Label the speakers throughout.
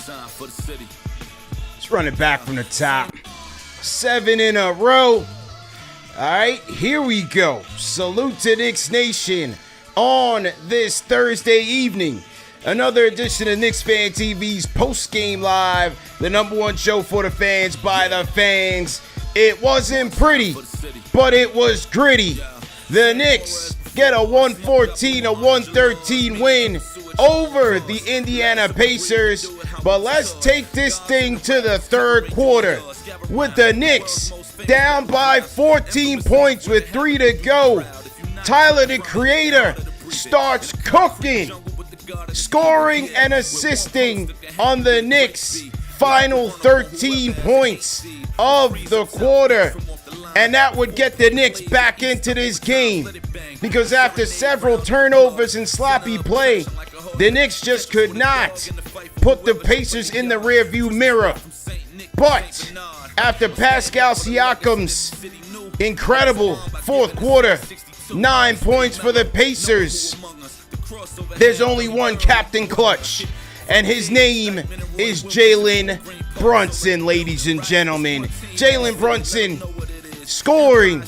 Speaker 1: Let's run it back from the top. 7 in a row. All right, here we go. Salute to Knicks Nation on this Thursday evening. Another edition of KnicksFanTV's Postgame Live, the #1 show for the fans by the fans. It wasn't pretty, but it was gritty. The Knicks get a 114-113 win over the Indiana Pacers. But let's take this thing to the third quarter with the Knicks down by 14 points with 3 to go. Tyler, the creator, starts cooking, scoring and assisting on the Knicks' final 13 points of the quarter. And that would get the Knicks back into this game, because after several turnovers and sloppy play, the Knicks just could not put the Pacers in the rearview mirror. But after Pascal Siakam's incredible fourth quarter, 9 points for the Pacers, there's only one Captain Clutch, and his name is Jalen Brunson, ladies and gentlemen. Jalen Brunson scoring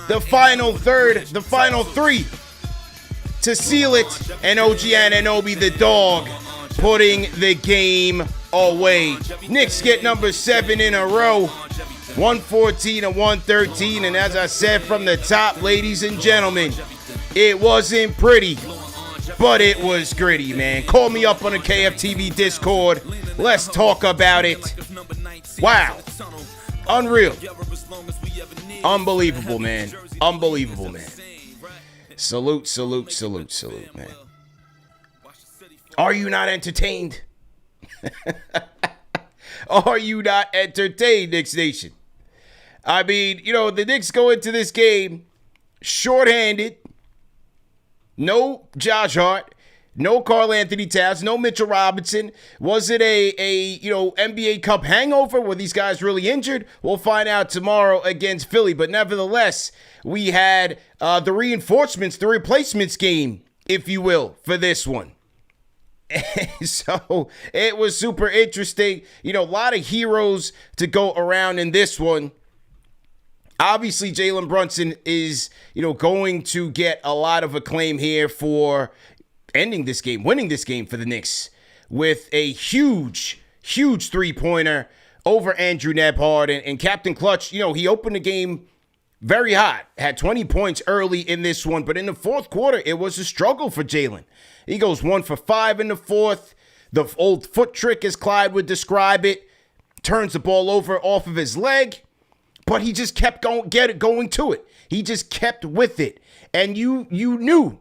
Speaker 1: the final third, the final 3 to seal it, and OG Anunoby, the dog, putting the game away. Knicks get number 7 in a row, 114-113, and as I said from the top, ladies and gentlemen, it wasn't pretty, but it was gritty, man. Call me up on the KFTV Discord. Let's talk about it. Wow. Unreal. Unbelievable, man. Unbelievable, man. Salute, salute, salute, salute, man. Are you not entertained? Are you not entertained, Knicks Nation? I mean, you know, the Knicks go into this game shorthanded. No Josh Hart, no Karl Anthony Towns, no Mitchell Robinson. Was it a NBA Cup hangover? Were these guys really injured? We'll find out tomorrow against Philly. But nevertheless, we had the reinforcements, the replacements game, if you will, for this one. So it was super interesting. You know, a lot of heroes to go around in this one. Obviously, Jalen Brunson is, going to get a lot of acclaim here for ending this game, winning this game for the Knicks with a huge, huge three-pointer over Andrew Nembhard. And Captain Clutch, he opened the game very hot, had 20 points early in this one. But in the fourth quarter, it was a struggle for Jalen. He goes 1 for 5 in the fourth. The old foot trick, as Clyde would describe it, turns the ball over off of his leg. But he just kept going to it. He just kept with it. And you knew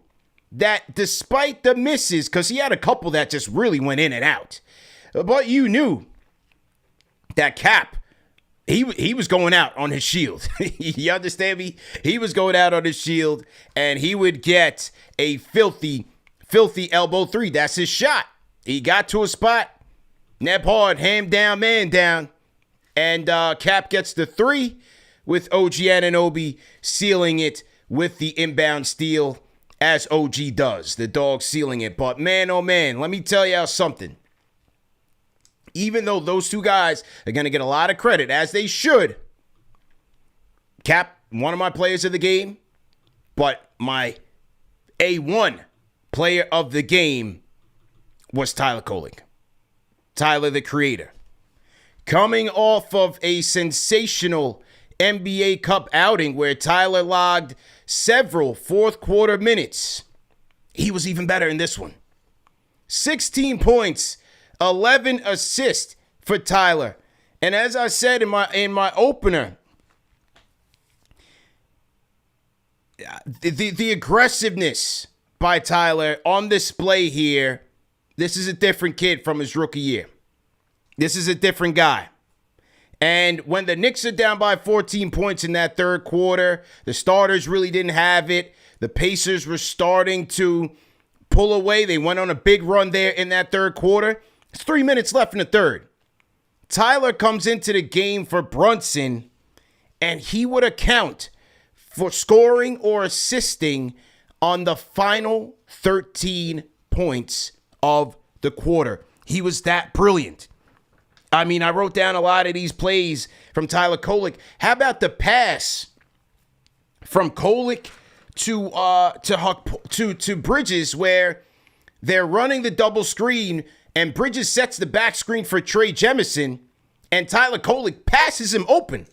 Speaker 1: that despite the misses, because he had a couple that just really went in and out, but you knew that Cap, he was going out on his shield. You understand me? He was going out on his shield, and he would get a filthy elbow 3. That's his shot. He got to a spot. Nembhard, ham down, man down. And Cap gets the 3 with OG Anunoby sealing it with the inbound steal, as OG does. The dog sealing it. But man, oh man, let me tell y'all something. Even though those two guys are going to get a lot of credit, as they should, Cap, one of my players of the game, but my A1 player of the game was Tyler Kolek. Tyler, the creator. Coming off of a sensational NBA Cup outing where Tyler logged several fourth quarter minutes, he was even better in this one. 16 points, 11 assists for Tyler. And as I said in my opener, the aggressiveness by Tyler on display here. This is a different kid from his rookie year. This is a different guy. And when the Knicks are down by 14 points in that third quarter, the starters really didn't have it. The Pacers were starting to pull away. They went on a big run there in that third quarter. It's 3 minutes left in the third. Tyler comes into the game for Brunson, and he would account for scoring or assisting on the final 13 points of the quarter. He was that brilliant. I mean, I wrote down a lot of these plays from Tyler Kolek. How about the pass from Kolek to Bridges, where they're running the double screen and Bridges sets the back screen for Trey Jemison, and Tyler Kolek passes him open.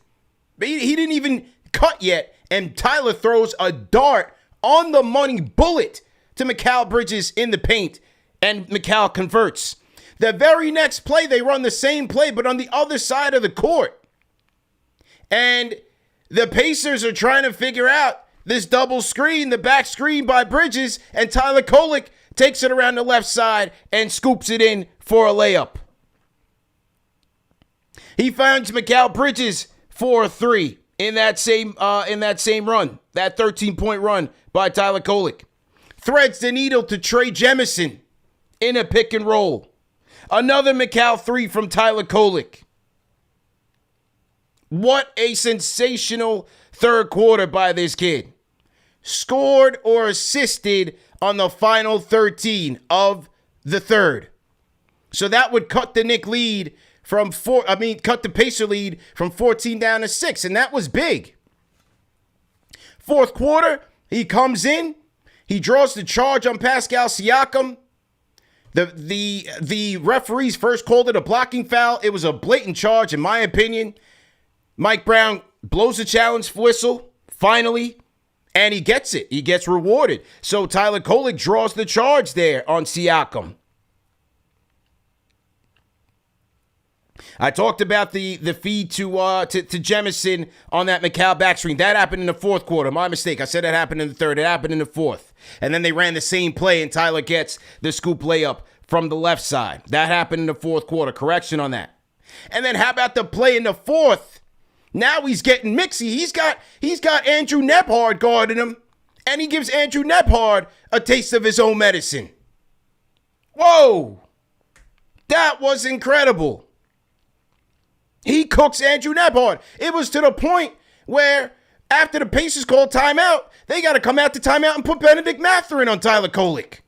Speaker 1: He didn't even cut yet, and Tyler throws a dart on the money bullet to Mikal Bridges in the paint, and Mikal converts. The very next play, they run the same play, but on the other side of the court. And the Pacers are trying to figure out this double screen, the back screen by Bridges, and Tyler Kolek takes it around the left side and scoops it in for a layup. He finds Mikal Bridges for a three in that same run, that 13-point run by Tyler Kolek. Threads the needle to Trey Jemison in a pick and roll. Another Mikal three from Tyler Kolek. What a sensational third quarter by this kid. Scored or assisted on the final 13 of the third. So that would cut the Knick lead cut the Pacer lead from 14 down to 6, and that was big. Fourth quarter, he comes in, he draws the charge on Pascal Siakam. The referees first called it a blocking foul. It was a blatant charge, in my opinion. Mike Brown blows the challenge whistle, finally, and he gets it. He gets rewarded. So Tyler Kolek draws the charge there on Siakam. I talked about the feed to Jemison on that Mikal backscreen. That happened in the fourth quarter. My mistake. I said that happened in the third. It happened in the fourth. And then they ran the same play, and Tyler gets the scoop layup from the left side. That happened in the fourth quarter. Correction on that. And then how about the play in the fourth? Now he's getting mixy. He's got Andrew Nembhard guarding him, and he gives Andrew Nembhard a taste of his own medicine. Whoa! That was incredible. He cooks Andrew Nembhard. It was to the point where after the Pacers called timeout, they got to come out to timeout and put Benedict Mathurin on Tyler Kolek.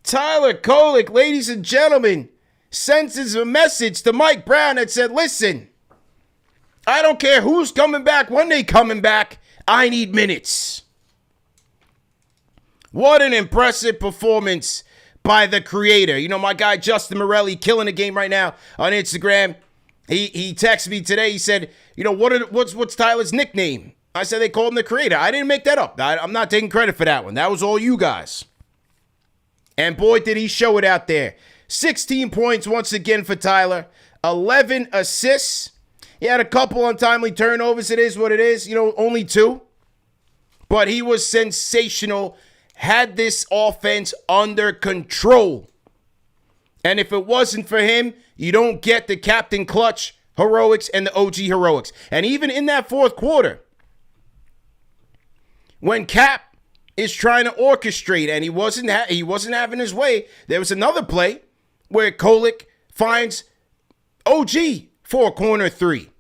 Speaker 1: Tyler Kolek, ladies and gentlemen, sends a message to Mike Brown that said, listen, I don't care who's coming back, when they coming back, I need minutes. What an impressive performance by the creator. You know, my guy Justin Morelli killing the game right now on Instagram. He texted me today. He said, you know, what's Tyler's nickname? I said they call him the creator. I didn't make that up. I'm not taking credit for that one. That was all you guys. And boy, did he show it out there. 16 points once again for Tyler. 11 assists. He had a couple untimely turnovers. It is what it is. You know, only 2. But he was sensational. Had this offense under control. And if it wasn't for him, you don't get the Captain Clutch heroics and the OG heroics. And even in that fourth quarter, when Cap is trying to orchestrate and he wasn't having his way, there was another play where Kolek finds OG for a corner 3.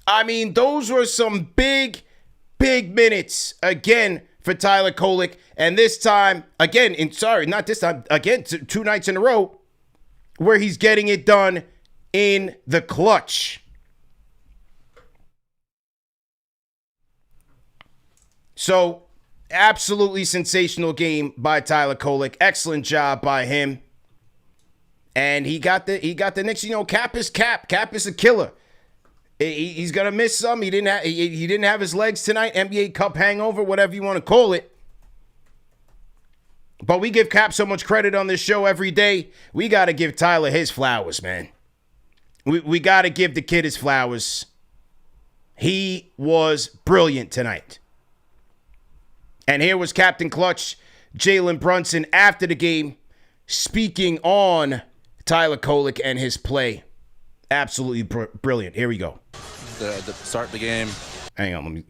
Speaker 1: I mean, those were some big minutes again for Tyler Kolek. And this time, again, not this time, again, 2 nights in a row, where he's getting it done in the clutch. So, absolutely sensational game by Tyler Kolek. Excellent job by him. And he got the Knicks. You know, Cap is Cap. Cap is a killer. He's gonna miss some. He didn't have his legs tonight. NBA Cup hangover, whatever you want to call it. But we give Cap so much credit on this show every day. We got to give Tyler his flowers, man. We got to give the kid his flowers. He was brilliant tonight. And here was Captain Clutch, Jalen Brunson, after the game, speaking on Tyler Kolek and his play. Absolutely brilliant. Here we go.
Speaker 2: The start of the game.
Speaker 1: Hang on, let me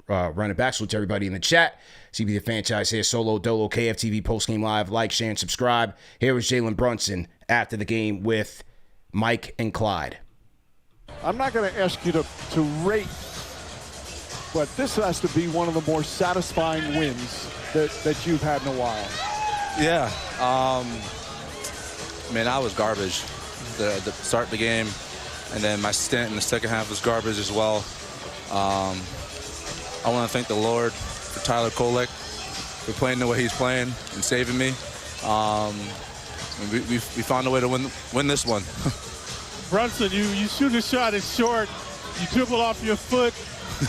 Speaker 1: run it back. So to everybody in the chat, CB the franchise here, Solo Dolo, KFTV, Postgame Live, like, share, and subscribe. Here was Jalen Brunson after the game with Mike and Clyde.
Speaker 3: I'm not going to ask you to rate, but this has to be one of the more satisfying wins that you've had in a while.
Speaker 2: Yeah. Man, I was garbage. The start of the game, and then my stint in the second half was garbage as well. I want to thank the Lord for Tyler Kolek for playing the way he's playing and saving me. We found a way to win this one.
Speaker 4: Brunson, you shoot a shot, it's short, you dribble off your foot.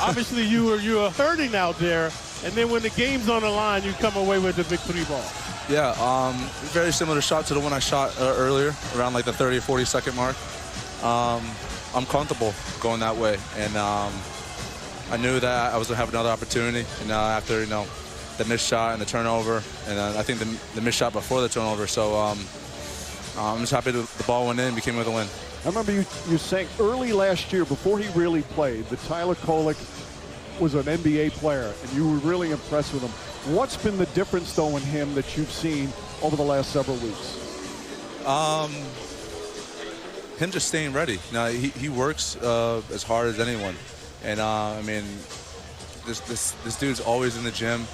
Speaker 4: Obviously, you were hurting out there, and then when the game's on the line, you come away with the big three ball.
Speaker 2: Yeah, very similar shot to the one I shot earlier, around like the 30 or 40 second mark. I'm comfortable going that way, and I knew that I was going to have another opportunity, and after, the missed shot and the turnover, and I think the missed shot before the turnover, so I'm just happy the ball went in and became with a win.
Speaker 3: I remember you saying early last year, before he really played, that Tyler Kolek was an NBA player, and you were really impressed with him. What's been the difference, though, in him that you've seen over the last several weeks?
Speaker 2: Him just staying ready. Now he works as hard as anyone, and I mean, this dude's always in the gym,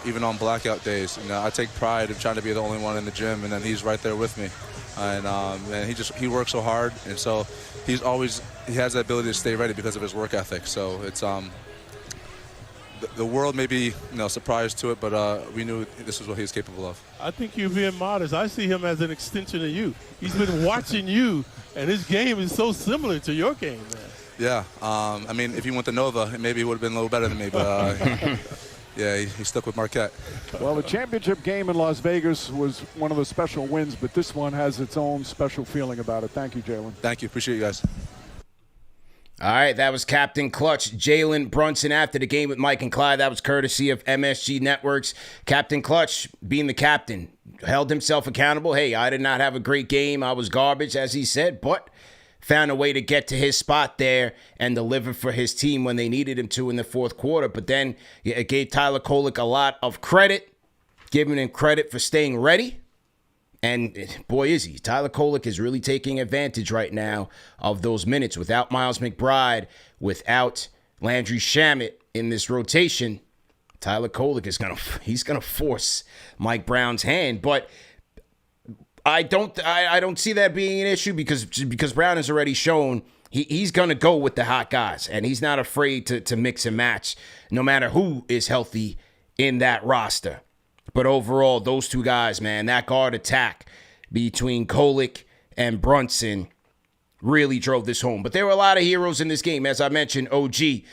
Speaker 2: even on blackout days. I take pride of trying to be the only one in the gym, and then he's right there with me, and he works so hard, and so he has that ability to stay ready because of his work ethic. So it's the world may be surprised to it, but we knew this was what he was capable of.
Speaker 4: I think you're being modest. I see him as an extension of you. He's been watching you, and his game is so similar to your game, man.
Speaker 2: Yeah, I mean, if he went to Nova, maybe he would have been a little better than me, but yeah, he stuck with Marquette.
Speaker 3: Well, the championship game in Las Vegas was one of the special wins, but this one has its own special feeling about it. Thank you, Jalen.
Speaker 2: Thank you. Appreciate you guys.
Speaker 1: All right, that was Captain Clutch, Jalen Brunson, after the game with Mike and Clyde. That was courtesy of MSG Networks. Captain Clutch, being the captain, held himself accountable. Hey, I did not have a great game. I was garbage, as he said, but found a way to get to his spot there and deliver for his team when they needed him to in the fourth quarter. But then it gave Tyler Kolek a lot of credit, giving him credit for staying ready. And boy, is he. Tyler Kolek is really taking advantage right now of those minutes. Without Miles McBride, without Landry Shamet in this rotation, Tyler Kolek is gonna force Mike Brown's hand. But I don't see that being an issue because Brown has already shown he's gonna go with the hot guys, and he's not afraid to mix and match no matter who is healthy in that roster. But overall, those two guys, man, that guard attack between Kolek and Brunson really drove this home. But there were a lot of heroes in this game. As I mentioned, OG,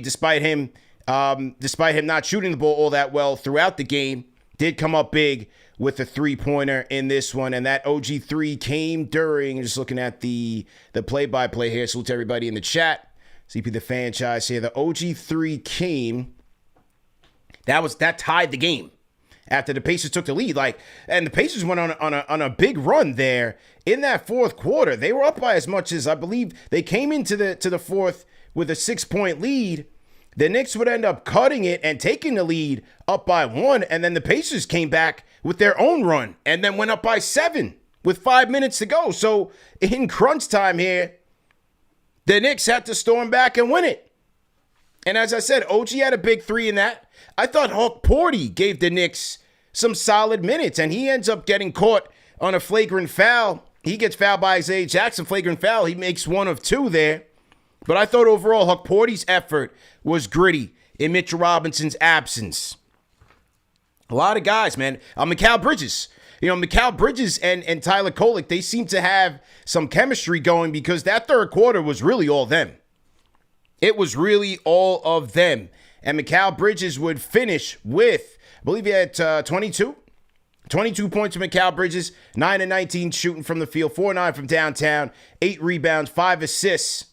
Speaker 1: despite him not shooting the ball all that well throughout the game, did come up big with a three-pointer in this one. And that OG 3 came during, just looking at the play-by-play here. Salute to everybody in the chat. CP the franchise here. The OG 3 came. That tied the game after the Pacers took the lead. And the Pacers went on a big run there in that fourth quarter. They were up by as much as, I believe, they came into the fourth with a 6-point lead. The Knicks would end up cutting it and taking the lead up by 1, and then the Pacers came back with their own run and then went up by 7 with 5 minutes to go. So in crunch time here, the Knicks had to storm back and win it. And as I said, OG had a big 3 in that. I thought Hawk Porty gave the Knicks some solid minutes, and he ends up getting caught on a flagrant foul. He gets fouled by Isaiah Jackson, flagrant foul. He makes 1 of 2 there. But I thought overall Hawk Porty's effort was gritty in Mitchell Robinson's absence. A lot of guys, man. Mikal Bridges. Mikal Bridges and Tyler Kolek, they seem to have some chemistry going because that third quarter was really all them. It was really all of them. And Mikal Bridges would finish with, I believe he had 22 points for Mikal Bridges, 9 and 19 shooting from the field, 4-9 from downtown, 8 rebounds, 5 assists,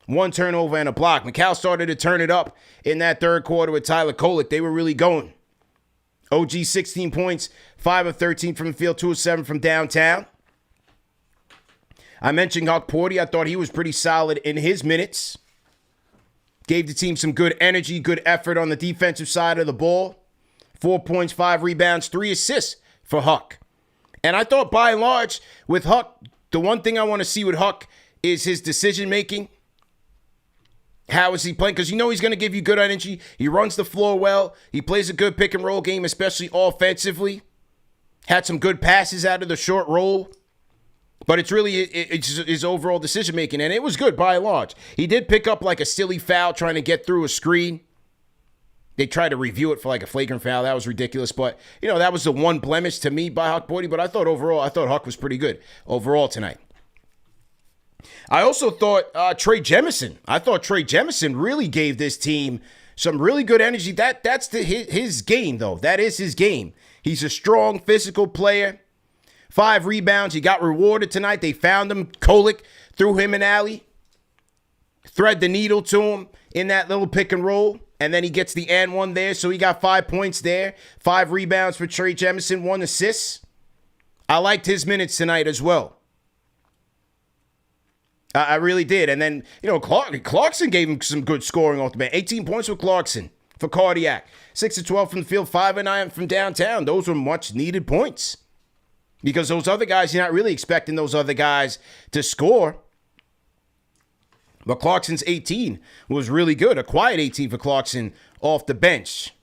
Speaker 1: 1 turnover, and a block. Mikal started to turn it up in that third quarter with Tyler Kolek. They were really going. OG 16 points, 5 of 13 from the field, 2 of 7 from downtown. I mentioned Hawk Porty. I thought he was pretty solid in his minutes. Gave the team some good energy, good effort on the defensive side of the ball. 4 points, 5 rebounds, 3 assists for Huck. And I thought by and large with Huck, the one thing I want to see with Huck is his decision-making. How is he playing? Because he's going to give you good energy. He runs the floor well. He plays a good pick-and-roll game, especially offensively. Had some good passes out of the short roll. But it's really it's his overall decision-making, and it was good by and large. He did pick up like a silly foul trying to get through a screen. They tried to review it for like a flagrant foul. That was ridiculous. But, you know, that was the one blemish to me by Huck Bordy. But I thought Huck was pretty good overall tonight. I also thought Trey Jemison. I thought Trey Jemison really gave this team some really good energy. That's his game, though. That is his game. He's a strong, physical player. 5 rebounds. He got rewarded tonight. They found him. Kolek threw him an alley. Thread the needle to him in that little pick and roll. And then he gets the and one there. So he got 5 points there. 5 rebounds for Trey Jemison. 1 assist. I liked his minutes tonight as well. I really did. And then, you know, Clarkson gave him some good scoring off the bench. 18 points with Clarkson for Cardiac. 6 of 12 from the field. 5 of 9 from downtown. Those were much needed points. Because those other guys, you're not really expecting those other guys to score. But Clarkson's 18 was really good. A quiet 18 for Clarkson off the bench.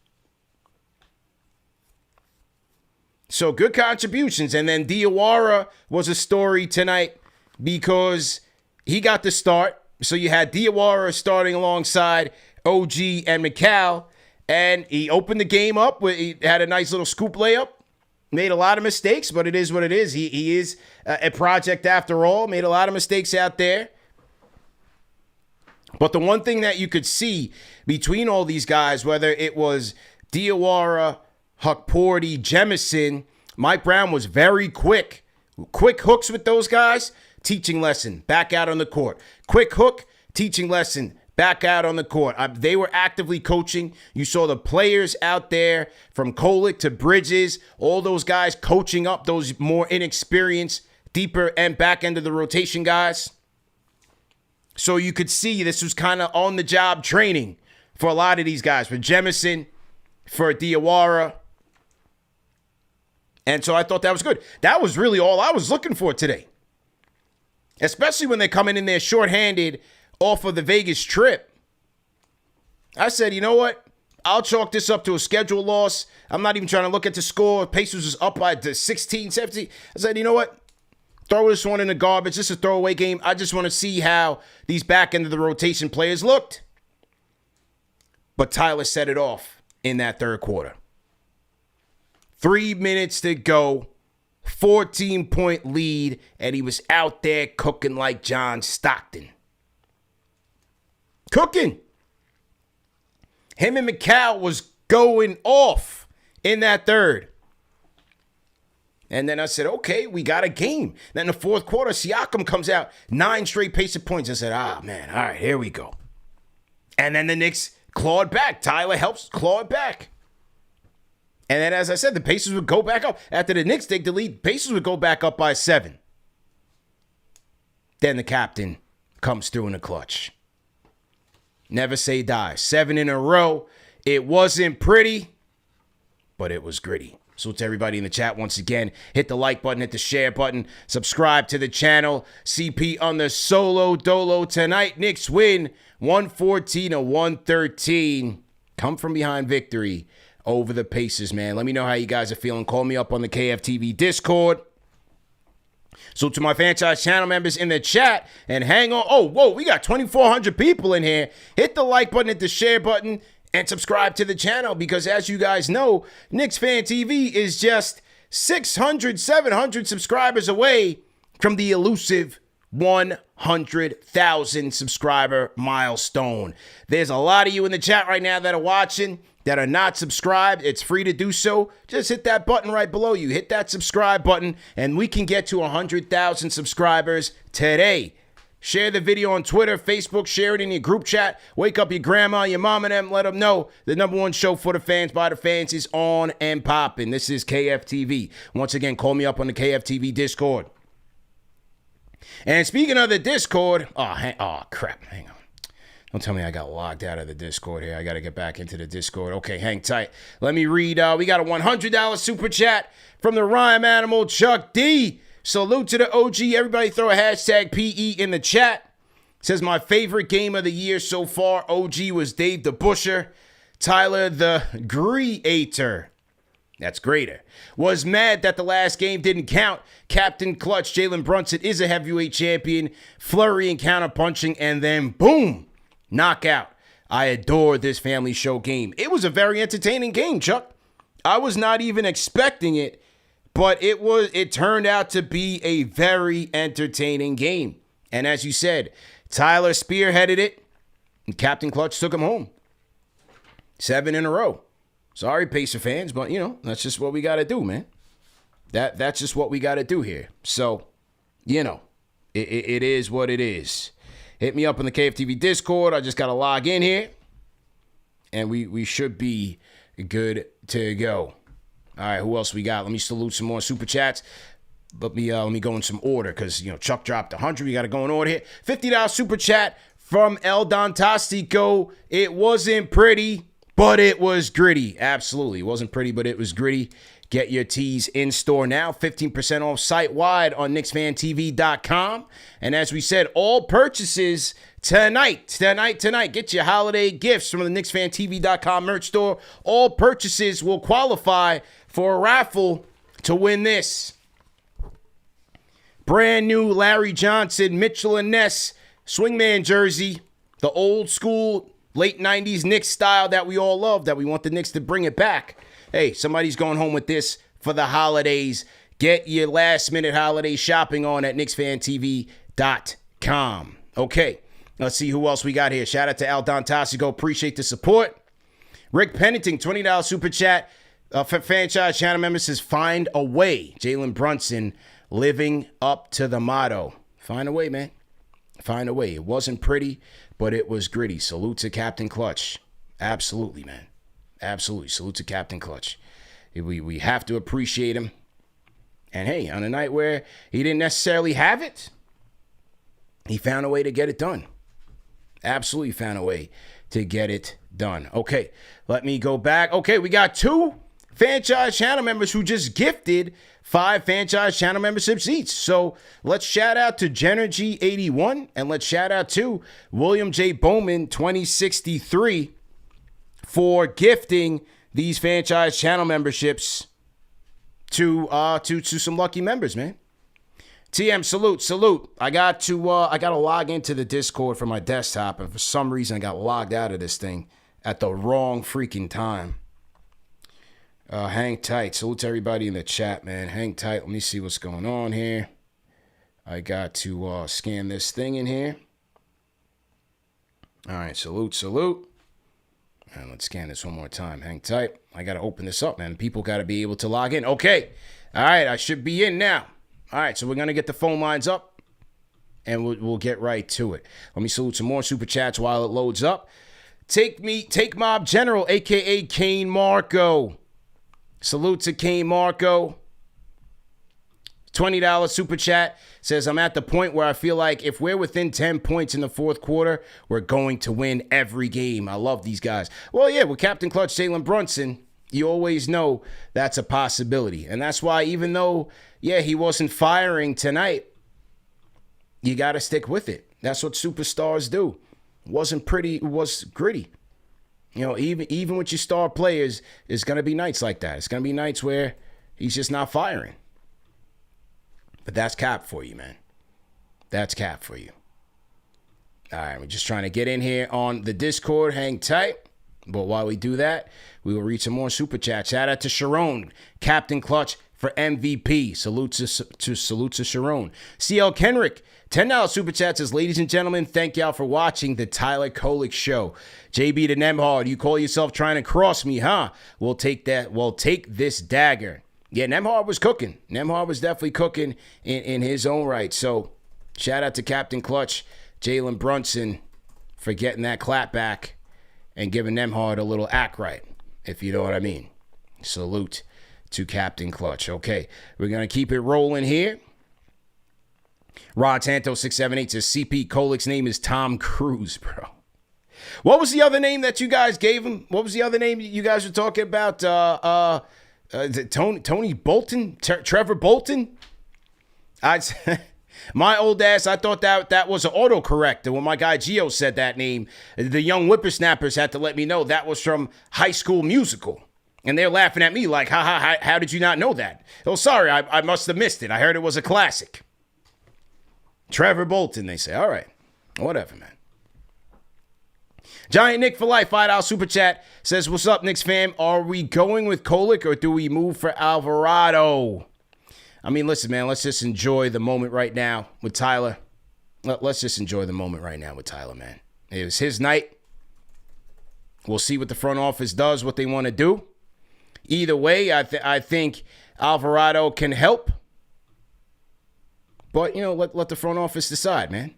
Speaker 1: So good contributions. And then Diawara was a story tonight because he got the start. So you had Diawara starting alongside OG and McCall. And he opened the game up. He had a nice little scoop layup. Made a lot of mistakes, but it is what it is. He is a project after all. Made a lot of mistakes out there. But the one thing that you could see between all these guys, whether it was Diawara, Huck Bordy, Jemison, Mike Brown was very quick. Quick hooks with those guys, teaching lesson, back out on the court. Quick hook, teaching lesson, back out on the court. They were actively coaching. You saw the players out there from Kolek to Bridges, all those guys coaching up those more inexperienced, deeper and back end of the rotation guys. So you could see this was kind of on-the-job training for a lot of these guys, for Jemison, for Diawara. And so I thought that was good. That was really all I was looking for today. Especially when they're coming in there shorthanded off of the Vegas trip. I said, you know what? I'll chalk this up to a schedule loss. I'm not even trying to look at the score. Pacers was up by 16, 17. I said, you know what? Throw this one in the garbage. This is a throwaway game. I just want to see how these back end of the rotation players looked. But Tyler set it off in that third quarter. 3 minutes to go. 14-point lead. And he was out there cooking like John Stockton. Cooking. Him and McCall was going off in that third. And then I said, okay, we got a game. Then in the fourth quarter, Siakam comes out, 9 straight Pacer points. I said, man, all right, here we go. And then the Knicks clawed back. Tyler helps claw it back. And then, as I said, the Pacers would go back up. After the Knicks take the lead, Pacers would go back up by 7. Then the captain comes through in the clutch. Never say die. 7 in a row. It wasn't pretty, but it was gritty. So to everybody in the chat once again, hit the like button, hit the share button, subscribe to the channel. CP on the solo dolo tonight. Knicks win 114-113. Come from behind victory over the Pacers, man. Let me know how you guys are feeling. Call me up on the KFTV Discord. So to my franchise channel members in the chat, and hang on. Oh, whoa, we got 2,400 people in here. Hit the like button, hit the share button, and subscribe to the channel because, as you guys know, KnicksFanTV is just 600, 700 subscribers away from the elusive 100,000 subscriber milestone. There's a lot of you in the chat right now that are watching that are not subscribed. It's free to do so. Just hit that button right below you. Hit that subscribe button, and we can get to 100,000 subscribers today. Share the video on Twitter, Facebook, share it in your group chat. Wake up your grandma, your mom, and them. Let them know the #1 show for the fans, by the fans is on and popping. This is KFTV. Once again, call me up on the KFTV Discord. And speaking of the Discord, crap, hang on. Don't tell me I got logged out of the Discord here. I got to get back into the Discord. Okay, hang tight. Let me read. We got a $100 super chat from the Rhyme Animal, Chuck D. Salute to the OG. Everybody throw a hashtag PE in the chat. Says my favorite game of the year so far, OG, was Dave the Busher. Tyler the Greater. That's greater. Was mad that the last game didn't count. Captain Clutch, Jalen Brunson is a heavyweight champion. Flurry and counterpunching, and then boom, knockout. I adore this family show game. It was a very entertaining game, Chuck. I was not even expecting it, but it turned out to be a very entertaining game. And as you said, Tyler spearheaded it, and Captain Clutch took him home. 7 in a row. Sorry, Pacer fans, but, that's just what we got to do, man. That's just what we got to do here. So, it is what it is. Hit me up in the KFTV Discord. I just got to log in here, and we should be good to go. All right, who else we got? Let me salute some more super chats. Let me go in some order because, Chuck dropped 100. We got to go in order here. $50 super chat from El Dontastico. It wasn't pretty, but it was gritty. Absolutely. It wasn't pretty, but it was gritty. Get your tees in store now. 15% off site-wide on KnicksFanTV.com. And as we said, all purchases tonight. Get your holiday gifts from the KnicksFanTV.com merch store. All purchases will qualify for a raffle to win this brand new Larry Johnson, Mitchell and Ness swingman jersey. The old school late 90s Knicks style that we all love, that we want the Knicks to bring it back. Hey, somebody's going home with this for the holidays. Get your last-minute holiday shopping on at KnicksFanTV.com. Okay, let's see who else we got here. Shout out to Al Dontasico. Appreciate the support. Rick Pennington, $20 super chat. For franchise channel members says, find a way. Jalen Brunson living up to the motto. Find a way, man. Find a way. It wasn't pretty, but it was gritty. Salute to Captain Clutch. Absolutely, man. Absolutely. Salute to Captain Clutch. We have to appreciate him. And hey, on a night where he didn't necessarily have it, he found a way to get it done. Absolutely found a way to get it done. Okay, let me go back. Okay, we got 2 franchise channel members who just gifted 5 franchise channel memberships each. So let's shout out to Genergy81 and let's shout out to William J. Bowman 2063 for gifting these franchise channel memberships to some lucky members, man. TM, salute. I got to log into the Discord from my desktop, and for some reason I got logged out of this thing at the wrong freaking time. Hang tight. Salute to everybody in the chat, man. Hang tight. Let me see what's going on here. I got to scan this thing in here. All right, salute. And let's scan this one more time. Hang tight. I got to open this up, man. People got to be able to log in. Okay. All right, I should be in now. All right, so we're going to get the phone lines up, and we'll get right to it. Let me salute some more super chats while it loads up. Take Mob General, a.k.a. Kane Marco. Salute to Kane Marco. $20 super chat says, I'm at the point where I feel like if we're within 10 points in the fourth quarter, we're going to win every game. I love these guys. Well, yeah, with Captain Clutch, Jalen Brunson, you always know that's a possibility. And that's why even though, yeah, he wasn't firing tonight, you got to stick with it. That's what superstars do. It wasn't pretty, it was gritty. Even with your star players, it's going to be nights like that. It's going to be nights where he's just not firing. But that's Cap for you, man. That's Cap for you. All right, we're just trying to get in here on the Discord. Hang tight. But while we do that, we will read some more super chats. Shout out to Sharon, Captain Clutch for MVP. Salute to Sharon. CL Kenrick, $10 super chat says, ladies and gentlemen, thank y'all for watching the Tyler Kolek show. JB to Nembhard, you call yourself trying to cross me, huh? We'll take that. We'll take this dagger. Yeah, Nembhard was cooking. Nembhard was definitely cooking in his own right. So shout out to Captain Clutch, Jalen Brunson, for getting that clap back and giving Nembhard a little act right, if you know what I mean. Salute to Captain Clutch. Okay, we're going to keep it rolling here. Rod Santo 678 says, CP Kolek's name is Tom Cruise, bro. What was the other name that you guys gave him? What was the other name you guys were talking about? Tony Bolton? Trevor Bolton? My old ass, I thought that was an autocorrect. And when my guy Gio said that name, the young whippersnappers had to let me know that was from High School Musical. And they're laughing at me like, how did you not know that? Oh, sorry, I must have missed it. I heard it was a classic. Trevor Bolton, they say. All right, whatever, man. Giant Nick for Life, $5 super chat, says, what's up, Knicks fam? Are we going with Kolek or do we move for Alvarado? I mean, listen, man, let's just enjoy the moment right now with Tyler. Let's just enjoy the moment right now with Tyler, man. It was his night. We'll see what the front office does, what they want to do. Either way, I think Alvarado can help. But, let the front office decide, man.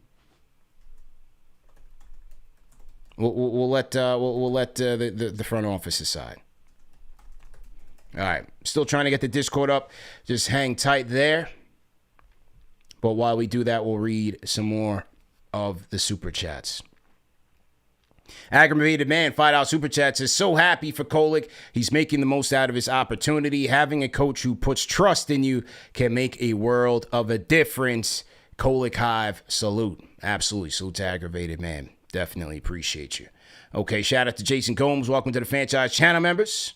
Speaker 1: We'll let the front office decide. All right. Still trying to get the Discord up. Just hang tight there. But while we do that, we'll read some more of the super chats. Aggravated Man, $5 super chat, says, so happy for Kolek. He's making the most out of his opportunity. Having a coach who puts trust in you can make a world of a difference. Kolek Hive, salute. Absolutely. Salute to Aggravated Man. Definitely appreciate you. Okay, shout out to Jason Combs. Welcome to the franchise channel members.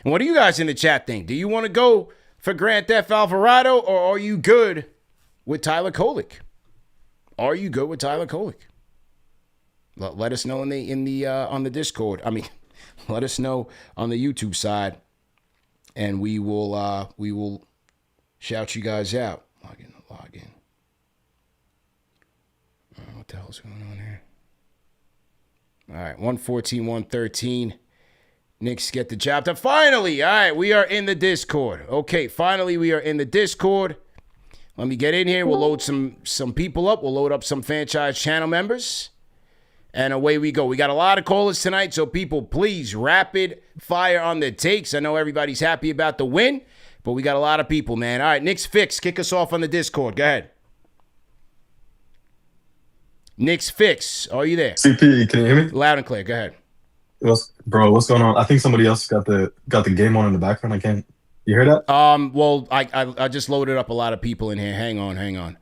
Speaker 1: And what do you guys in the chat think? Do you want to go for Grand Theft Alvarado or are you good with Tyler Kolek? Are you good with Tyler Kolek? Let us know on the Discord. I mean, let us know on the YouTube side, and we will shout you guys out. Log in. What the hell's going on here? All right, 114, 113. Knicks get the job done. Finally, all right, we are in the Discord. Okay, finally we are in the Discord. Let me get in here. We'll load some people up. We'll load up some franchise channel members. And away we go. We got a lot of callers tonight, so people, please, rapid fire on the takes. I know everybody's happy about the win, but we got a lot of people, man. All right, Knicksfix, kick us off on the Discord. Go ahead. Knicksfix, are you there?
Speaker 5: CP, can you hear me?
Speaker 1: Loud and clear. Go ahead.
Speaker 5: What's going on? I think somebody else got the game on in the background. I can't. You hear that?
Speaker 1: Well, I just loaded up a lot of people in here. Hang on.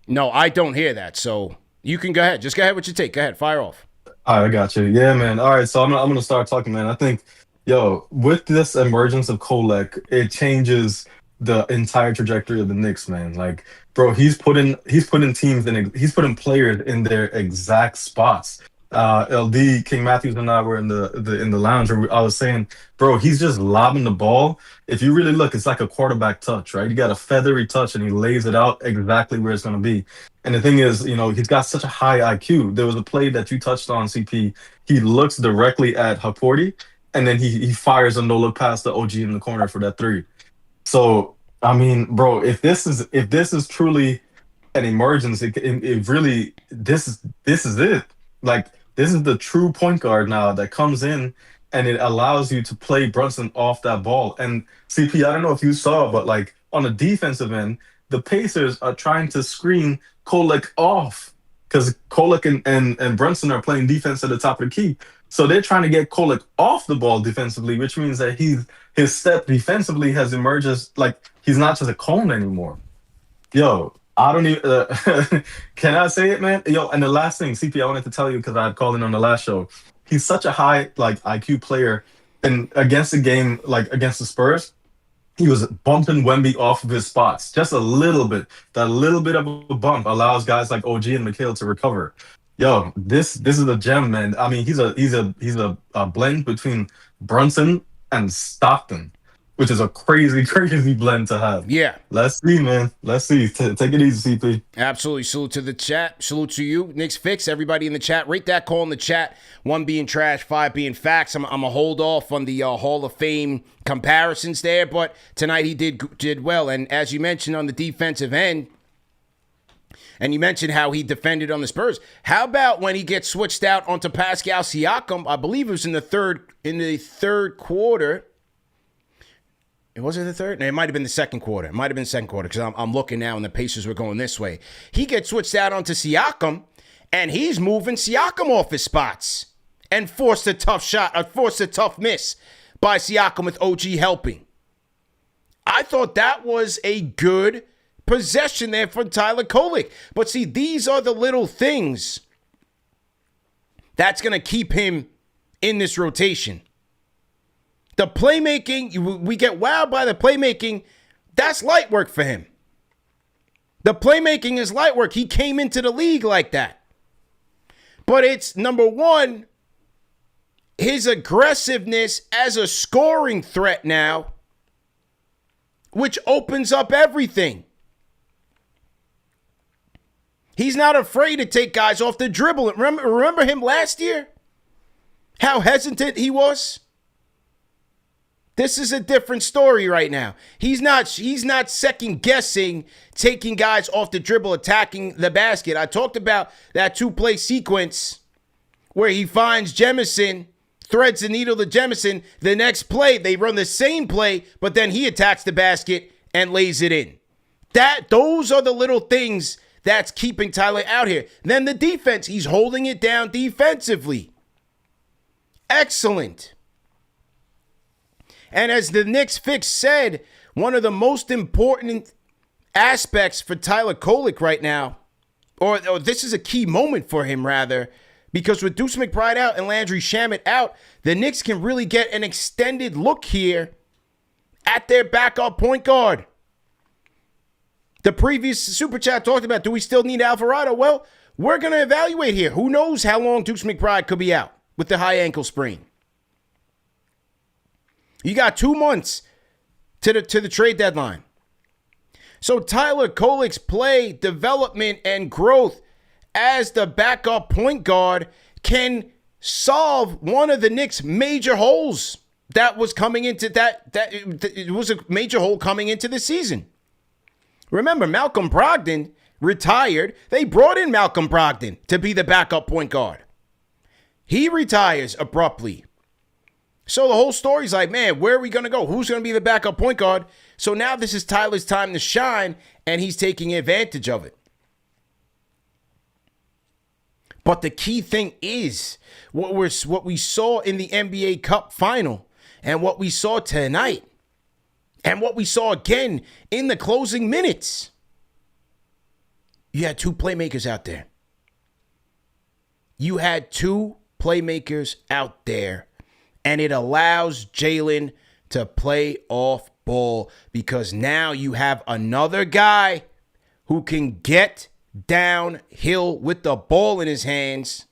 Speaker 1: No, I don't hear that. So you can go ahead. Just go ahead with your take. Go ahead. Fire off.
Speaker 5: All right, I got you. Yeah, man. All right, so I'm gonna start talking, man. I think, with this emergence of Kolek, it changes the entire trajectory of the Knicks, man. Like, bro, he's putting teams and he's putting players in their exact spots. LD, King Matthews and I were in the lounge where I was saying, bro, he's just lobbing the ball. If you really look, it's like a quarterback touch, right? You got a feathery touch and he lays it out exactly where it's going to be. And the thing is, he's got such a high IQ. There was a play that you touched on, CP. He looks directly at Haporti and then he fires a no-look pass to OG in the corner for that three. So, I mean, bro, if this is truly an emergence, it really, this is it. Like, this is the true point guard now that comes in and it allows you to play Brunson off that ball. And CP, I don't know if you saw, but like on the defensive end, the Pacers are trying to screen Kolek off because Kolek and Brunson are playing defense at the top of the key. So they're trying to get Kolek off the ball defensively, which means that his step defensively has emerged as like he's not just a cone anymore. Yo, I don't even can I say it, man? Yo, and the last thing, CP, I wanted to tell you because I had called in on the last show. He's such a high like IQ player, and against the game, like against the Spurs, he was bumping Wemby off of his spots just a little bit. That little bit of a bump allows guys like OG and Mikhail to recover. Yo, this is a gem, man. I mean, he's a blend between Brunson and Stockton, which is a crazy blend to have.
Speaker 1: Yeah.
Speaker 5: Let's see, man. Let's see. Take it easy, CP.
Speaker 1: Absolutely. Salute to the chat. Salute to you. Knicksfix, everybody in the chat. Rate that call in the chat. 1 being trash, 5 being facts. I'm going to hold off on the Hall of Fame comparisons there, but tonight he did well. And as you mentioned on the defensive end, and you mentioned how he defended on the Spurs. How about when he gets switched out onto Pascal Siakam? I believe it was in the third quarter. Was it the third? No, it might have been the second quarter. It might have been the second quarter because I'm looking now and the Pacers were going this way. He gets switched out onto Siakam, and he's moving Siakam off his spots and forced a tough miss by Siakam with OG helping. I thought that was a good possession there from Tyler Kolek. But see, these are the little things that's going to keep him in this rotation. The playmaking, we get wowed by the playmaking. That's light work for him. The playmaking is light work. He came into the league like that. But it's, number one, his aggressiveness as a scoring threat now, which opens up everything. He's not afraid to take guys off the dribble. Remember him last year? How hesitant he was? This is a different story right now. He's not second guessing taking guys off the dribble, attacking the basket. I talked about that 2-play sequence where he finds Jemison, threads the needle to Jemison. The next play, they run the same play, but then he attacks the basket and lays it in. Those are the little things that's keeping Tyler out here. Then the defense, he's holding it down defensively. Excellent. And as the Knicksfix said, one of the most important aspects for Tyler Kolek right now, or this is a key moment for him rather, because with Deuce McBride out and Landry Shamet out, the Knicks can really get an extended look here at their backup point guard. The previous Super Chat talked about, do we still need Alvarado? Well, we're going to evaluate here. Who knows how long Deuce McBride could be out with the high ankle sprain. You got 2 months to the trade deadline. So Tyler Kolek's play, development, and growth as the backup point guard can solve one of the Knicks' major holes that was coming into it was a major hole coming into the season. Remember, Malcolm Brogdon retired. They brought in Malcolm Brogdon to be the backup point guard. He retires abruptly. So the whole story's like, man, where are we going to go? Who's going to be the backup point guard? So now this is Tyler's time to shine, and he's taking advantage of it. But the key thing is what we saw in the NBA Cup final and what we saw tonight and what we saw again in the closing minutes. You had 2 playmakers out there. You had 2 playmakers out there. And it allows Jalen to play off ball because now you have another guy who can get downhill with the ball in his hands.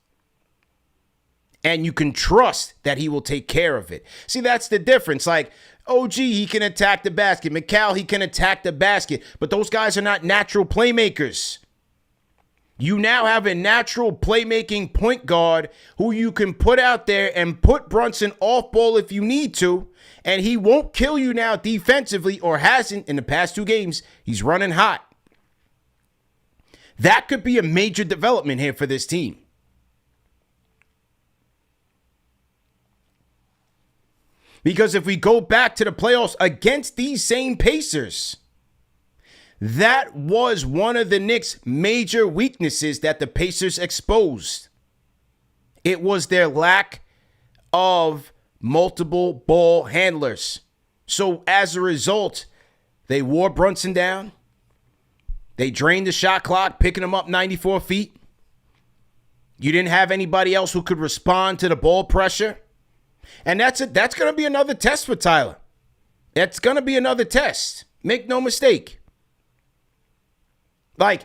Speaker 1: And you can trust that he will take care of it. See, that's the difference. Like, OG, he can attack the basket. McCall, he can attack the basket. But those guys are not natural playmakers. You now have a natural playmaking point guard who you can put out there and put Brunson off ball if you need to, and he won't kill you now defensively, or hasn't in the past 2 games. He's running hot. That could be a major development here for this team. Because if we go back to the playoffs against these same Pacers, that was one of the Knicks' major weaknesses that the Pacers exposed. It was their lack of multiple ball handlers. So as a result, they wore Brunson down. They drained the shot clock, picking him up 94 feet. You didn't have anybody else who could respond to the ball pressure. And that's going to be another test for Tyler. That's going to be another test. Make no mistake. Like,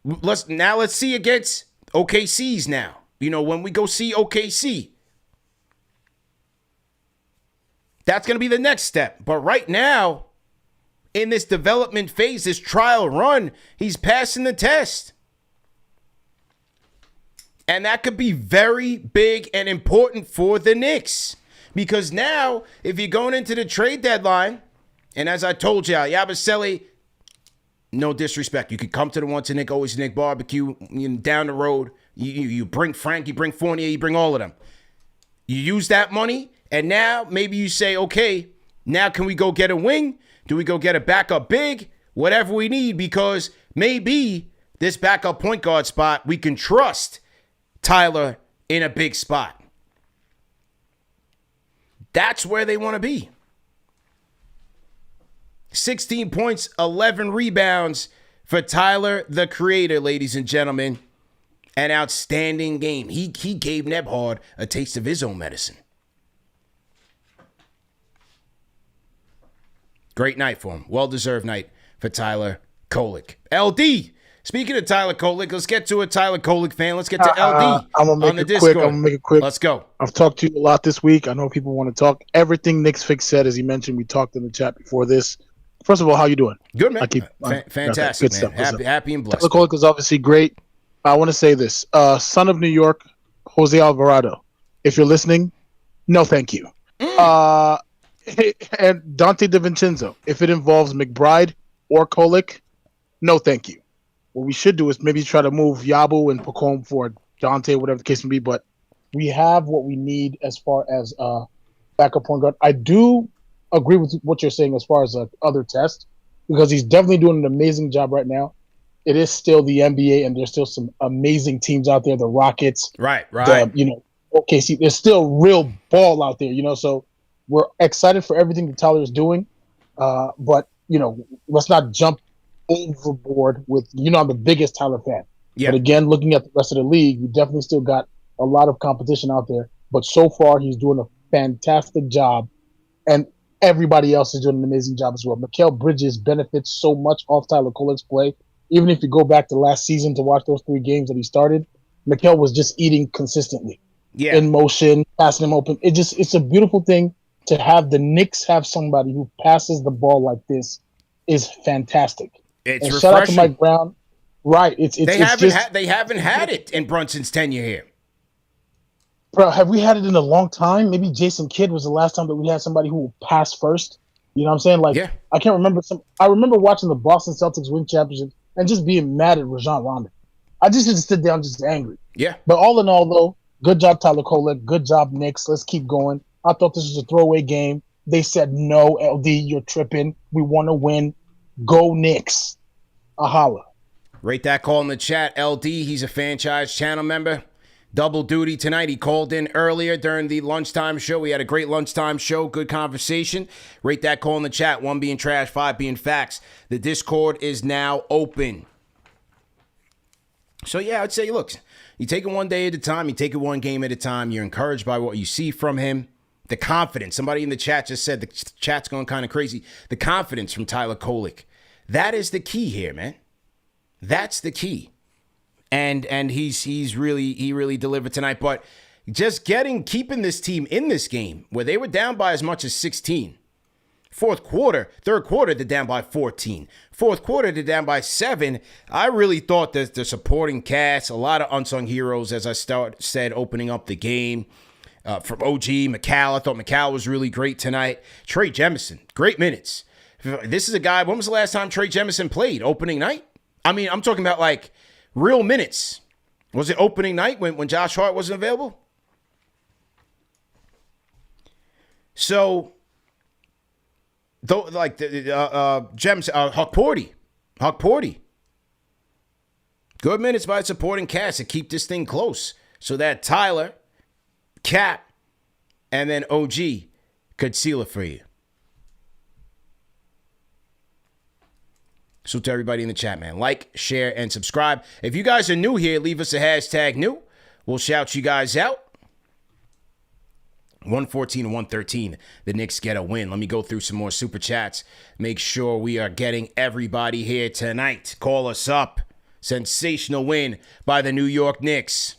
Speaker 1: let's see against OKC's now. You know, when we go see OKC. That's going to be the next step. But right now, in this development phase, this trial run, he's passing the test. And that could be very big and important for the Knicks. Because now, if you're going into the trade deadline, and as I told y'all, Yabusele, no disrespect. You could come to the Once a Nick, Always a Nick barbecue down the road. You bring Frank, you bring Fournier, you bring all of them. You use that money, and now maybe you say, okay, now can we go get a wing? Do we go get a backup big? Whatever we need, because maybe this backup point guard spot, we can trust Tyler in a big spot. That's where they want to be. 16 points, 11 rebounds for Tyler, the Creator, ladies and gentlemen. An outstanding game. He gave Nembhard a taste of his own medicine. Great night for him. Well-deserved night for Tyler Kolek. LD, speaking of Tyler Kolek, let's get to a Tyler Kolek fan. Let's get to LD on the Discord.
Speaker 6: I'm going to make it quick.
Speaker 1: Let's go.
Speaker 6: I've talked to you a lot this week. I know people want to talk. Everything Knicksfix said, as he mentioned, we talked in the chat before this. First of all, how you doing?
Speaker 1: Good, man. Fantastic,
Speaker 6: okay,
Speaker 1: man. Happy and blessed.
Speaker 6: Tyler Kolek is obviously great. I want to say this. Son of New York, Jose Alvarado. If you're listening, no thank you. And Dante DiVincenzo. If it involves McBride or Kolek, no thank you. What we should do is maybe try to move Yabu and Pacome for Dante, whatever the case may be. But we have what we need as far as backup point guard. I do agree with what you're saying as far as other tests, because he's definitely doing an amazing job right now. It is still the NBA, and there's still some amazing teams out there. The Rockets,
Speaker 1: right.
Speaker 6: OKC. There's still real ball out there, So we're excited for everything that Tyler is doing, but let's not jump overboard with. I'm the biggest Tyler fan, but again, looking at the rest of the league, you definitely still got a lot of competition out there. But so far, he's doing a fantastic job, and everybody else is doing an amazing job as well. Mikal Bridges benefits so much off Tyler Kolek's play. Even if you go back to last season to watch those 3 games that he started, Mikal was just eating consistently, in motion, passing him open. It's a beautiful thing to have the Knicks have somebody who passes the ball like this is fantastic.
Speaker 1: It's
Speaker 6: and
Speaker 1: refreshing.
Speaker 6: Shout out to Mike Brown. Right. They
Speaker 1: haven't had it in Brunson's tenure here.
Speaker 6: Bro, have we had it in a long time? Maybe Jason Kidd was the last time that we had somebody who will pass first. You know what I'm saying? I can't remember I remember watching the Boston Celtics win championships and just being mad at Rajon Rondo. I just sit down just angry.
Speaker 1: Yeah.
Speaker 6: But all in all, though, good job, Tyler Kolek. Good job, Knicks. Let's keep going. I thought this was a throwaway game. They said, no, LD, you're tripping. We want to win. Go Knicks. Ahala.
Speaker 1: Rate that call in the chat. LD, he's a franchise channel member. Double duty tonight. He called in earlier during the lunchtime show. We had a great lunchtime show. Good conversation. Rate that call in the chat. 1 being trash, 5 being facts. The Discord is now open. So, yeah, I'd say, look, you take it one day at a time. You take it one game at a time. You're encouraged by what you see from him. The confidence. Somebody in the chat just said the chat's going kind of crazy. The confidence from Tyler Kolek. That is the key here, man. That's the key. And he really delivered tonight. But just keeping this team in this game where they were down by as much as 16. Third quarter, they're down by 14. Fourth quarter, they're down by 7. I really thought that the supporting cast, a lot of unsung heroes, as I said, opening up the game. From OG, McCall. I thought McCall was really great tonight. Trey Jemison, great minutes. This is a guy, when was the last time Trey Jemison played? Opening night? I mean, I'm talking about like real minutes. Was it opening night when Josh Hart wasn't available? So, though, like Jemison, Huck Porty. Good minutes by supporting cast to keep this thing close so that Tyler, Cap, and then OG could seal it for you. So to everybody in the chat, man, like, share, and subscribe. If you guys are new here, leave us a hashtag new. We'll shout you guys out. 114 and 113. The Knicks get a win. Let me go through some more super chats. Make sure we are getting everybody here tonight. Call us up. Sensational win by the New York Knicks.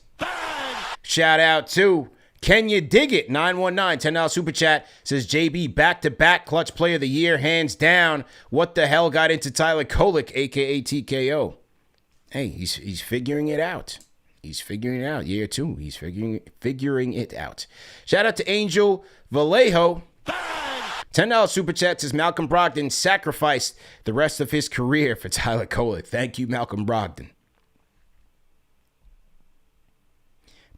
Speaker 1: Shout out to Can You Dig It? 919, $10 super chat. Says JB, back-to-back clutch player of the year, hands down. What the hell got into Tyler Kolek, a.k.a. TKO? Hey, he's figuring it out. He's figuring it out. Year 2, he's figuring it out. Shout out to Angel Vallejo. $10 super chat says Malcolm Brogdon sacrificed the rest of his career for Tyler Kolek. Thank you, Malcolm Brogdon.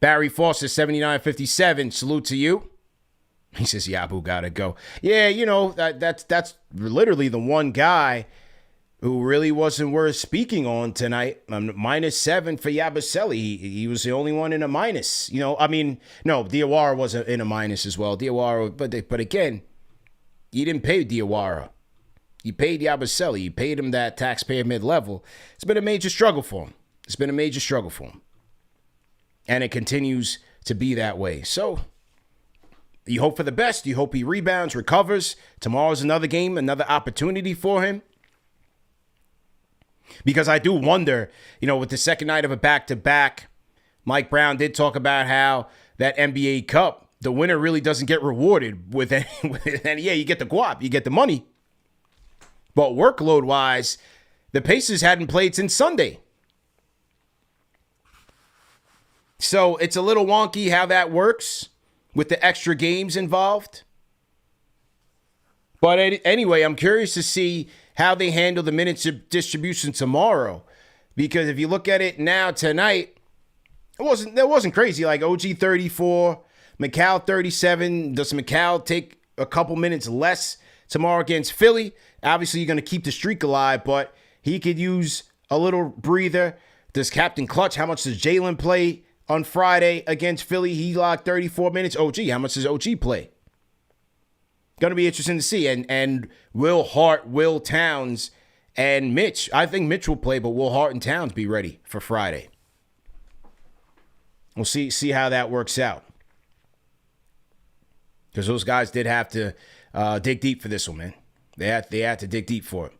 Speaker 1: Barry Foster, 7957. Salute to you. He says, Yabu gotta go. Yeah, that's literally the one guy who really wasn't worth speaking on tonight. -7 for Yabusele. He was the only one in a minus. No, Diawara was in a minus as well. Diawara, but again, you didn't pay Diawara. You paid Yabusele. You paid him that taxpayer mid-level. It's been a major struggle for him. And it continues to be that way. So, You hope for the best. You hope he rebounds, recovers. Tomorrow's another game, another opportunity for him. Because I do wonder, with the second night of a back-to-back, Mike Brown did talk about how that NBA Cup, the winner really doesn't get rewarded with any, yeah, you get the guap, you get the money. But workload-wise, the Pacers hadn't played since Sunday. So it's a little wonky how that works with the extra games involved. But anyway, I'm curious to see how they handle the minutes distribution tomorrow. Because if you look at it now tonight, it wasn't crazy. Like OG 34, McCall 37. Does McCall take a couple minutes less tomorrow against Philly? Obviously, you're going to keep the streak alive, but he could use a little breather. Does Captain Clutch, how much does Jalen play on Friday against Philly? He logged 34 minutes. OG, how much does OG play? Going to be interesting to see. And Will Hart, Will Towns, and Mitch. I think Mitch will play, but will Hart and Towns be ready for Friday? We'll see how that works out. Because those guys did have to dig deep for this one, man. They had to dig deep for it.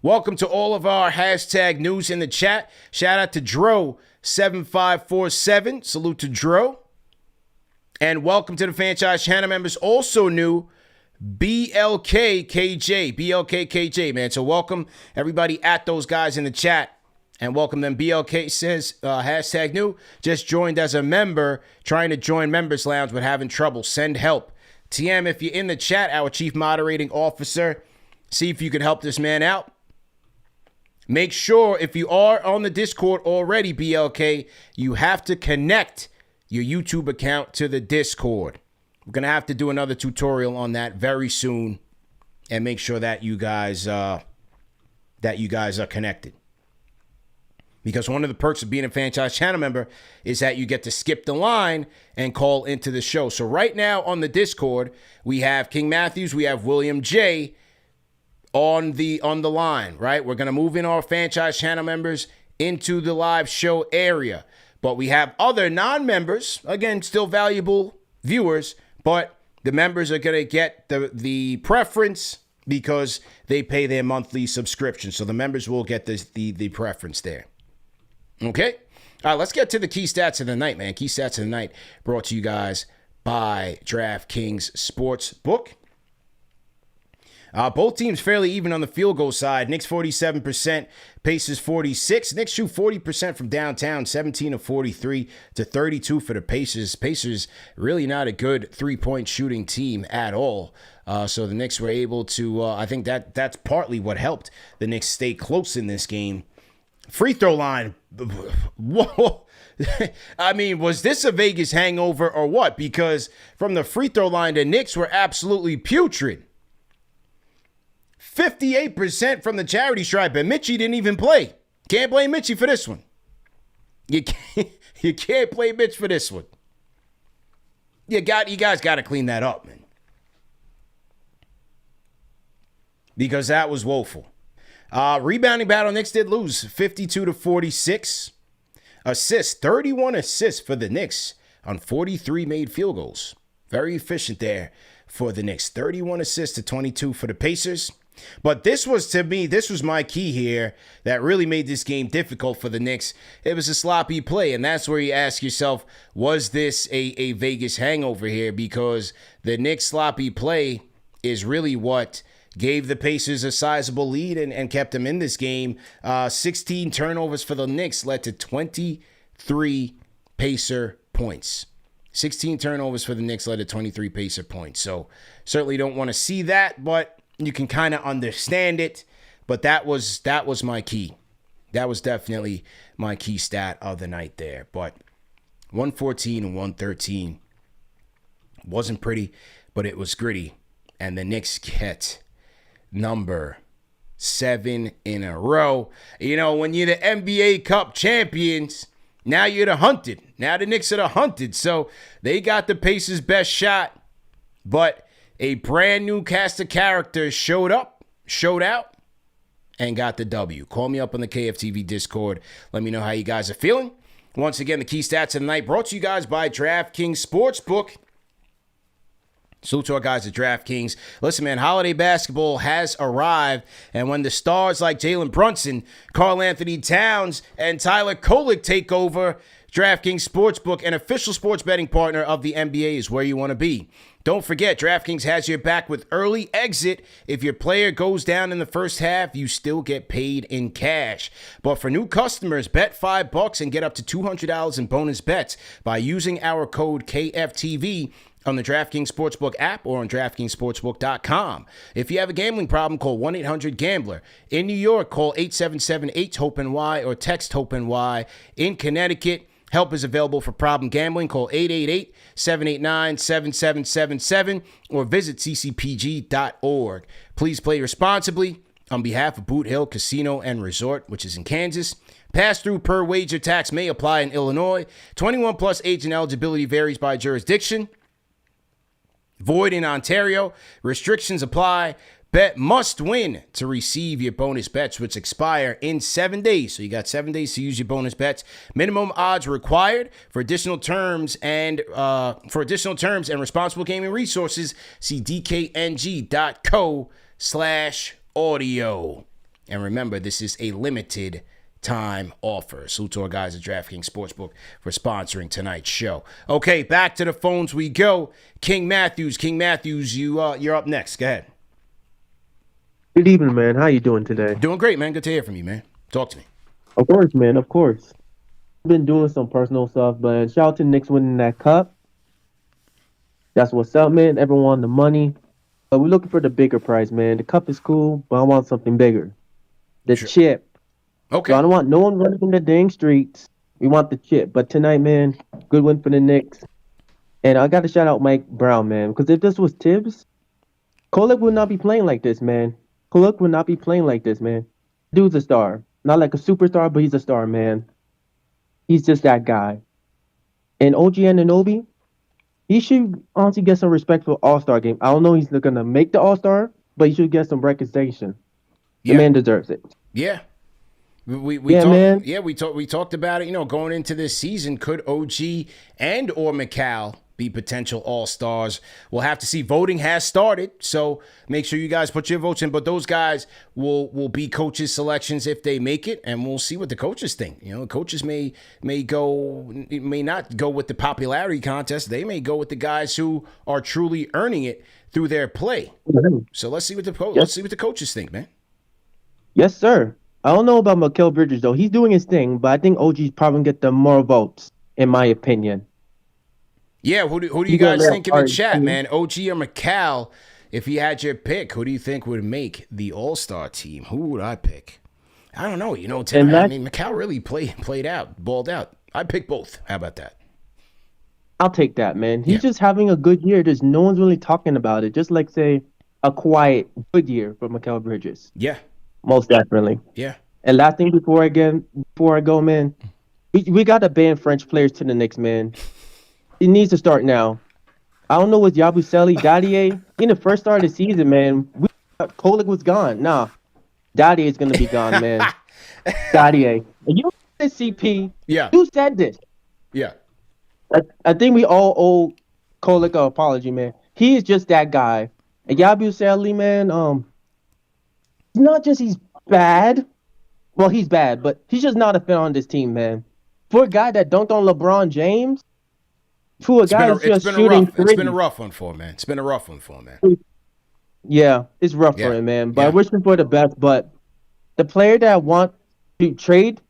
Speaker 1: Welcome to all of our hashtag news in the chat. Shout out to Dro7547. Salute to Dro. And welcome to the franchise channel members. Also new, BLKKJ, man. So welcome everybody at those guys in the chat. And welcome them. BLK says, hashtag new, just joined as a member, trying to join Members Lounge but having trouble. Send help. TM, if you're in the chat, our chief moderating officer, see if you can help this man out. Make sure if you are on the Discord already, BLK, you have to connect your YouTube account to the Discord. We're going to have to do another tutorial on that very soon and make sure that you guys are connected. Because one of the perks of being a franchise channel member is that you get to skip the line and call into the show. So right now on the Discord, we have King Matthews, we have William J on the line, right? We're going to move in our franchise channel members into the live show area. But we have other non-members, again, still valuable viewers, but the members are going to get the preference because they pay their monthly subscription. So the members will get the preference there. Okay? All right, let's get to the key stats of the night, man. Key stats of the night brought to you guys by DraftKings Sportsbook. Both teams fairly even on the field goal side. Knicks 47%, Pacers 46%. Knicks shoot 40% from downtown, 17 of 43 to 32 for the Pacers. Pacers really not a good three-point shooting team at all. So the Knicks were able to, I think that's partly what helped the Knicks stay close in this game. Free throw line, whoa. I mean, was this a Vegas hangover or what? Because from the free throw line, the Knicks were absolutely putrid. 58% from the charity stripe, and Mitchie didn't even play. Can't blame Mitchie for this one. You can't blame Mitch for this one. You guys got to clean that up, man. Because that was woeful. Rebounding battle, Knicks did lose 52-46. Assists, 31 assists for the Knicks on 43 made field goals. Very efficient there for the Knicks. 31 assists to 22 for the Pacers. But this was my key here that really made this game difficult for the Knicks. It was a sloppy play, and that's where you ask yourself, was this a Vegas hangover here? Because the Knicks' sloppy play is really what gave the Pacers a sizable lead and kept them in this game. 16 turnovers for the Knicks led to 23 Pacer points. 16 turnovers for the Knicks led to 23 Pacer points. So certainly don't want to see that, but you can kind of understand it. But that was my key. That was definitely my key stat of the night there. But 114 and 113 wasn't pretty, but it was gritty. And the Knicks get number 7 in a row. You know, when you're the NBA Cup champions, now you're the hunted. Now the Knicks are the hunted. So they got the Pacers' best shot, but a brand new cast of characters showed out, and got the W. Call me up on the KFTV Discord. Let me know how you guys are feeling. Once again, the key stats of the night brought to you guys by DraftKings Sportsbook. Salute to our guys at DraftKings. Listen, man, holiday basketball has arrived, and when the stars like Jalen Brunson, Karl Anthony Towns, and Tyler Kolek take over, DraftKings Sportsbook, an official sports betting partner of the NBA, is where you want to be. Don't forget, DraftKings has your back with early exit. If your player goes down in the first half, you still get paid in cash. But for new customers, bet $5 and get up to $200 in bonus bets by using our code KFTV on the DraftKings Sportsbook app or on DraftKingsSportsbook.com. If you have a gambling problem, call 1-800-GAMBLER. In New York, call 877-8-HOPE-NY or text HOPE-NY. In Connecticut, help is available for problem gambling. Call 888-789-7777 or visit ccpg.org. Please play responsibly. On behalf of Boot Hill Casino and Resort, which is in Kansas, pass-through per wager tax may apply in Illinois. 21 plus age and eligibility varies by jurisdiction. Void in Ontario. Restrictions apply. Bet must win to receive your bonus bets, which expire in 7 days. So you got 7 days to use your bonus bets. Minimum odds required. For additional terms and responsible gaming resources, see dkng.co/audio. And remember, this is a limited time offer. Salute to our guys at DraftKings Sportsbook for sponsoring tonight's show. Okay, back to the phones we go. King Matthews, you're up next. Go ahead.
Speaker 7: Good evening, man. How you doing today?
Speaker 1: Doing great, man. Good to hear from you, man. Talk to me.
Speaker 7: Of course, man. Of course. I've been doing some personal stuff, but shout out to Knicks winning that cup. That's what's up, man. Everyone won the money. But we're looking for the bigger prize, man. The cup is cool, but I want something bigger. The chip.
Speaker 1: Okay.
Speaker 7: So I don't want no one running from the dang streets. We want the chip. But tonight, man, good win for the Knicks. And I got to shout out Mike Brown, man. Because if this was Tibbs, Kolek would not be playing like this, man. Kolek would not be playing like this, man. Dude's a star. Not like a superstar, but he's a star, man. He's just that guy. And OG Anunoby, he should honestly get some respect for All-Star game. I don't know he's not going to make the All-Star, but he should get some recognition. The man deserves it.
Speaker 1: Yeah. We talked about it, going into this season. Could OG and or McCall be potential all-stars? We'll have to see. Voting has started, so make sure you guys put your votes in. But those guys will be coaches' selections if they make it, and we'll see what the coaches think. Coaches may not go with the popularity contest. They may go with the guys who are truly earning it through their play. So let's see what the coaches think, man.
Speaker 7: Yes, sir. I don't know about Mikal Bridges, though. He's doing his thing, but I think OG's probably going to get the more votes, in my opinion.
Speaker 1: Yeah, who do you guys think in the chat, man? OG or McCall? If you had your pick, who do you think would make the All-Star team? Who would I pick? I don't know. Tonight, McCall really balled out. I'd pick both. How about that?
Speaker 7: I'll take that, man. He's just having a good year. There's no one's really talking about it. Just like, say, a quiet, good year for Mikal Bridges.
Speaker 1: Yeah.
Speaker 7: Most definitely.
Speaker 1: Yeah.
Speaker 7: And last thing before I go, man, we got to ban French players to the Knicks, man. It needs to start now. I don't know what Yabusele, Dadier. In the first start of the season, man, Kolek was gone. Nah, Dadier is gonna be gone, man. Dadier. You said CP.
Speaker 1: Yeah.
Speaker 7: You said this.
Speaker 1: Yeah.
Speaker 7: I think we all owe Kolek an apology, man. He is just that guy. And Yabusele, man, it's not just he's bad. Well, he's bad, but he's just not a fit on this team, man. For a guy that dunked on LeBron James, for a guy that's just shooting threes.
Speaker 1: It's been a rough one for him, man.
Speaker 7: Yeah, it's rough for him, man. But I wish him for the best. But the player that I want to trade,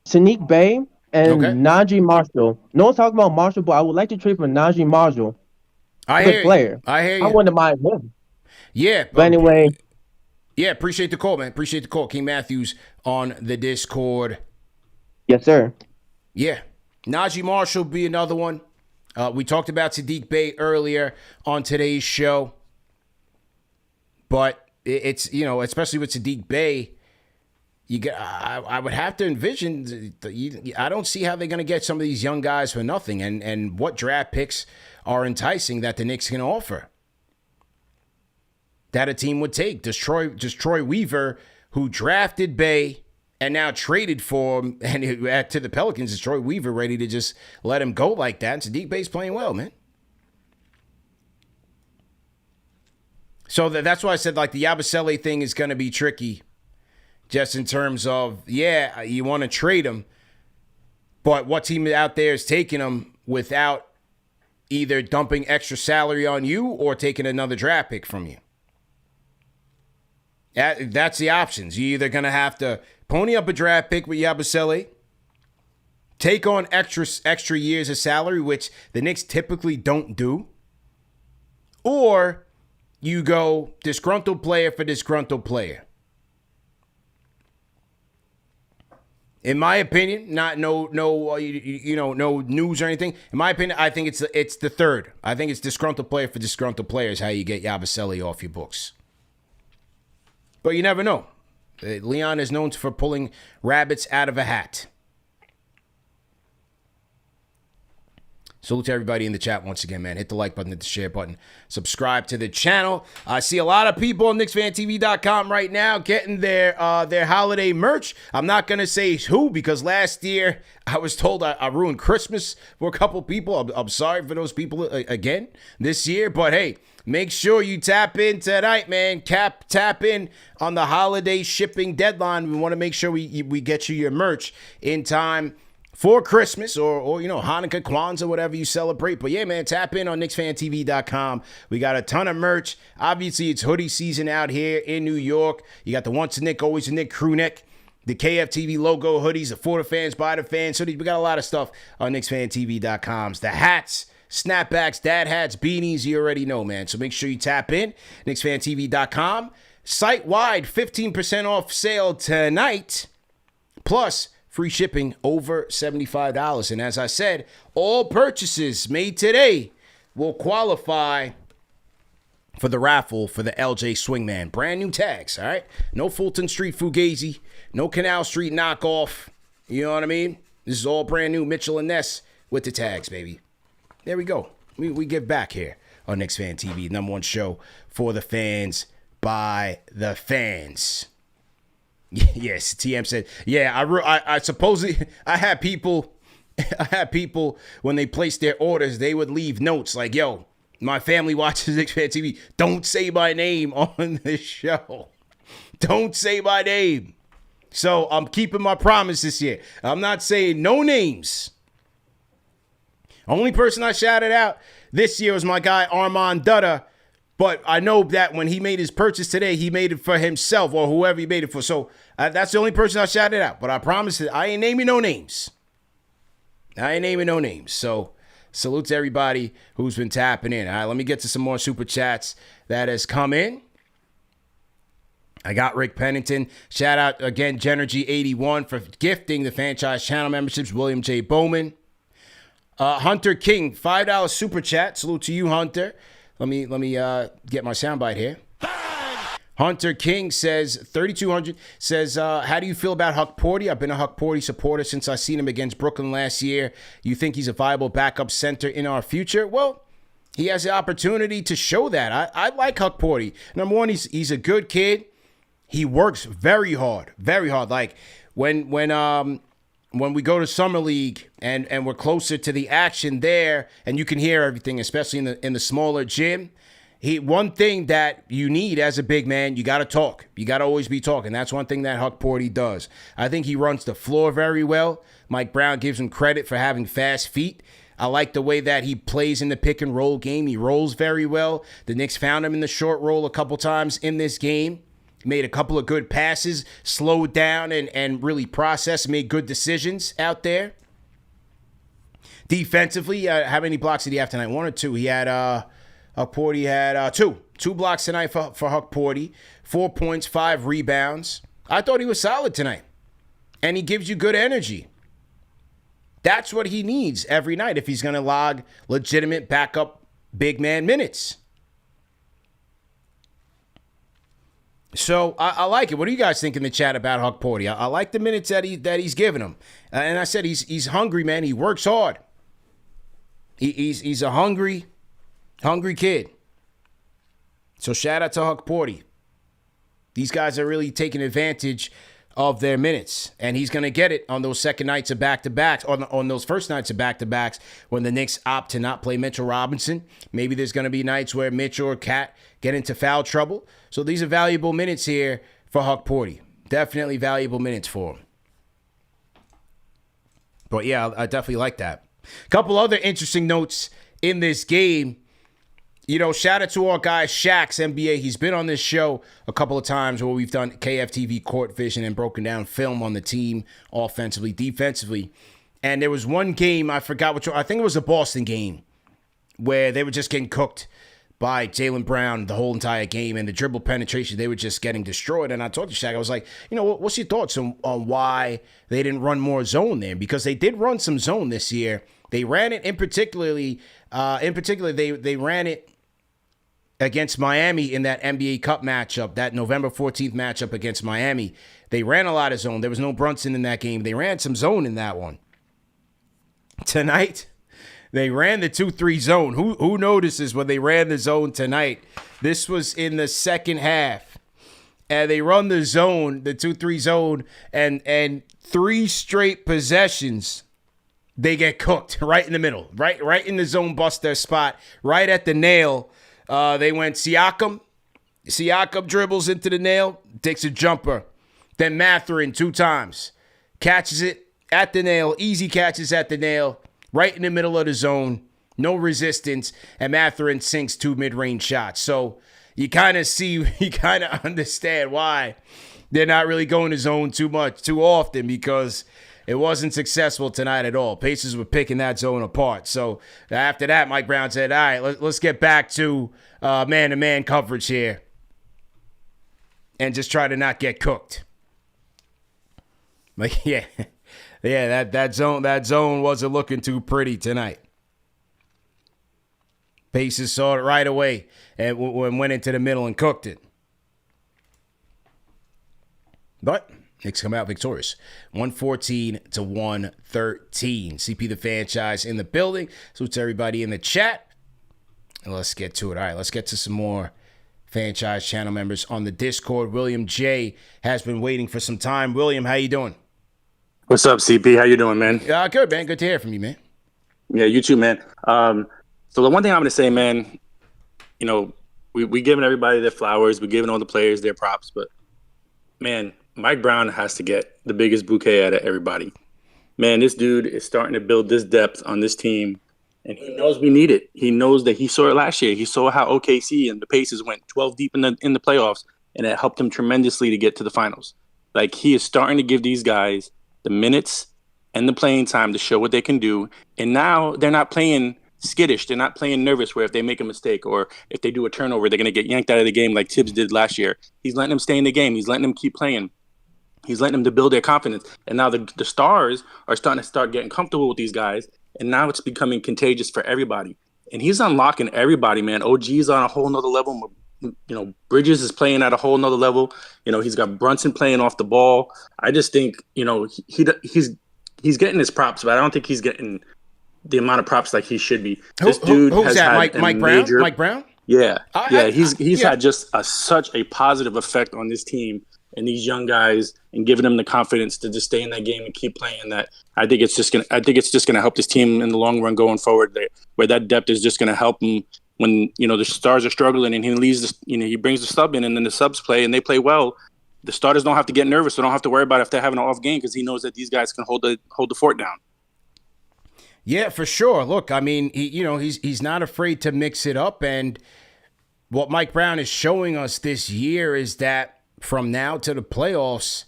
Speaker 7: Sadiq Bey and Najee Marshall. No one's talking about Marshall, but I would like to trade for Najee Marshall.
Speaker 1: I hear
Speaker 7: player.
Speaker 1: I hear you.
Speaker 7: I wouldn't mind him.
Speaker 1: Yeah.
Speaker 7: But anyway.
Speaker 1: Yeah, appreciate the call, man. Appreciate the call. King Matthews on the Discord.
Speaker 7: Yes, sir.
Speaker 1: Yeah. Najee Marshall will be another one. We talked about Sadiq Bey earlier on today's show. But it's, especially with Sadiq Bey, I would have to envision, I don't see how they're going to get some of these young guys for nothing. And what draft picks are enticing that the Knicks can offer that a team would take. Does Troy Weaver, who drafted Bey and now traded for him and to the Pelicans, is Troy Weaver ready to just let him go like that? And Sadiq Bey's playing well, man. So that's why I said, like, the Yabusele thing is going to be tricky, just in terms of, yeah, you want to trade him, but what team out there is taking him without either dumping extra salary on you or taking another draft pick from you? That's the options. You're either going to have to pony up a draft pick with Yabusele, take on extra years of salary, which the Knicks typically don't do, or you go disgruntled player for disgruntled player. In my opinion, no news or anything. In my opinion, I think it's the third. I think it's disgruntled player for disgruntled player is how you get Yabusele off your books. But you never know. Leon is known for pulling rabbits out of a hat. Salute to everybody in the chat once again, man. Hit the like button, hit the share button. Subscribe to the channel. I see a lot of people on KnicksFanTV.com right now getting their holiday merch. I'm not going to say who, because last year I was told I ruined Christmas for a couple people. I'm sorry for those people again this year. But, hey, make sure you tap in tonight, man. Tap in on the holiday shipping deadline. We want to make sure we get you your merch in time for Christmas or Hanukkah, Kwanzaa, whatever you celebrate. But yeah, man, tap in on KnicksFanTV.com. We got a ton of merch. Obviously, it's hoodie season out here in New York. You got the Once a Nick, Always a Nick crew neck, the KFTV logo hoodies, the For the Fans, By the Fans hoodies. We got a lot of stuff on KnicksFanTV.com. The hats, snapbacks, dad hats, beanies, you already know, man. So make sure you tap in, KnicksFanTV.com. Site-wide, 15% off sale tonight. Plus, free shipping over $75. And as I said, all purchases made today will qualify for the raffle for the LJ Swingman. Brand new tags, all right? No Fulton Street Fugazi, no Canal Street knockoff. You know what I mean? This is all brand new Mitchell and Ness with the tags, baby. There we go. We give back here on Knicks Fan TV, number one show for the fans by the fans. Yes, TM said, yeah, I supposedly, I had people when they placed their orders, they would leave notes like, yo, my family watches Knicks Fan TV. Don't say my name on this show. Don't say my name. So I'm keeping my promise this year. I'm not saying no names. Only person I shouted out this year was my guy Armand Dutta. But I know that when he made his purchase today, he made it for himself or whoever he made it for. So that's the only person I shouted out. But I promise that I ain't naming no names. So salute to everybody who's been tapping in. All right, let me get to some more super chats that has come in. I got Rick Pennington. Shout out again, Genergy81 for gifting the franchise channel memberships. William J. Bowman. Hunter King, $5 super chat. Salute to you, Hunter. Let me get my soundbite here. Hunter King says, 3,200, says, how do you feel about Huck Porty? I've been a Huck Porty supporter since I seen him against Brooklyn last year. You think he's a viable backup center in our future? Well, he has the opportunity to show that. I like Huck Porty. Number one, he's a good kid. He works very hard. Like when we go to Summer League and we're closer to the action there and you can hear everything, especially in the smaller gym, one thing that you need as a big man, you got to talk. You got to always be talking. That's one thing that Huck Porty does. I think he runs the floor very well. Mike Brown gives him credit for having fast feet. I like the way that he plays in the pick and roll game. He rolls very well. The Knicks found him in the short roll a couple times in this game. Made a couple of good passes, slowed down and really processed, made good decisions out there. Defensively, how many blocks did he have tonight? One or two? He had, Huck Porty had two blocks tonight for Huck Porty, 4 points, 5 rebounds. I thought he was solid tonight. And he gives you good energy. That's what he needs every night if he's going to log legitimate backup big man minutes. So I like it. What do you guys think in the chat about Huck Porty? I like the minutes that he's giving him. And I said he's hungry, man. He works hard. He's a hungry kid. So shout out to Huck Porty. These guys are really taking advantage of their minutes. And he's going to get it on those second nights of back-to-backs, on those first nights of back-to-backs when the Knicks opt to not play Mitchell Robinson. Maybe there's going to be nights where Mitchell or Cat get into foul trouble. So these are valuable minutes here for Huck Porty. Definitely valuable minutes for him. But yeah, I definitely like that. A couple other interesting notes in this game. You know, shout out to our guy Shaq's NBA. He's been on this show a couple of times where we've done KFTV court vision and broken down film on the team offensively, defensively. And there was one game, I forgot which one, I think it was a Boston game, where they were just getting cooked by Jalen Brown the whole entire game, and the dribble penetration, they were just getting destroyed. And I talked to Shaq, I was like, you know, what's your thoughts on why they didn't run more zone there? Because they did run some zone this year. They ran it in particular, they ran it against Miami in that NBA Cup matchup, that November 14th matchup against Miami. They ran a lot of zone. There was no Brunson in that game. They ran some zone in that one. Tonight, they ran the 2-3 zone. Who notices when they ran the zone tonight? This was in the second half. And they run the zone, the 2-3 zone, and 3 straight possessions, they get cooked right in the middle, right in the zone buster spot, right at the nail. They went Siakam. Siakam dribbles into the nail, takes a jumper. Then Mathurin 2 times. Catches it at the nail. Easy catches at the nail. Right in the middle of the zone. No resistance. And Mathurin sinks 2 mid-range shots. So you kind of understand why they're not really going to zone too often, because it wasn't successful tonight at all. Pacers were picking that zone apart. So after that, Mike Brown said, all right, let's get back to man-to-man coverage here and just try to not get cooked. Like, yeah, that zone wasn't looking too pretty tonight. Pacers saw it right away and went into the middle and cooked it. But Knicks come out victorious, 114-113. CP the franchise in the building. Salute to everybody in the chat. And let's get to it. All right, let's get to some more franchise channel members on the Discord. William J has been waiting for some time. William, how you doing?
Speaker 8: What's up, CP? How you doing, man?
Speaker 1: Good, man. Good to hear from you, man.
Speaker 8: Yeah, you too, man. So the one thing I'm going to say, man, you know, we giving everybody their flowers. We're giving all the players their props. But, man, Mike Brown has to get the biggest bouquet out of everybody. Man, this dude is starting to build this depth on this team, and he knows we need it. He knows that he saw it last year. He saw how OKC and the Pacers went 12 deep in the playoffs, and it helped him tremendously to get to the finals. Like, he is starting to give these guys the minutes and the playing time to show what they can do. And now they're not playing skittish. They're not playing nervous where if they make a mistake or if they do a turnover, they're going to get yanked out of the game like Tibbs did last year. He's letting them stay in the game. He's letting them keep playing. He's letting them to build their confidence. And now the stars are starting to getting comfortable with these guys. And now it's becoming contagious for everybody. And he's unlocking everybody, man. OG's on a whole nother level. You know, Bridges is playing at a whole nother level. You know, he's got Brunson playing off the ball. I just think, you know, he's getting his props, but I don't think he's getting the amount of props like he should be. This dude
Speaker 1: who's
Speaker 8: has
Speaker 1: that?
Speaker 8: had
Speaker 1: Mike Brown? Mike Brown?
Speaker 8: Yeah. He's had just such a positive effect on this team and these young guys, and giving them the confidence to just stay in that game and keep playing. That I think it's just gonna help this team in the long run going forward. Where that depth is just gonna help them when, you know, the stars are struggling and he leaves he brings the sub in, and then the subs play and they play well. The starters don't have to get nervous. They don't have to worry about if they're having an off game, because he knows that these guys can hold the fort down.
Speaker 1: Yeah, for sure. Look, I mean, he's not afraid to mix it up, and what Mike Brown is showing us this year is that from now to the playoffs,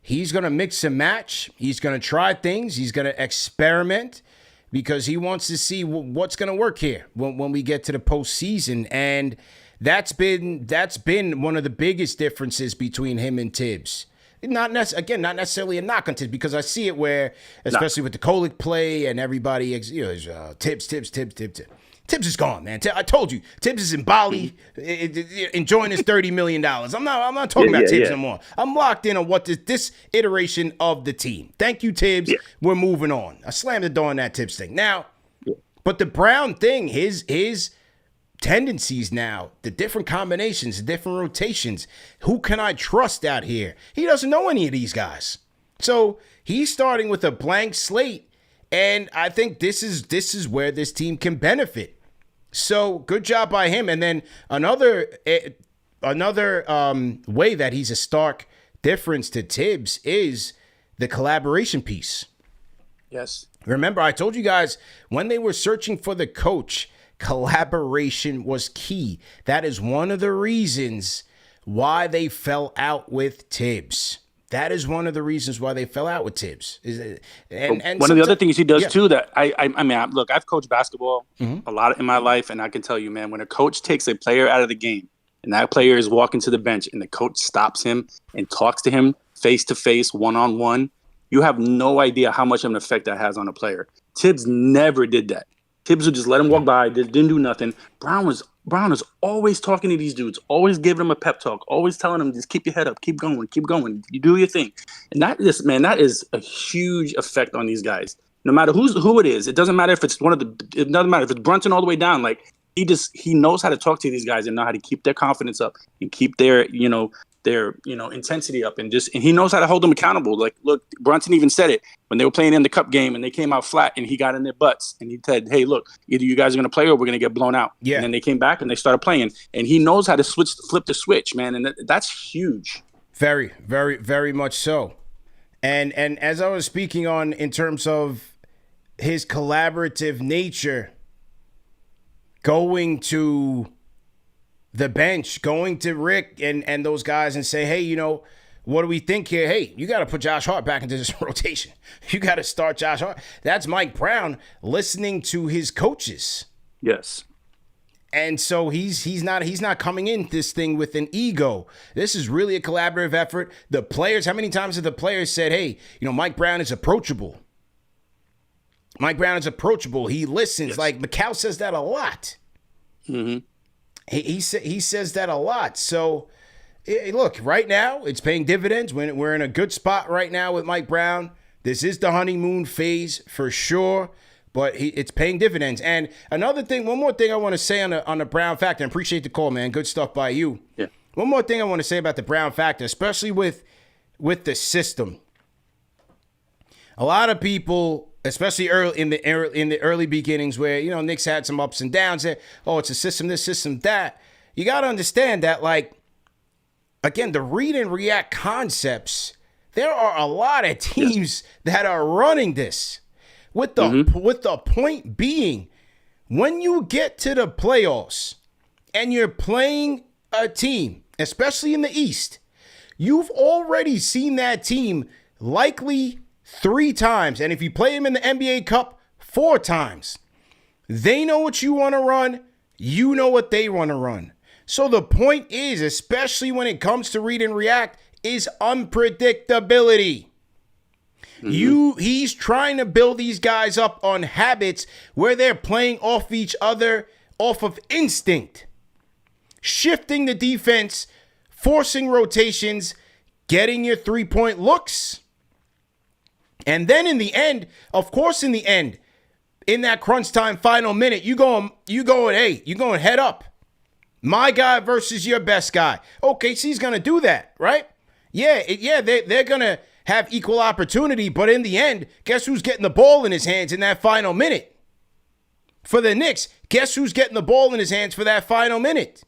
Speaker 1: he's going to mix and match. He's going to try things. He's going to experiment, because he wants to see what's going to work here when we get to the postseason. And that's been one of the biggest differences between him and Tibbs. Not necessarily a knock on Tibbs, because I see it where, especially with the Kolek play and everybody, Tibbs. Tibbs is gone, man. I told you, Tibbs is in Bali, enjoying his $30 million. I'm not talking about Tibbs anymore. I'm locked in on what this iteration of the team. Thank you, Tibbs. Yeah. We're moving on. I slammed the door on that Tibbs thing. Now, but the Brown thing, his tendencies now, the different combinations, the different rotations. Who can I trust out here? He doesn't know any of these guys. So he's starting with a blank slate, and I think this is where this team can benefit. So good job by him. And then another way that he's a stark difference to Tibbs is the collaboration piece.
Speaker 8: Yes.
Speaker 1: Remember, I told you guys when they were searching for the coach, collaboration was key. That is one of the reasons why they fell out with Tibbs. That is one of the reasons why they fell out with Tibbs. And
Speaker 8: one of the other things he does too that I mean, look, I've coached basketball a lot in my life, and I can tell you, man, when a coach takes a player out of the game and that player is walking to the bench and the coach stops him and talks to him face to face, one-on-one, you have no idea how much of an effect that has on a player. Tibbs never did that. Tibbs would just let him walk by, didn't do nothing. Brown was always talking to these dudes, always giving them a pep talk, always telling them, just keep your head up, keep going, you do your thing. And that is a huge effect on these guys. No matter who it is, it doesn't matter if it's it doesn't matter if it's Brunson all the way down. Like he knows how to talk to these guys and know how to keep their confidence up and keep their intensity up, and he knows how to hold them accountable. Like, look, Brunson even said it when they were playing in the cup game and they came out flat and he got in their butts and he said, hey, look, either you guys are going to play or we're going to get blown out.
Speaker 1: Yeah.
Speaker 8: And then they came back and they started playing, and he knows how to flip the switch, man. And that's huge.
Speaker 1: Very, very, very much so. And as I was speaking on in terms of his collaborative nature, going to the bench, going to Rick and those guys and say, hey, what do we think here? Hey, you got to put Josh Hart back into this rotation. You got to start Josh Hart. That's Mike Brown listening to his coaches.
Speaker 8: Yes.
Speaker 1: And so he's not coming in this thing with an ego. This is really a collaborative effort. The players, how many times have the players said, hey, Mike Brown is approachable. Mike Brown is approachable. He listens. Yes. Like McCall says that a lot. Mm-hmm. He says that a lot. So, look, right now, it's paying dividends. We're in a good spot right now with Mike Brown. This is the honeymoon phase for sure, but it's paying dividends. And one more thing I want to say on the Brown factor, and appreciate the call, man. Good stuff by you.
Speaker 8: Yeah.
Speaker 1: One more thing I want to say about the Brown factor, especially with the system. A lot of people, especially in the early beginnings where, Knicks had some ups and downs there. Oh, it's a system this, system that. You got to understand that, like, again, the read and react concepts, there are a lot of teams that are running this. With the point being, when you get to the playoffs and you're playing a team, especially in the East, you've already seen that team likely 3 times. And if you play them in the NBA Cup, 4 times. They know what you want to run. You know what they want to run. So the point is, especially when it comes to read and react, is unpredictability. Mm-hmm. He's trying to build these guys up on habits where they're playing off each other off of instinct. Shifting the defense, forcing rotations, getting your 3-point looks. And then in the end, in that crunch time final minute, you going head up. My guy versus your best guy. OKC's going to do that, right? Yeah, they're going to have equal opportunity, but in the end, guess who's getting the ball in his hands in that final minute? For the Knicks, guess who's getting the ball in his hands for that final minute?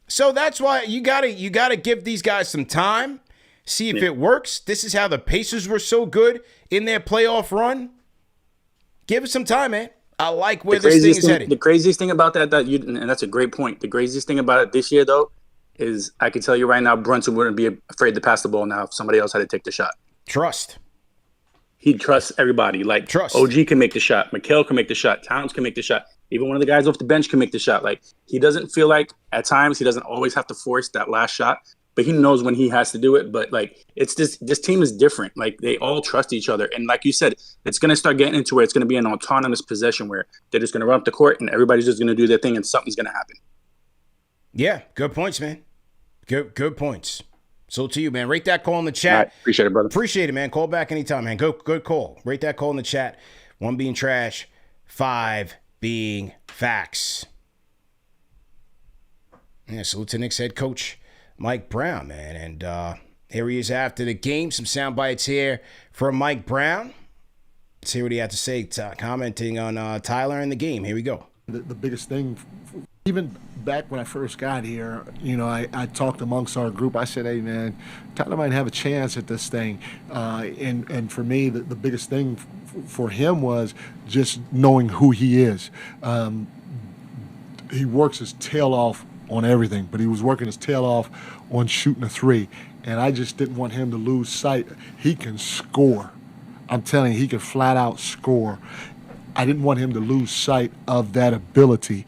Speaker 1: So that's why you gotta give these guys some time. See if it works. This is how the Pacers were so good in their playoff run. Give it some time, man. I like where this thing is headed.
Speaker 8: The craziest thing about that and that's a great point. The craziest thing about it this year, though, is I can tell you right now, Brunson wouldn't be afraid to pass the ball now if somebody else had to take the shot.
Speaker 1: Trust.
Speaker 8: He trusts everybody. Like,
Speaker 1: trust.
Speaker 8: OG can make the shot. McHale can make the shot. Towns can make the shot. Even one of the guys off the bench can make the shot. Like, he doesn't feel like, at times, he doesn't always have to force that last shot. But he knows when he has to do it. But, like, it's this team is different. Like, they all trust each other. And like you said, it's going to start getting into where it's going to be an autonomous possession where they're just going to run up the court and everybody's just going to do their thing and something's going to happen.
Speaker 1: Yeah, good points, man. Good points. So to you, man. Rate that call in the chat.
Speaker 8: All right, appreciate it, brother.
Speaker 1: Appreciate it, man. Call back anytime, man. Good call. Rate that call in the chat. 1 being trash, 5 being facts. Yeah, salute to Knicks head coach Mike Brown, man. And here he is after the game. Some sound bites here from Mike Brown. Let's hear what he had to say, commenting on Tyler and the game. Here we go.
Speaker 9: The biggest thing, even back when I first got here, you know, I talked amongst our group. I said, hey, man, Tyler might have a chance at this thing. And for me, the biggest thing for him was just knowing who he is. He works his tail off on everything, but he was working his tail off on shooting a three. And I just didn't want him to lose sight. He can score. I'm telling you, he can flat out score. I didn't want him to lose sight of that ability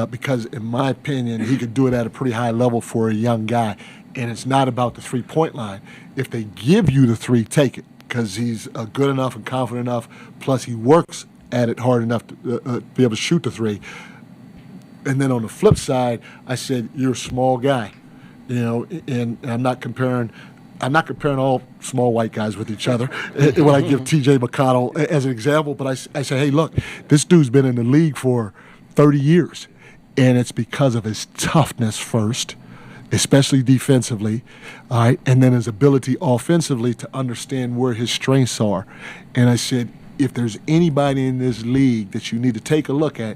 Speaker 9: because, in my opinion, he could do it at a pretty high level for a young guy. And it's not about the three-point line. If they give you the three, take it, because he's good enough and confident enough, plus he works at it hard enough to be able to shoot the three. And then on the flip side, I said, you're a small guy, you know, and I'm not comparing all small white guys with each other when I give T.J. McConnell as an example. But I say, hey, look, this dude's been in the league for 30 years, and it's because of his toughness first, especially defensively, all right, and then his ability offensively to understand where his strengths are. And I said, if there's anybody in this league that you need to take a look at,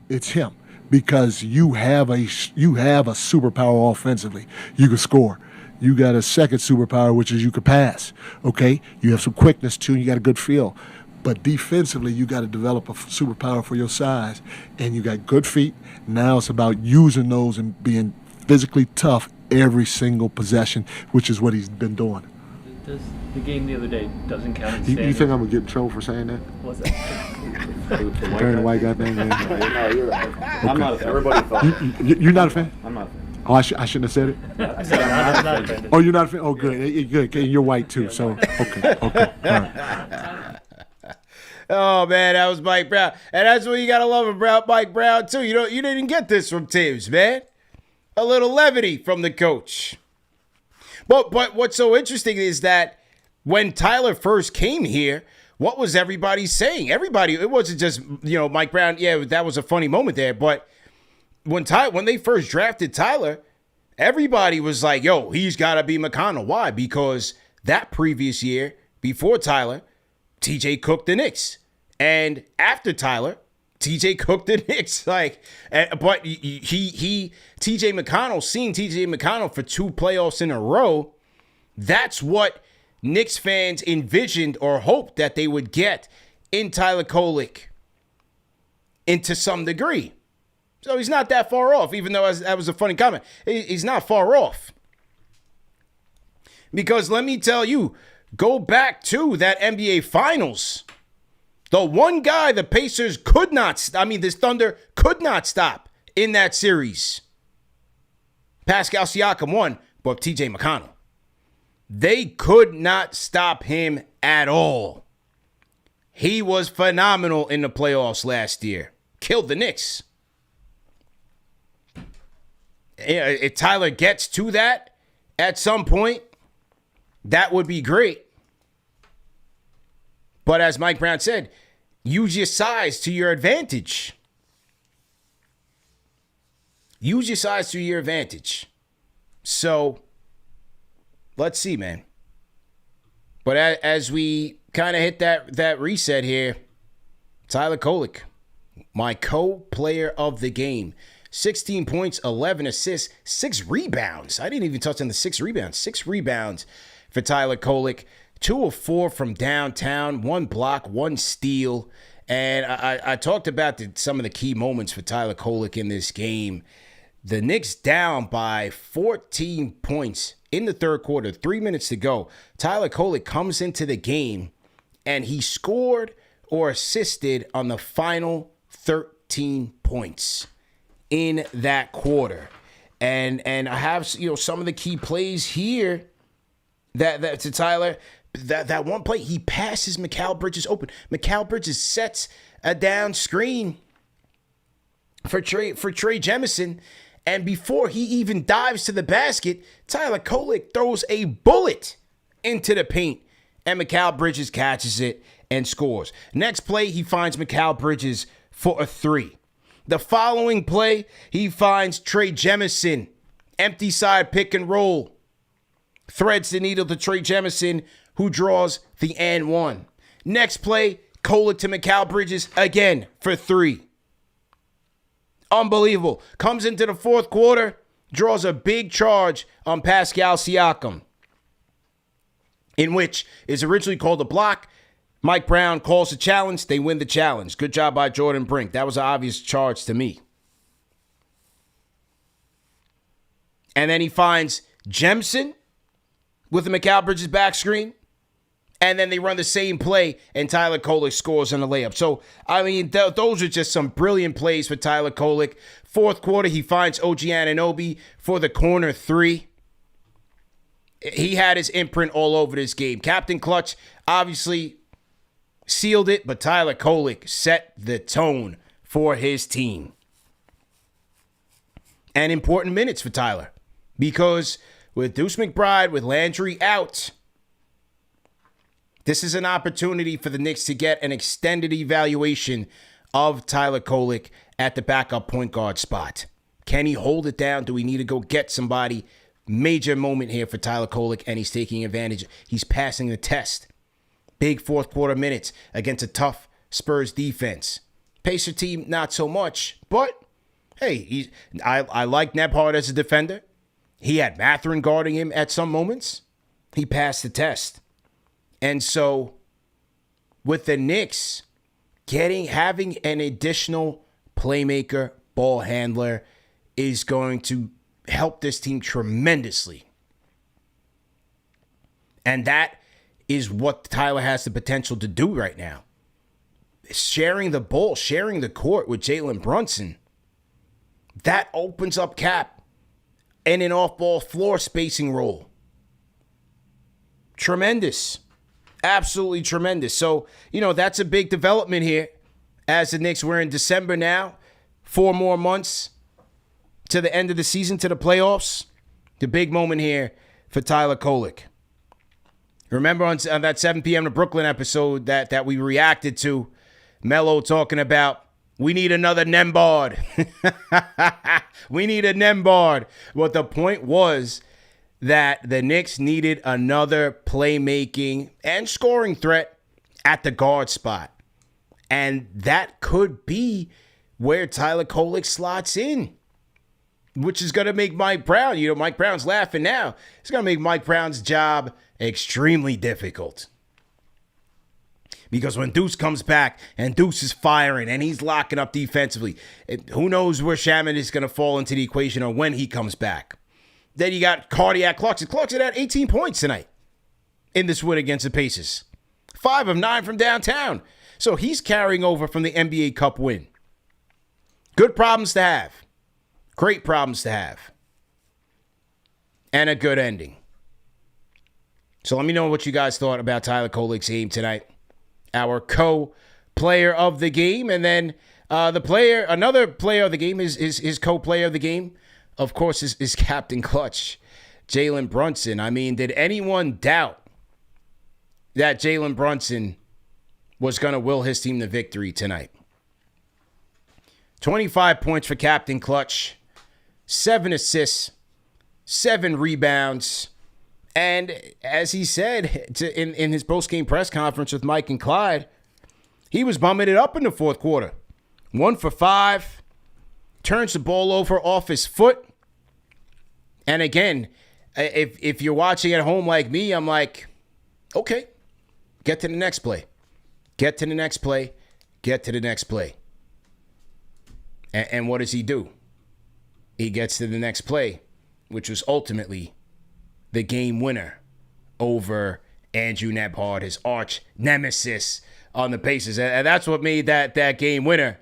Speaker 9: it's him, because you have a superpower offensively. You can score. You got a second superpower, which is you can pass, okay? You have some quickness, too, and you got a good feel. But defensively, you got to develop a superpower for your size, and you got good feet. Now it's about using those and being physically tough every single possession, which is what he's been doing.
Speaker 10: The game the other day doesn't count as
Speaker 9: You think I'm going to get in trouble for saying that?
Speaker 10: What's that?
Speaker 9: Comparing the white guy thing?
Speaker 10: No, you're right. Okay. I'm not a fan. Everybody thought.
Speaker 9: You're not a fan?
Speaker 10: I'm not a fan.
Speaker 9: Oh, I shouldn't have said it?
Speaker 10: I said I'm not offended.
Speaker 9: Oh, you're not a fan? Oh, good. Good. You're white, too, so okay. All right.
Speaker 1: Oh, man, that was Mike Brown. And that's what you got to love about Mike Brown, too. You didn't get this from Tibbs, man. A little levity from the coach. But what's so interesting is that when Tyler first came here, what was everybody saying? Everybody, it wasn't just, Mike Brown. Yeah, that was a funny moment there. But when they first drafted Tyler, everybody was like, yo, he's got to be McConnell. Why? Because that previous year, before Tyler, TJ cooked the Knicks. And after Tyler, TJ cooked the Knicks. But TJ McConnell, seeing TJ McConnell for 2 playoffs in a row, that's what Knicks fans envisioned or hoped that they would get in Tyler Kolek, and to some degree. So he's not that far off, even though that was a funny comment. He's not far off. Because let me tell you, go back to that NBA Finals. The one guy the Pacers this Thunder could not stop in that series. Pascal Siakam won, but TJ McConnell. They could not stop him at all. He was phenomenal in the playoffs last year. Killed the Knicks. If Tyler gets to that at some point, that would be great. But as Mike Brown said, use your size to your advantage. Use your size to your advantage. So, let's see, man. But as we kind of hit that reset here, Tyler Kolek, my co-player of the game. 16 points, 11 assists, 6 rebounds. I didn't even touch on the 6 rebounds. 6 rebounds for Tyler Kolek. 2 of 4 from downtown, 1 block, 1 steal. And I talked about some of the key moments for Tyler Kolek in this game. The Knicks down by 14 points in the third quarter, 3 minutes to go. Tyler Kolek comes into the game, and he scored or assisted on the final 13 points in that quarter. And I have some of the key plays here that to Tyler. That one play, he passes Mikal Bridges open. Mikal Bridges sets a down screen for Trey Jemison, and before he even dives to the basket, Tyler Kolek throws a bullet into the paint, and Mikal Bridges catches it and scores. Next play, he finds Mikal Bridges for a 3. The following play, he finds Trey Jemison. Empty side pick and roll. Threads the needle to Trey Jemison, who draws the and one. Next play, Kolek to Mikal Bridges again for 3. Unbelievable. Comes into the fourth quarter, draws a big charge on Pascal Siakam, in which is originally called a block. Mike Brown calls a challenge. They win the challenge. Good job by Jordan Brink. That was an obvious charge to me. And then he finds Jemison with the Mikal Bridges back screen. And then they run the same play, and Tyler Kolek scores on the layup. So, I mean, those are just some brilliant plays for Tyler Kolek. Fourth quarter, he finds OG Anunoby for the corner 3. He had his imprint all over this game. Captain Clutch obviously sealed it, but Tyler Kolek set the tone for his team. And important minutes for Tyler, because with Deuce McBride, with Landry out, this is an opportunity for the Knicks to get an extended evaluation of Tyler Kolek at the backup point guard spot. Can he hold it down? Do we need to go get somebody? Major moment here for Tyler Kolek, and he's taking advantage. He's passing the test. Big fourth quarter minutes against a tough Spurs defense. Pacer team, not so much, but hey, I like Nembhard as a defender. He had Mathurin guarding him at some moments. He passed the test. And so, with the Knicks having an additional playmaker, ball handler, is going to help this team tremendously. And that is what Tyler has the potential to do right now. Sharing the ball, sharing the court with Jalen Brunson, that opens up Cap and an off-ball floor spacing role. Tremendous. Absolutely tremendous. So, that's a big development here as the Knicks. We're in December now. 4 more months to the end of the season, to the playoffs. The big moment here for Tyler Kolek. Remember on that 7 p.m. to Brooklyn episode that we reacted to, Melo talking about, we need another Nembhard. We need a Nembhard. What the point was that the Knicks needed another playmaking and scoring threat at the guard spot. And that could be where Tyler Kolek slots in, which is going to make Mike Brown, Mike Brown's laughing now. It's going to make Mike Brown's job extremely difficult. Because when Deuce comes back and Deuce is firing and he's locking up defensively, who knows where Shaman is going to fall into the equation or when he comes back. Then you got Cardiac Clarkson. Clarkson had 18 points tonight in this win against the Pacers. 5 of 9 from downtown. So he's carrying over from the NBA Cup win. Good problems to have. Great problems to have. And a good ending. So let me know what you guys thought about Tyler Kolek's game tonight. Our co-player of the game. And then another player of the game is his co-player of the game. Of course, is Captain Clutch, Jalen Brunson. I mean, did anyone doubt that Jalen Brunson was going to will his team to victory tonight? 25 points for Captain Clutch, 7 assists, 7 rebounds. And as he said in his post-game press conference with Mike and Clyde, he was bumming it up in the fourth quarter. 1 for 5, turns the ball over off his foot. And again, if you're watching at home like me, I'm like, okay, get to the next play. Get to the next play. Get to the next play. And what does he do? He gets to the next play, which was ultimately the game winner over Andrew Nembhard, his arch nemesis on the Pacers. And that's what made that game winner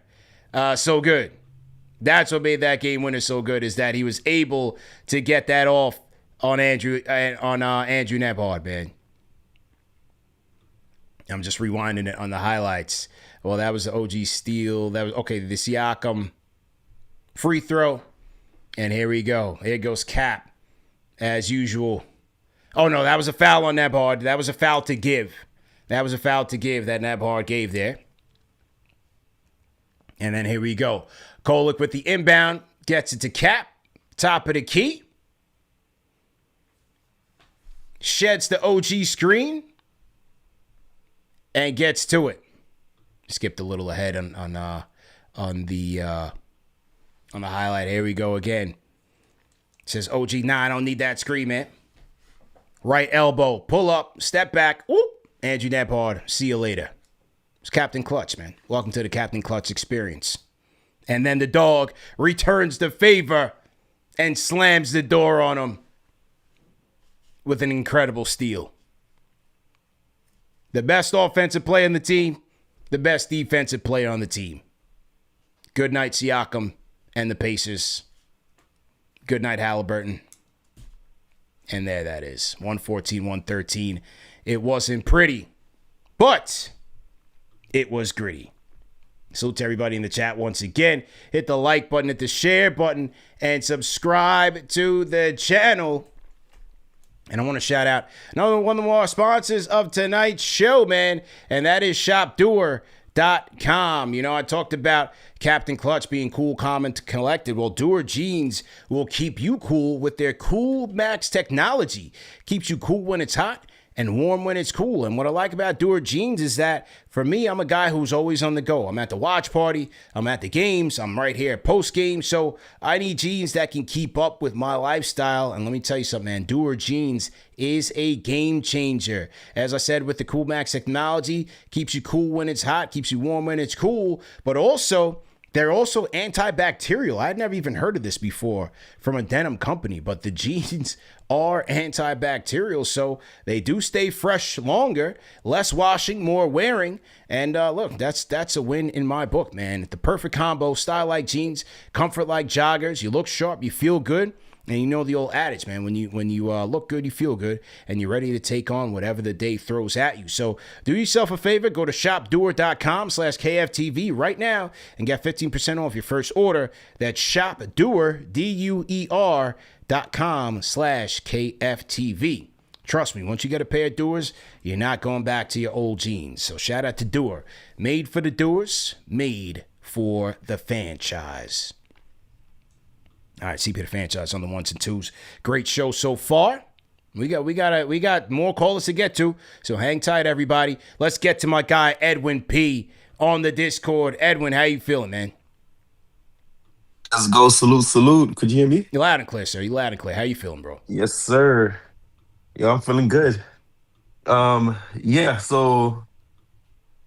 Speaker 1: so good. That's what made that game winner so good, is that he was able to get that off on Andrew Nembhard, man. I'm just rewinding it on the highlights. Well, that was the OG steal. That was the Siakam free throw. And here we go. Here goes Cap, as usual. Oh, no, that was a foul on Nembhard. That was a foul to give. That Nembhard gave there. And then here we go. Kolek with the inbound. Gets it to Cap. Top of the key. Sheds the OG screen. And gets to it. Skipped a little ahead on the highlight. Here we go again. Says OG, nah, I don't need that screen, man. Right elbow, pull up, step back. Whoop. Andrew Nembhard, see you later. It's Captain Clutch, man. Welcome to the Captain Clutch experience. And then the dog returns the favor and slams the door on him with an incredible steal. The best offensive player on the team, the best defensive player on the team. Good night, Siakam and the Pacers. Good night, Halliburton. And there that is. 114-113. It wasn't pretty, but it was gritty. Salute to everybody in the chat once again. Hit the like button, hit the share button, and subscribe to the channel. And I want to shout out another one of our sponsors of tonight's show, man, and that is shopdoer.com. You know, I talked about Captain Clutch being cool, calm, and collected. Well, Doer jeans will keep you cool with their Cool Max technology. Keeps you cool when it's hot and warm when it's cool. And what I like about Doer jeans is that, for me, I'm a guy who's always on the go. I'm at the watch party. I'm at the games. I'm right here post game. So I need jeans that can keep up with my lifestyle. And let me tell you something, man. Doer jeans is a game changer. As I said, with the Cool Max technology, keeps you cool when it's hot, keeps you warm when it's cool, but also they're also antibacterial. I'd never even heard of this before from a denim company, but the jeans are antibacterial, so they do stay fresh longer, less washing, more wearing. And look, that's a win in my book, man. The perfect combo, style like jeans, comfort like joggers. You look sharp, you feel good. And you know the old adage, man, when you look good, you feel good, and you're ready to take on whatever the day throws at you. So do yourself a favor, go to shopdoer.com/KFTV right now and get 15% off your first order. That's shopdoer, DUER.com/KFTV. Trust me, once you get a pair of Doers, you're not going back to your old jeans. So shout out to Doer. Made for the Doers, made for the franchise. All right, CP the franchise on the ones and twos. Great show so far. We got more callers to get to, so hang tight, everybody. Let's get to my guy Edwin P on the Discord. Edwin, how you feeling, man?
Speaker 11: Let's go. Salute. Could you hear me?
Speaker 1: You're loud and clear, sir. You're loud and clear. How you feeling, bro?
Speaker 11: Yes, sir. Yo, I'm feeling good. Yeah. So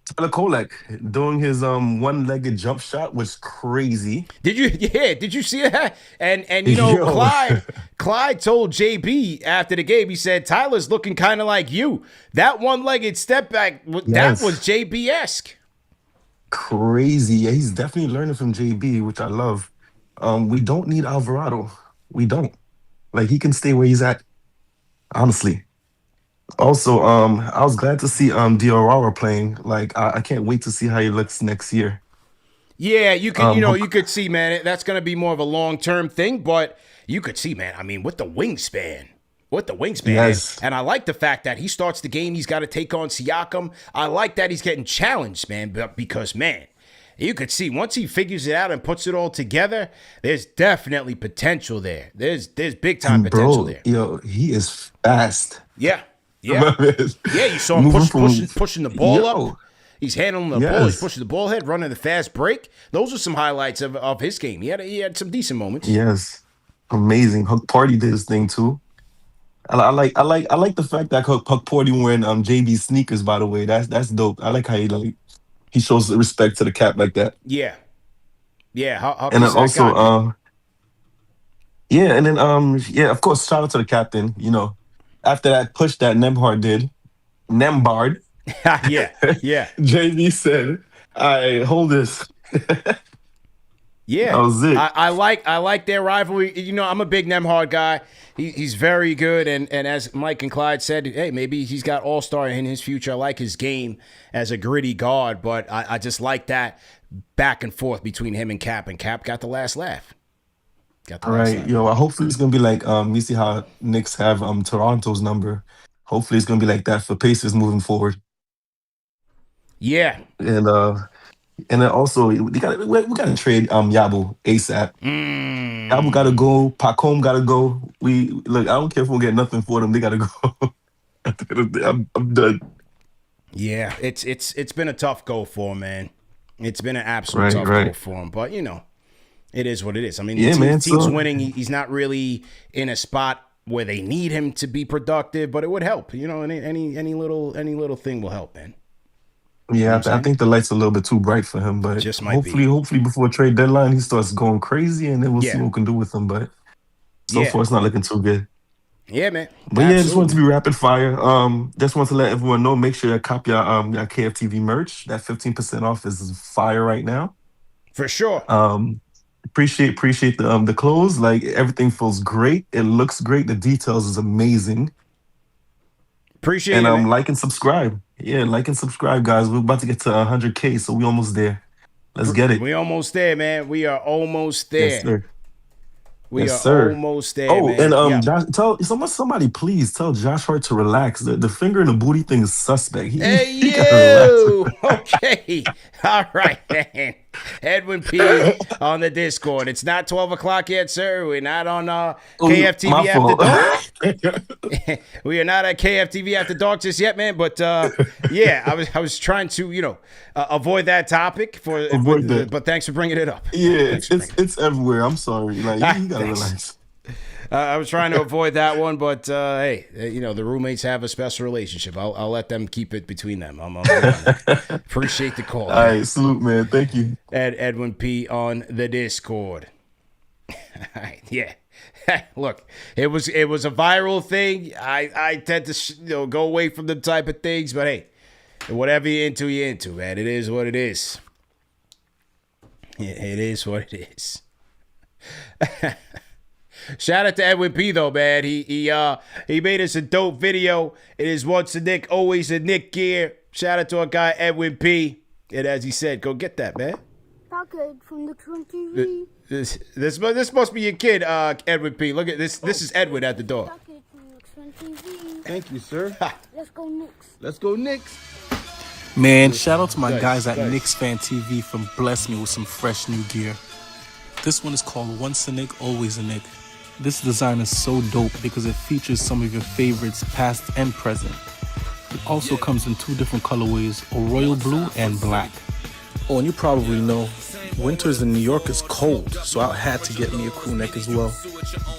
Speaker 11: Tyler Kolek doing his one-legged jump shot was crazy.
Speaker 1: Did you see that? And you know, Clyde told JB after the game, he said, Tyler's looking kind of like you. That one-legged step back, that was JB-esque.
Speaker 11: Crazy. Yeah, he's definitely learning from JB, which I love. We don't need Alvarado. We don't. Like, he can stay where he's at, honestly. Also, I was glad to see Diarra playing. Like, I can't wait to see how he looks next year.
Speaker 1: Yeah, you could, you could see, man, that's going to be more of a long-term thing, but you could see, man, I mean, with the wingspan.
Speaker 11: Yes.
Speaker 1: And I like the fact that he starts the game, he's got to take on Siakam. I like that he's getting challenged, man, because, man, you could see once he figures it out and puts it all together, there's definitely potential there. There's big-time potential there.
Speaker 11: Yo, he is fast.
Speaker 1: Yeah. Yeah, you saw him pushing the ball up. He's handling the ball. He's pushing the ball head, running the fast break. Those are some highlights of his game. He had some decent moments.
Speaker 11: Yes, amazing. Huck Party did his thing too. I like the fact that Huck Party wearing JB sneakers. By the way, that's dope. I like how he shows respect to the Cap like that.
Speaker 1: Yeah. Huck
Speaker 11: and then also and then of course, shout out to the captain. You know. After that push that Nembhard did, Nembhard.
Speaker 1: yeah.
Speaker 11: JB said, "All right, hold this."
Speaker 1: Yeah,
Speaker 11: that was it.
Speaker 1: I like their rivalry. You know, I'm a big Nembhard guy. He's very good, and as Mike and Clyde said, hey, maybe he's got all-star in his future. I like his game as a gritty guard, but I just like that back and forth between him and Cap got the last laugh.
Speaker 11: All right, yo, hopefully it's gonna be like you see how Knicks have Toronto's number. Hopefully it's gonna be like that for Pacers moving forward.
Speaker 1: Yeah.
Speaker 11: And And then also we gotta trade Yabu ASAP. Yabu gotta go. Pacom gotta go. I don't care if we'll get nothing for them. They gotta go. I'm done.
Speaker 1: Yeah, it's been a tough go for him, man. It's been an absolute tough go for him. But it is what it is. I mean, the team's winning. He's not really in a spot where they need him to be productive, but it would help. Any little thing will help, man.
Speaker 11: Yeah, I think the light's a little bit too bright for him, but
Speaker 1: just might
Speaker 11: hopefully before trade deadline he starts going crazy, and then we'll see what we can do with him. But so far it's not looking too good.
Speaker 1: Yeah, man.
Speaker 11: But yeah, just wanted to be rapid fire. Just want to let everyone know. Make sure you cop your KFTV merch. That 15% off is fire right now.
Speaker 1: For sure.
Speaker 11: Appreciate the clothes. Like everything feels great. It looks great. The details is amazing.
Speaker 1: Appreciate
Speaker 11: it.
Speaker 1: And
Speaker 11: like and subscribe. Yeah, like and subscribe, guys. We're about to get to 100K, so we almost there. Let's get it.
Speaker 1: We almost there, man. We are almost there.
Speaker 11: Yes, sir.
Speaker 1: We are almost there.
Speaker 11: Oh,
Speaker 1: man.
Speaker 11: and Josh, tell somebody please tell Josh Hart to relax. The finger in the booty thing is suspect.
Speaker 1: Hey you. Okay. All right, man. Edwin P on the Discord. It's not 12 o'clock yet, sir. We're not on KFTV After Dark. We are not at KFTV After Dark just yet, man. But yeah, I was trying to avoid that topic but thanks for bringing it up.
Speaker 11: Yeah, it's everywhere. I'm sorry. Like you gotta relax.
Speaker 1: I was trying to avoid that one, but hey, the roommates have a special relationship. I'll let them keep it between them. I'm appreciate the call.
Speaker 11: All right, salute, man. Thank you.
Speaker 1: Edwin P on the Discord. All right, yeah. Look, it was a viral thing. I tend to go away from them type of things, but hey, whatever you're into, man. It is what it is. It is what it is. Shout out to Edwin P though, man. He made us a dope video. It is once a Nick, always a Nick gear. Shout out to our guy Edwin P. And as he said, go get that, man.
Speaker 12: Pocket from the
Speaker 1: This must be your kid, Edwin P. Look at this. This is Edwin at the door.
Speaker 13: Thank you, sir.
Speaker 12: Let's go Knicks.
Speaker 13: Let's go Knicks.
Speaker 14: Man, shout out to my guys at KnicksFanTV for blessing me with some fresh new gear. This one is called Once a Nick, Always a Nick. This design is so dope because it features some of your favorites past and present. It also comes in two different colorways, a royal blue and black. Oh, and you probably know, winters in New York is cold, so I had to get me a crew neck as well.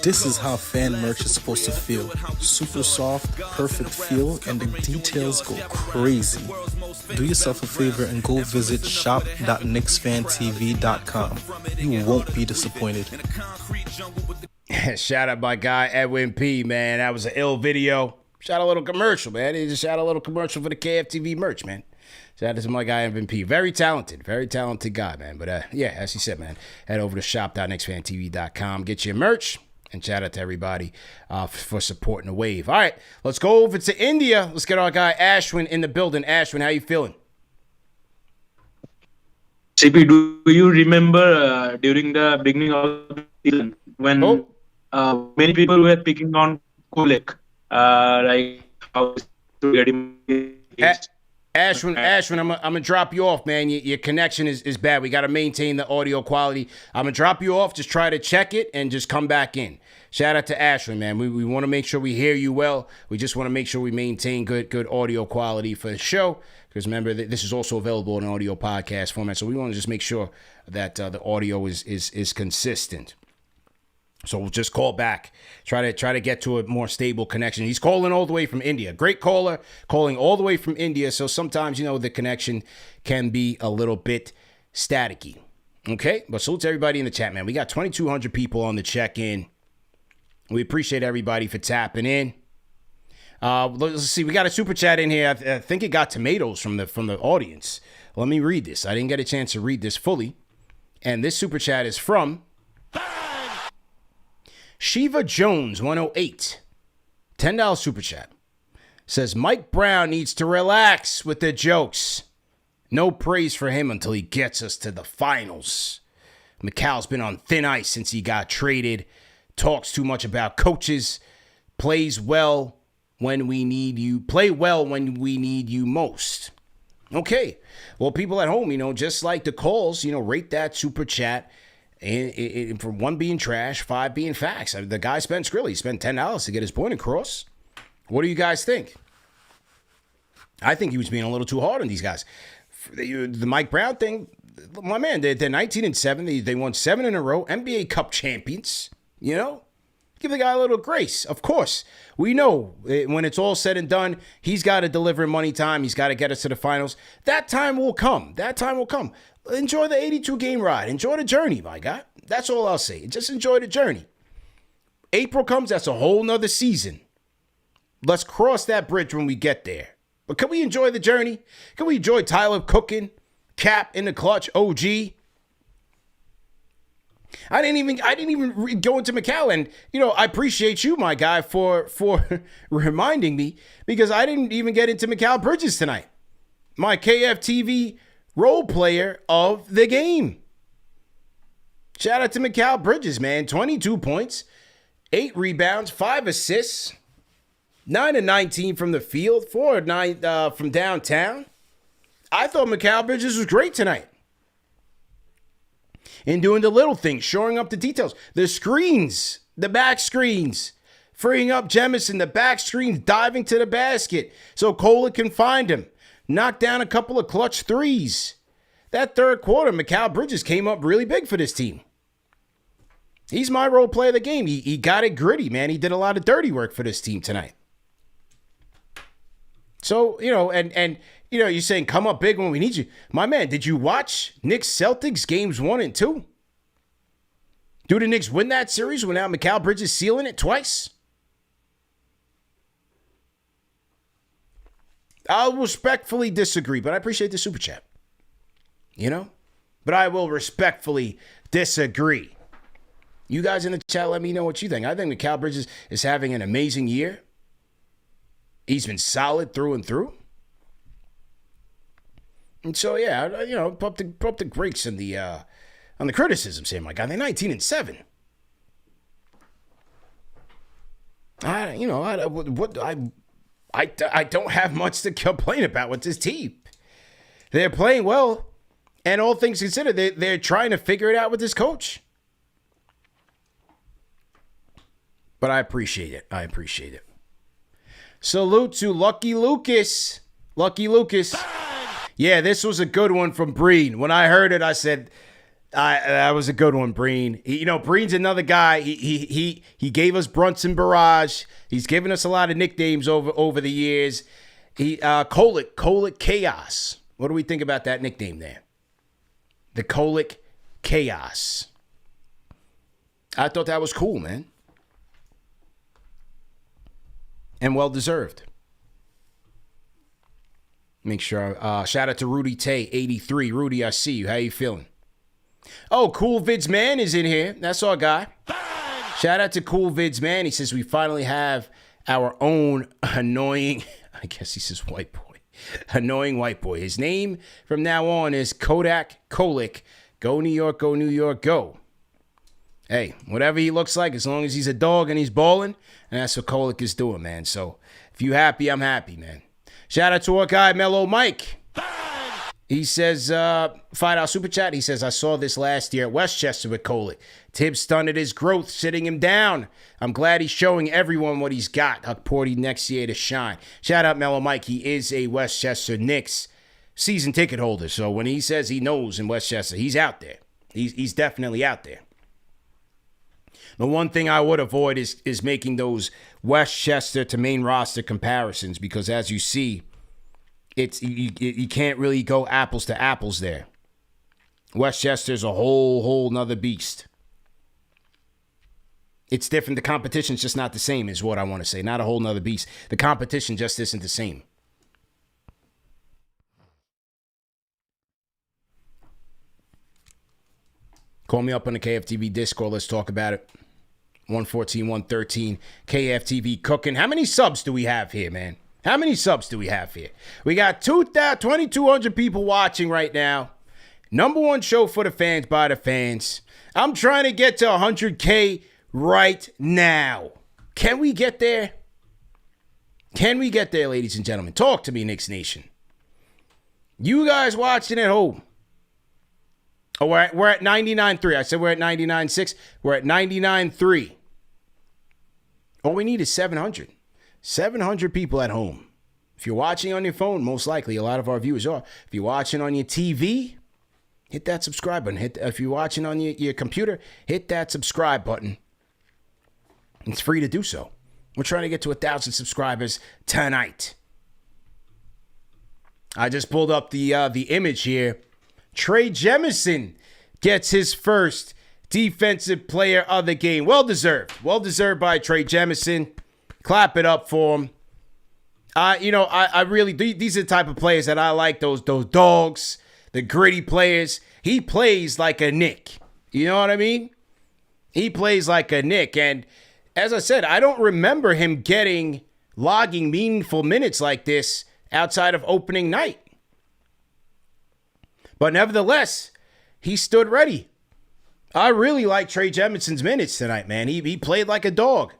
Speaker 14: This is how fan merch is supposed to feel. Super soft, perfect feel, and the details go crazy. Do yourself a favor and go visit shop.knicksfantv.com. You won't be disappointed.
Speaker 1: Shout out my guy Edwin P, man. That was an ill video. Shout out a little commercial, man. He just shot a little commercial for the KFTV merch, man. Shout out to my guy Edwin P. Very talented guy, man. But yeah, as he said, man, head over to shop.knicksfantv.com. Get your merch. And shout out to everybody for supporting the wave. All right, let's go over to India. Let's get our guy Ashwin in the building. Ashwin, how you feeling?
Speaker 15: CP, do you remember during the beginning of the season when many people were picking on Kolek, like how to get him?
Speaker 1: Ashwin, I'm gonna drop you off, man. Your connection is bad. We got to maintain the audio quality. I'm gonna drop you off. Just try to check it and just come back in. Shout out to Ashwin, man. We want to make sure we hear you well. We just want to make sure we maintain good audio quality for the show. Because remember, this is also available in audio podcast format. So we want to just make sure that the audio is consistent. So we'll just call back. Try to get to a more stable connection. He's calling all the way from India. Great caller, calling all the way from India. So sometimes, the connection can be a little bit staticky. Okay? But salute to everybody in the chat, man. We got 2,200 people on the check-in. We appreciate everybody for tapping in. Let's see. We got a super chat in here. I think it got tomatoes from the audience. Let me read this. I didn't get a chance to read this fully. And this super chat is from Shiva Jones 108. $10 super chat. Says Mike Brown needs to relax with the jokes. No praise for him until he gets us to the finals. McCall's been on thin ice since he got traded. Talks too much about coaches. Play well when we need you most. Okay. Well, people at home, just like the calls, rate that super chat. And for 1 being trash, 5 being facts. The guy spent Skrilla. He spent $10 to get his point across. What do you guys think? I think he was being a little too hard on these guys. The Mike Brown thing, my man, they're 19-7. They won 7 in a row. NBA Cup champions, Give the guy a little grace. Of course, we know when it's all said and done, he's got to deliver money time. He's got to get us to the finals. That time will come. Enjoy the 82-game ride. Enjoy the journey, my guy. That's all I'll say. Just enjoy the journey. April comes, that's a whole nother season. Let's cross that bridge when we get there. But can we enjoy the journey? Can we enjoy Tyler cooking, Cap in the clutch, OG? I didn't even go into Macau, and I appreciate you, my guy, for reminding me, because I didn't even get into Macau Bridges tonight. My KFTV role player of the game. Shout out to Macau Bridges, man. 22 points, 8 rebounds, 5 assists, 9 of 19 from the field, 4 of 9 from downtown. I thought Macau Bridges was great tonight. In doing the little things, shoring up the details. The screens, the back screens, freeing up Jemison, the back screens, diving to the basket so Kolek can find him. Knocked down a couple of clutch threes. That third quarter, Macau Bridges came up really big for this team. He's my role player of the game. He got it gritty, man. He did a lot of dirty work for this team tonight. So, and you're saying come up big when we need you. My man, did you watch Knicks Celtics games 1 and 2? Do the Knicks win that series without Macau Bridges sealing it twice? I'll respectfully disagree, but I appreciate the super chat. But I will respectfully disagree. You guys in the chat, let me know what you think. I think Macau Bridges is having an amazing year. He's been solid through and through. And so, yeah, put up the brakes on the criticisms here, my guy. They're 19-7. I don't have much to complain about with this team. They're playing well, and all things considered, they're trying to figure it out with this coach. But I appreciate it. Salute to Lucky Lucas. Yeah, this was a good one from Breen. When I heard it, I said, that was a good one, Breen. Breen's another guy. He gave us Brunson Barrage. He's given us a lot of nicknames over the years. Kolek Chaos. What do we think about that nickname there? The Kolek Chaos. I thought that was cool, man. And well-deserved. Make sure. Shout out to Rudy Tay, 83. Rudy, I see you. How you feeling? Oh, Cool Vids Man is in here. That's our guy. Shout out to Cool Vids Man. He says we finally have our own annoying, I guess he says white boy. Annoying white boy. His name from now on is Kodak Kolek. Go New York, go New York, go. Hey, whatever he looks like, as long as he's a dog and he's balling, and that's what Kolek is doing, man. So if you happy, I'm happy, man. Shout out to our guy, Mellow Mike. He says, $5 super chat. He says, I saw this last year at Westchester with Kolek. Tibbs stunted his growth, sitting him down. I'm glad he's showing everyone what he's got. Huck Porty next year to shine. Shout out Mellow Mike. He is a Westchester Knicks season ticket holder. So when he says he knows in Westchester, he's out there. He's definitely out there. The one thing I would avoid is making those Westchester to main roster comparisons, because as you see, you can't really go apples to apples there. Westchester's a whole nother beast. It's different. The competition's just not the same, is what I want to say. Not a whole nother beast. The competition just isn't the same. Call me up on the KFTV Discord. Let's talk about it. 114, 113, KFTV cooking. How many subs do we have here, man? How many subs do we have here? We got 2,200 people watching right now. Number one show for the fans by the fans. I'm trying to get to 100K right now. Can we get there? Can we get there, ladies and gentlemen? Talk to me, Knicks Nation. You guys watching at home. Oh, we're at 99.3. I said we're at 99.6. We're at 99.3. All we need is 700. 700 people at home. If you're watching on your phone, most likely a lot of our viewers are. If you're watching on your TV, hit that subscribe button. If you're watching on your computer, hit that subscribe button. It's free to do so. We're trying to get to 1,000 subscribers tonight. I just pulled up the image here. Trey Jemison gets his first defensive player of the game. Well deserved. Well deserved by Trey Jemison. Clap it up for him. I really, these are the type of players that I like, those dogs, the gritty players. He plays like a Nick. You know what I mean? He plays like a Nick. And as I said, I don't remember him logging meaningful minutes like this outside of opening night. But nevertheless, he stood ready. I really like Trey Jemison's minutes tonight, man. He played like a dog.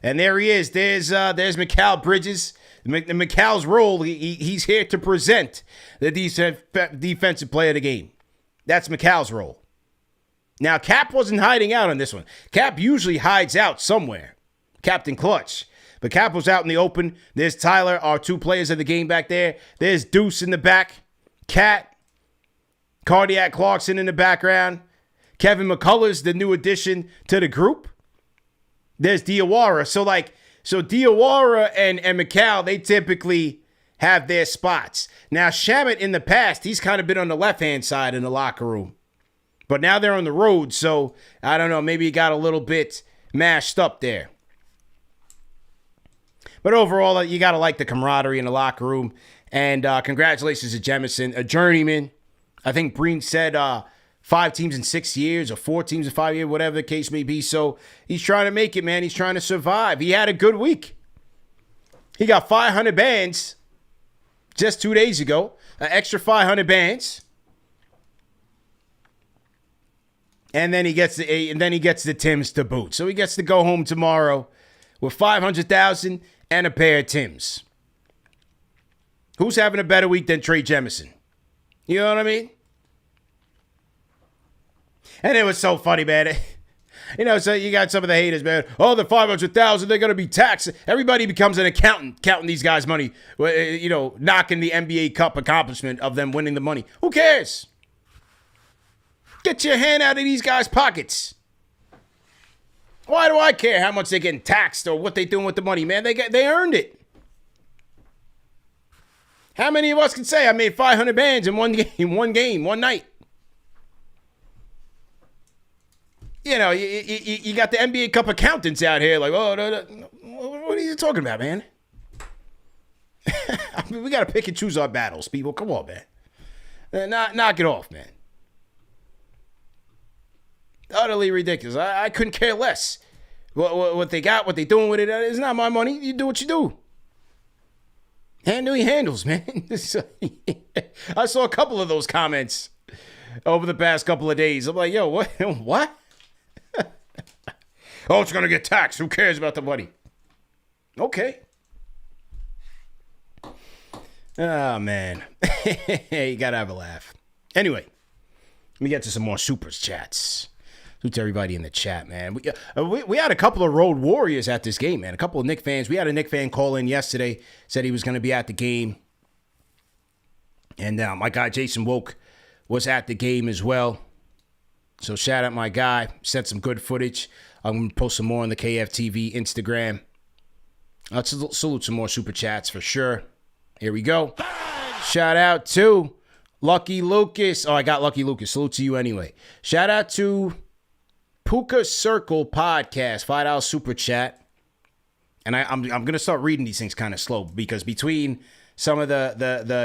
Speaker 1: And there he is. There's Mikal Bridges. Mikal's role, he's here to present the defensive player of the game. That's Mikal's role. Now, Cap wasn't hiding out on this one. Cap usually hides out somewhere. Captain Clutch. But Cap was out in the open. There's Tyler, our two players of the game back there. There's Deuce in the back. Cat. Cardiac Clarkson in the background. Kevin McCullers, the new addition to the group. There's Diawara. So Diawara and Mikal, they typically have their spots. Now, Shamet in the past, he's kind of been on the left-hand side in the locker room. But now they're on the road, so I don't know, maybe he got a little bit mashed up there. But overall, you got to like the camaraderie in the locker room. And congratulations to Jemison, a journeyman. I think Breen said 5 teams in 6 years or 4 teams in 5 years, whatever the case may be. So he's trying to make it, man. He's trying to survive. He had a good week. He got 500 bands just 2 days ago, an extra 500 bands. And then he gets the Tims to boot. So he gets to go home tomorrow with 500,000 and a pair of Tims. Who's having a better week than Trey Jemison? You know what I mean? And it was so funny, man. So you got some of the haters, man. Oh, the 500,000, they're going to be taxed. Everybody becomes an accountant counting these guys' money, knocking the NBA Cup accomplishment of them winning the money. Who cares? Get your hand out of these guys' pockets. Why do I care how much they're getting taxed or what they're doing with the money, man? They earned it. How many of us can say I made 500 bands in one game, one night? You got the NBA Cup accountants out here like, oh, no, what are you talking about, man? We got to pick and choose our battles, people. Come on, man. Knock it off, man. Utterly ridiculous. I couldn't care less. What they got, what they doing with it, it's not my money. You do what you do. Handle your handles, man. I saw a couple of those comments over the past couple of days. I'm like, yo, what? What? Oh, it's going to get taxed. Who cares about the money? Okay. Oh, man. You got to have a laugh. Anyway, let me get to some more super chats. To everybody in the chat, man. We had a couple of road warriors at this game, man. A couple of Knick fans. We had a Knick fan call in yesterday, said he was going to be at the game. And my guy Jason Woke was at the game as well. So shout out my guy. Sent some good footage. I'm going to post some more on the KFTV Instagram. Let's salute some more super chats for sure. Here we go. Shout out to Lucky Lucas. Oh, I got Lucky Lucas. Salute to you anyway. Shout out to Puka Circle Podcast, $5 super chat. And I'm going to start reading these things kind of slow because between some of the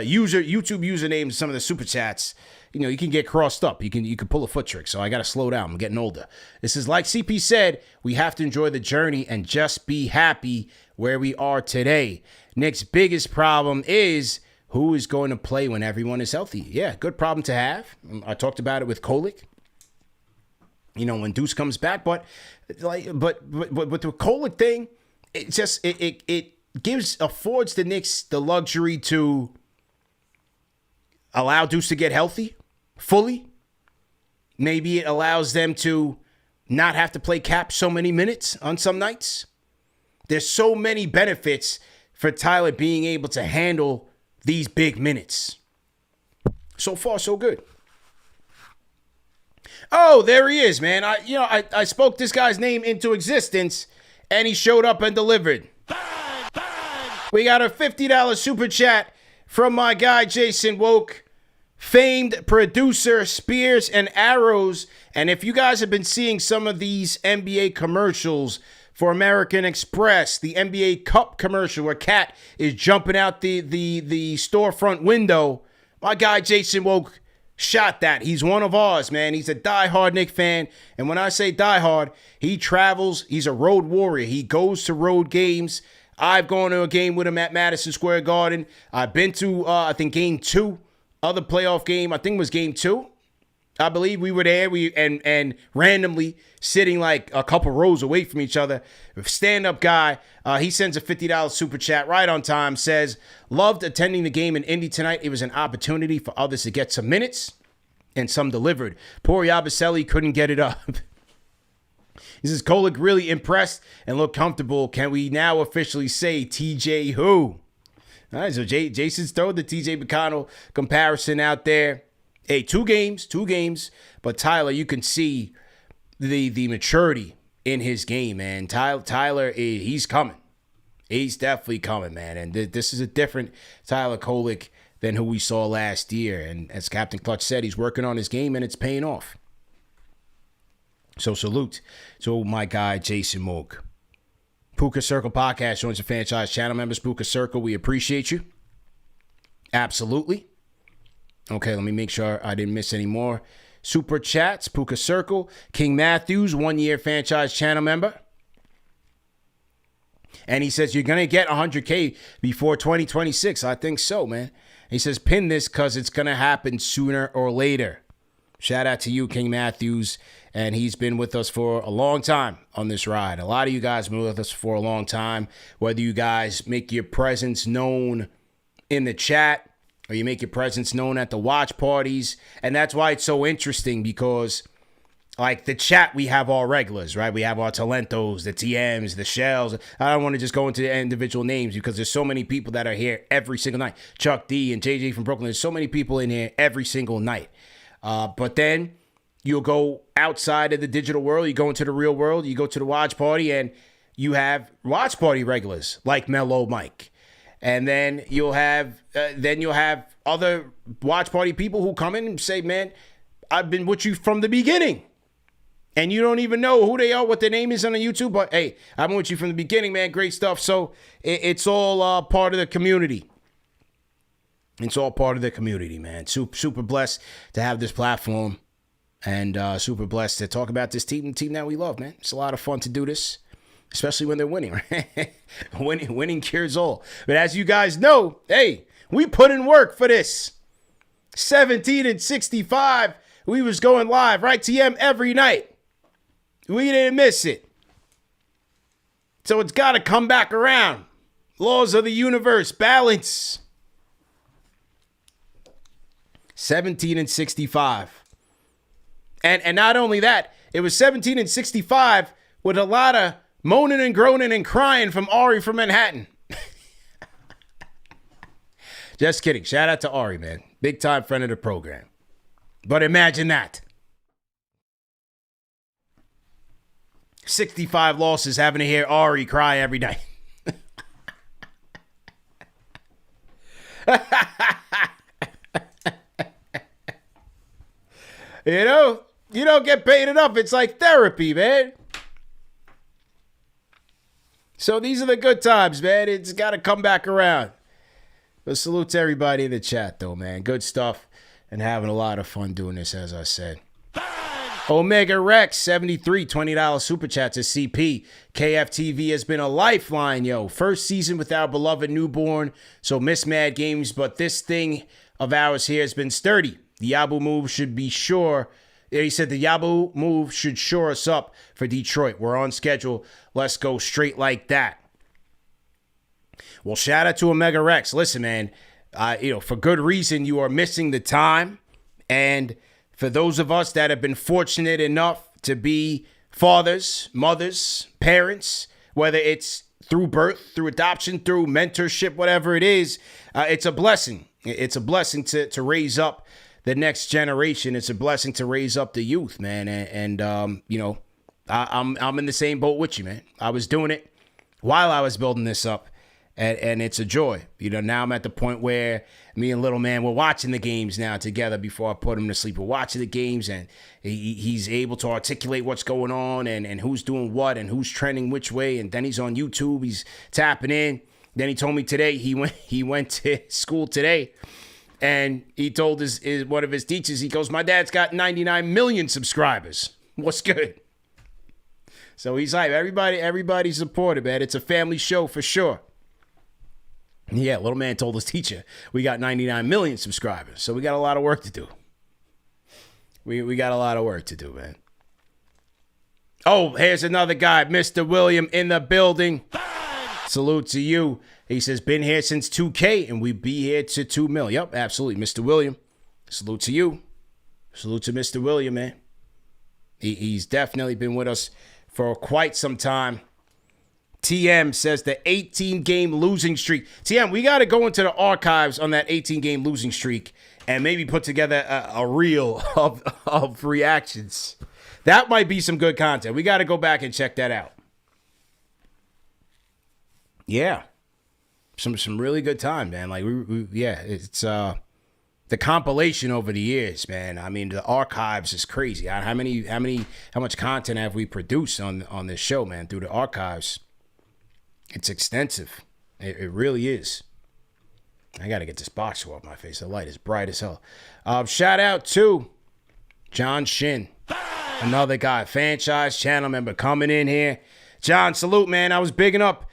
Speaker 1: YouTube usernames, some of the super chats, you can get crossed up. You can pull a foot trick. So I got to slow down. I'm getting older. This is like CP said, we have to enjoy the journey and just be happy where we are today. Nick's biggest problem is who is going to play when everyone is healthy. Yeah, good problem to have. I talked about it with Kolek. When Deuce comes back, but with the Kolek thing, it affords the Knicks the luxury to allow Deuce to get healthy fully. Maybe it allows them to not have to play Cap so many minutes on some nights. There's so many benefits for Tyler being able to handle these big minutes. So far, so good. Oh, there he is, man. I spoke this guy's name into existence, and he showed up and delivered. We got a $50 super chat from my guy Jason Woke, famed producer, Spears and Arrows. And if you guys have been seeing some of these NBA commercials for American Express, the NBA Cup commercial where Cat is jumping out the storefront window, my guy Jason Woke shot that. He's one of ours, man. He's a diehard Knicks fan. And when I say diehard, he travels. He's a road warrior. He goes to road games. I've gone to a game with him at Madison Square Garden. I've been to, I think, game 2 of the playoff game. I think it was game 2. I believe we were there. And randomly sitting like a couple rows away from each other. Stand-up guy. He sends a $50 super chat right on time. Says, loved attending the game in Indy tonight. It was an opportunity for others to get some minutes, and some delivered. Poor Yabusele couldn't get it up. He says, Kolek really impressed and looked comfortable. Can we now officially say TJ who? All right, so Jason's throwing the TJ McConnell comparison out there. Hey, two games. But Tyler, you can see the maturity in his game, man. Tyler, he's coming. He's definitely coming, man. And this is a different Tyler Kolek than who we saw last year. And as Captain Clutch said, he's working on his game, and it's paying off. So salute to my guy, Jason Moog. Puka Circle Podcast joins the franchise channel members. Puka Circle, we appreciate you. Absolutely. Okay, let me make sure I didn't miss any more. Super Chats, Puka Circle. King Matthews, 1-year franchise channel member. And he says, you're going to get 100K before 2026. I think so, man. He says, pin this because it's going to happen sooner or later. Shout out to you, King Matthews. And he's been with us for a long time on this ride. A lot of you guys have been with us for a long time. Whether you guys make your presence known in the chat or you make your presence known at the watch parties. And that's why it's so interesting because, like, the chat, we have our regulars, right? We have our Talentos, the TMs, the Shells. I don't want to just go into the individual names because there's so many people that are here every single night. Chuck D and JJ from Brooklyn. There's so many people in here every single night. But then you'll go outside of the digital world. You go into the real world. You go to the watch party, and you have watch party regulars like Mellow Mike. And then you'll have other watch party people who come in and say, man, I've been with you from the beginning. And you don't even know who they are, what their name is on the YouTube. But, hey, I've been with you from the beginning, man. Great stuff. So it's all part of the community. It's all part of the community, man. Super blessed to have this platform. And super blessed to talk about this team that we love, man. It's a lot of fun to do this, especially when they're winning, right? Winning cures all. But as you guys know, hey, we put in work for this. 17-65. We was going live, right, TM, every night. We didn't miss it. So it's got to come back around. Laws of the universe, balance. 17-65. And not only that, it was 17-65 with a lot of moaning and groaning and crying from Ari from Manhattan. Just kidding. Shout out to Ari, man. Big time friend of the program. But imagine that. 65 losses having to hear Ari cry every night. You know, you don't get paid enough. It's like therapy, man. So these are the good times, man. It's got to come back around. But salute to everybody in the chat, though, man. Good stuff and having a lot of fun doing this, as I said. Omega Rex, 73, $20 super chat to CP. KFTV has been a lifeline, yo. First season with our beloved newborn, so miss mad games, but this thing of ours here has been sturdy. The Yabu move should be sure. He said the Yabu move should shore us up for Detroit. We're on schedule. Let's go straight like that. Well, shout out to Omega Rex. Listen, man, for good reason, you are missing the time. And for those of us that have been fortunate enough to be fathers, mothers, parents, whether it's through birth, through adoption, through mentorship, whatever it is, it's a blessing. It's a blessing to raise up the next generation. It's a blessing to raise up the youth, man. And I'm in the same boat with you, man. I was doing it while I was building this up. And it's a joy. Now I'm at the point where me and little man, we're watching the games now together before I put him to sleep. We're watching the games, and he's able to articulate what's going on and who's doing what and who's trending which way. And then he's on YouTube. He's tapping in. Then he told me today he went to school today, and he told his one of his teachers, he goes, "My dad's got 99 million subscribers. What's good?" So he's like, everybody's supported, man. It's a family show for sure. Yeah, little man told his teacher, we got 99 million subscribers, so we got a lot of work to do. We got a lot of work to do, man. Oh, here's another guy, Mr. William in the building. Salute to you. He says, been here since 2K, and we be here to 2 mil. Yep, absolutely, Mr. William. Salute to you. Salute to Mr. William, man. He's definitely been with us for quite some time. TM says the 18-game losing streak. TM, we got to go into the archives on that 18-game losing streak and maybe put together a reel of reactions. That might be some good content. We got to go back and check that out. Yeah. Some really good time, man. Like, it's the compilation over the years, man. I mean, the archives is crazy. How much content have we produced on this show, man, through the archives? It's extensive. It really is. I got to get this box off my face. The light is bright as hell. Shout out to John Shin. Another guy, franchise channel member coming in here. John, salute, man. I was bigging up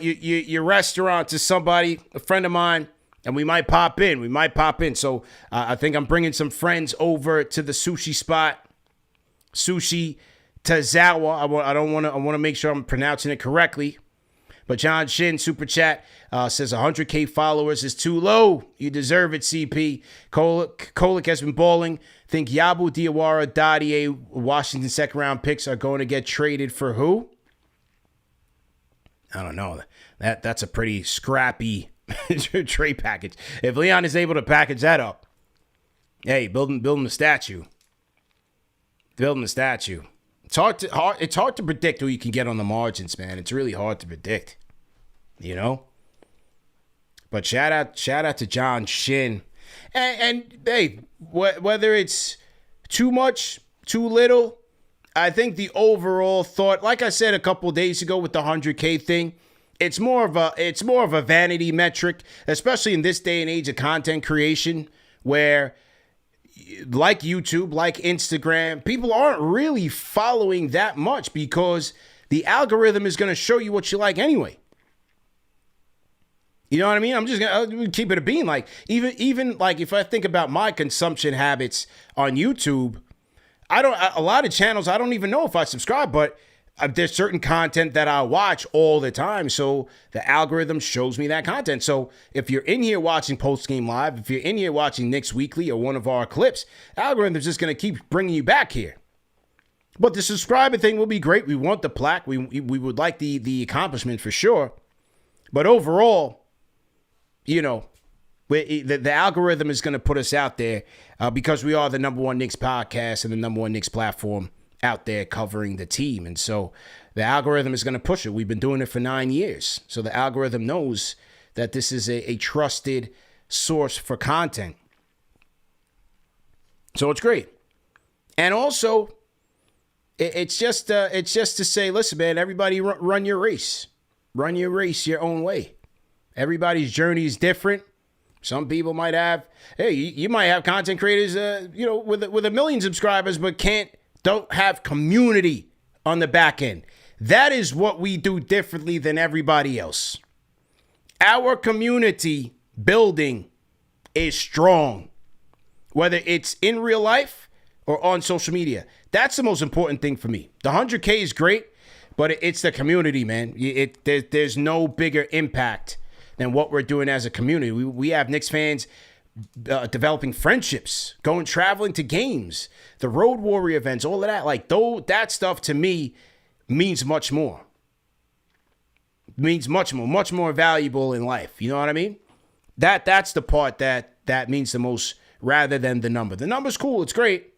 Speaker 1: your restaurant to somebody, a friend of mine, and we might pop in. So I think I'm bringing some friends over to the sushi spot. Sushi Tazawa. I want to make sure I'm pronouncing it correctly. But John Shin, super chat, says 100K followers is too low. You deserve it, CP. Kolek has been balling. Think Yabu, Diawara, Dadier, Washington second round picks are going to get traded for who? I don't know. That's a pretty scrappy trade package. If Leon is able to package that up, hey, build him a statue. Build him a statue. It's hard to predict who you can get on the margins, man. It's really hard to predict, But shout out to John Shin, and hey, whether it's too much, too little, I think the overall thought, like I said a couple days ago with the 100K thing, it's more of a vanity metric, especially in this day and age of content creation, where, like YouTube, like Instagram, people aren't really following that much because the algorithm is going to show you what you like anyway. You know what I mean? I'll keep it a bean. Like, even like if I think about my consumption habits on YouTube, a lot of channels, I don't even know if I subscribe, but there's certain content that I watch all the time, so the algorithm shows me that content. So if you're in here watching Postgame Live, if you're in here watching Knicks Weekly or one of our clips, the algorithm's just going to keep bringing you back here. But the subscriber thing will be great. We want the plaque. We would like the accomplishment for sure. But overall, the algorithm is going to put us out there because we are the number one Knicks podcast and the number one Knicks platform out there covering the team. And so the algorithm is going to push it. We've been doing it for 9 years. So the algorithm knows that this is a trusted source for content. So it's great. And also, it's just to say, listen, man, everybody run your race. Run your race your own way. Everybody's journey is different. Some people might have, you might have content creators, with a million subscribers, but don't have community on the back end. That is what we do differently than everybody else. Our community building is strong, whether it's in real life or on social media. That's the most important thing for me. The 100K is great, but it's the community, man. There's no bigger impact than what we're doing as a community. We have Knicks fans developing friendships, traveling to games, the Road Warrior events, all of that. Like, that stuff to me means much more. Means much more valuable in life. You know what I mean? That's the part that means the most, rather than the number. The number's cool, it's great,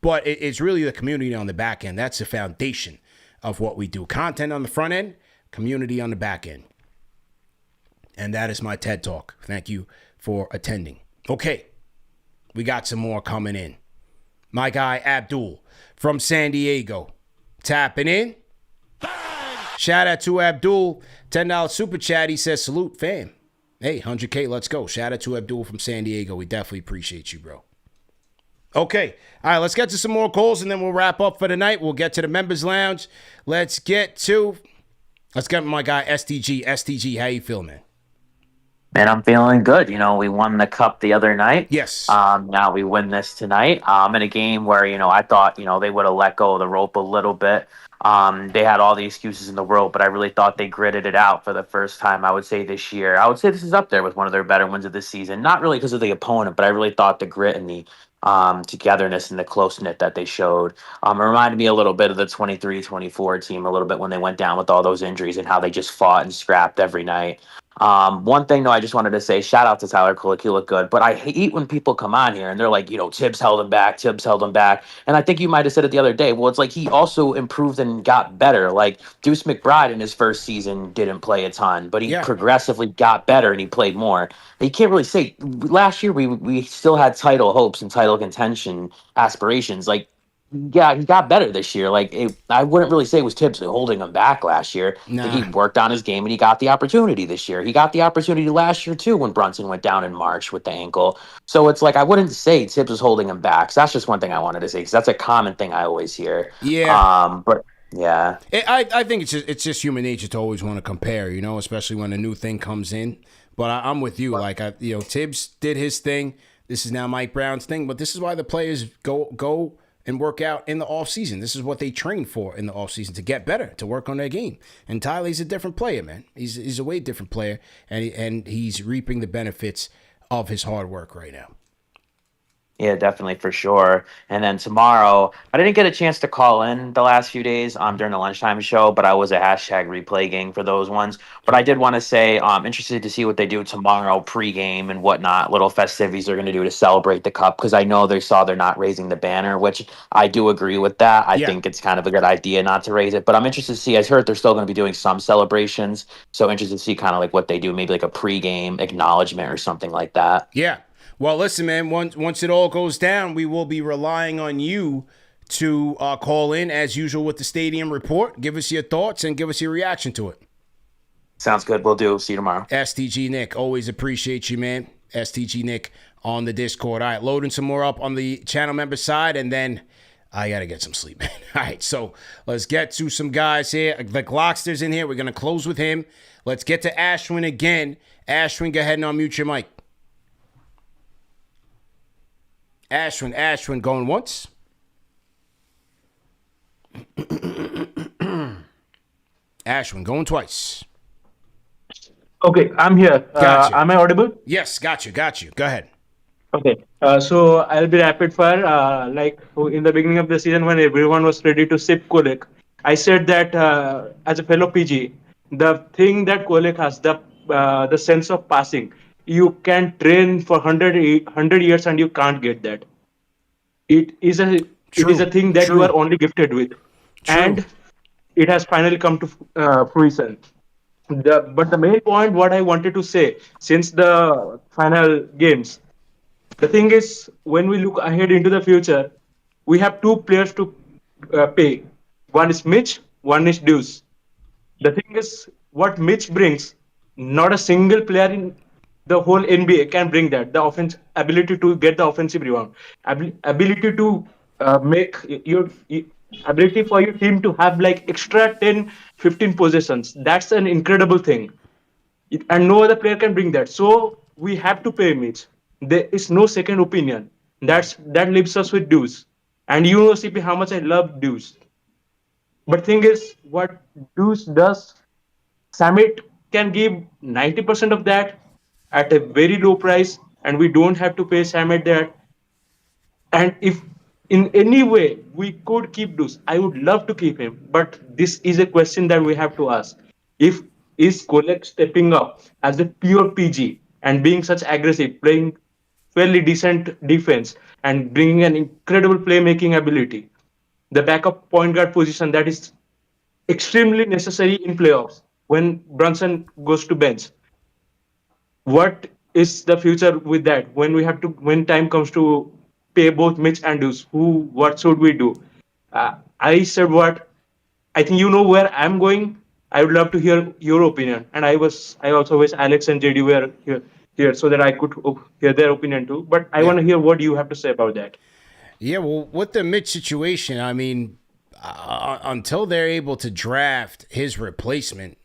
Speaker 1: but it's really the community on the back end. That's the foundation of what we do. Content on the front end, community on the back end. And that is my TED Talk. Thank you for attending. Okay, we got some more coming in. My guy Abdul from San Diego tapping in. Shout out to Abdul, $10 super chat. He says, salute, fam. Hey, 100K, let's go. Shout out to Abdul from San Diego. We definitely appreciate you, bro. Okay, all right, let's get to some more calls, and then we'll wrap up for the night. We'll get to the members lounge. Let's get my guy STG. STG, how you feeling, man?
Speaker 16: Man, I'm feeling good. You know, we won the cup the other night.
Speaker 1: Yes.
Speaker 16: Now we win this tonight. In a game where, I thought, they would have let go of the rope a little bit. They had all the excuses in the world, but I really thought they gritted it out for the first time, I would say, this year. I would say this is up there with one of their better wins of the season. Not really because of the opponent, but I really thought the grit and the togetherness and the close-knit that they showed. It reminded me a little bit of the 23-24 team a little bit when they went down with all those injuries and how they just fought and scrapped every night. One thing, though, I just wanted to say, shout out to Tyler Kolek. He looked good. But I hate when people come on here and they're like, Tibbs held him back. And I think you might have said it the other day. Well, it's like he also improved and got better. Like Deuce McBride in his first season didn't play a ton, but he progressively got better and he played more. You can't really say last year we still had title hopes and title contention aspirations. Like, yeah, he got better this year. I wouldn't really say it was Tibbs holding him back last year.
Speaker 1: Nah.
Speaker 16: He worked on his game and he got the opportunity this year. He got the opportunity last year too when Brunson went down in March with the ankle. So it's like I wouldn't say Tibbs was holding him back. So that's just one thing I wanted to say because that's a common thing I always hear.
Speaker 1: Yeah.
Speaker 16: But yeah,
Speaker 1: I think it's just human nature to always want to compare. Especially when a new thing comes in. But I'm with you. Tibbs did his thing. This is now Mike Brown's thing. But this is why the players go and work out in the offseason. This is what they train for in the offseason, to get better, to work on their game. And Tyler's a different player, man. He's a way different player, and he's reaping the benefits of his hard work right now.
Speaker 16: Yeah, definitely, for sure. And then tomorrow, I didn't get a chance to call in the last few days during the lunchtime show, but I was a hashtag replay gang for those ones. But I did want to say I'm interested to see what they do tomorrow pregame and whatnot, little festivities they're going to do to celebrate the cup, because I know they're not raising the banner, which I do agree with that. I think it's kind of a good idea not to raise it, but I'm interested to see. I heard they're still going to be doing some celebrations, so interested to see kind of like what they do, maybe like a pregame acknowledgement or something like that.
Speaker 1: Yeah. Well, listen, man, once it all goes down, we will be relying on you to call in, as usual, with the Stadium Report. Give us your thoughts and give us your reaction to it.
Speaker 16: Sounds good. We'll do. See you tomorrow.
Speaker 1: STG Nick, always appreciate you, man. STG Nick on the Discord. All right, loading some more up on the channel member side, and then I got to get some sleep, man. All right, so let's get to some guys here. The Glockster's in here. We're going to close with him. Let's get to Ashwin again. Ashwin, go ahead and unmute your mic. Ashwin, going once. Ashwin, going twice.
Speaker 15: Okay, I'm here.
Speaker 1: Gotcha.
Speaker 15: Am I audible?
Speaker 1: Yes, got you. Go ahead.
Speaker 15: Okay, so I'll be rapid fire. Like in the beginning of the season when everyone was ready to sip Kolek, I said that as a fellow PG, the thing that Kolek has, the sense of passing, you can train for 100 years and you can't get that. It is a thing that you are only gifted with. And it has finally come to fruition. But the main point, what I wanted to say, since the final games, the thing is, when we look ahead into the future, we have two players to pay. One is Mitch, one is Deuce. The thing is, what Mitch brings, not a single player in the whole NBA can bring that. The offense ability to get the offensive rebound, ability to make your ability for your team to have like extra 10, 15 possessions. That's an incredible thing. And no other player can bring that. So we have to pay Mitch. There is no second opinion. That leaves us with Deuce. And you know, CP, how much I love Deuce. But thing is, what Deuce does, Samit can give 90% of that at a very low price, and we don't have to pay Sam at that. And if in any way we could keep Deuce, I would love to keep him. But this is a question that we have to ask. If is Kolek stepping up as a pure PG and being such aggressive, playing fairly decent defense and bringing an incredible playmaking ability, the backup point guard position that is extremely necessary in playoffs when Brunson goes to bench. What is the future with that when time comes to pay both Mitch and Deuce? What should we do? I said what I think you know where I'm going. I would love to hear your opinion, and I also wish Alex and JD were here so that I could hear their opinion too. But I want to hear what you have to say about that.
Speaker 1: Yeah, well, with the Mitch situation, I mean, until they're able to draft his replacement,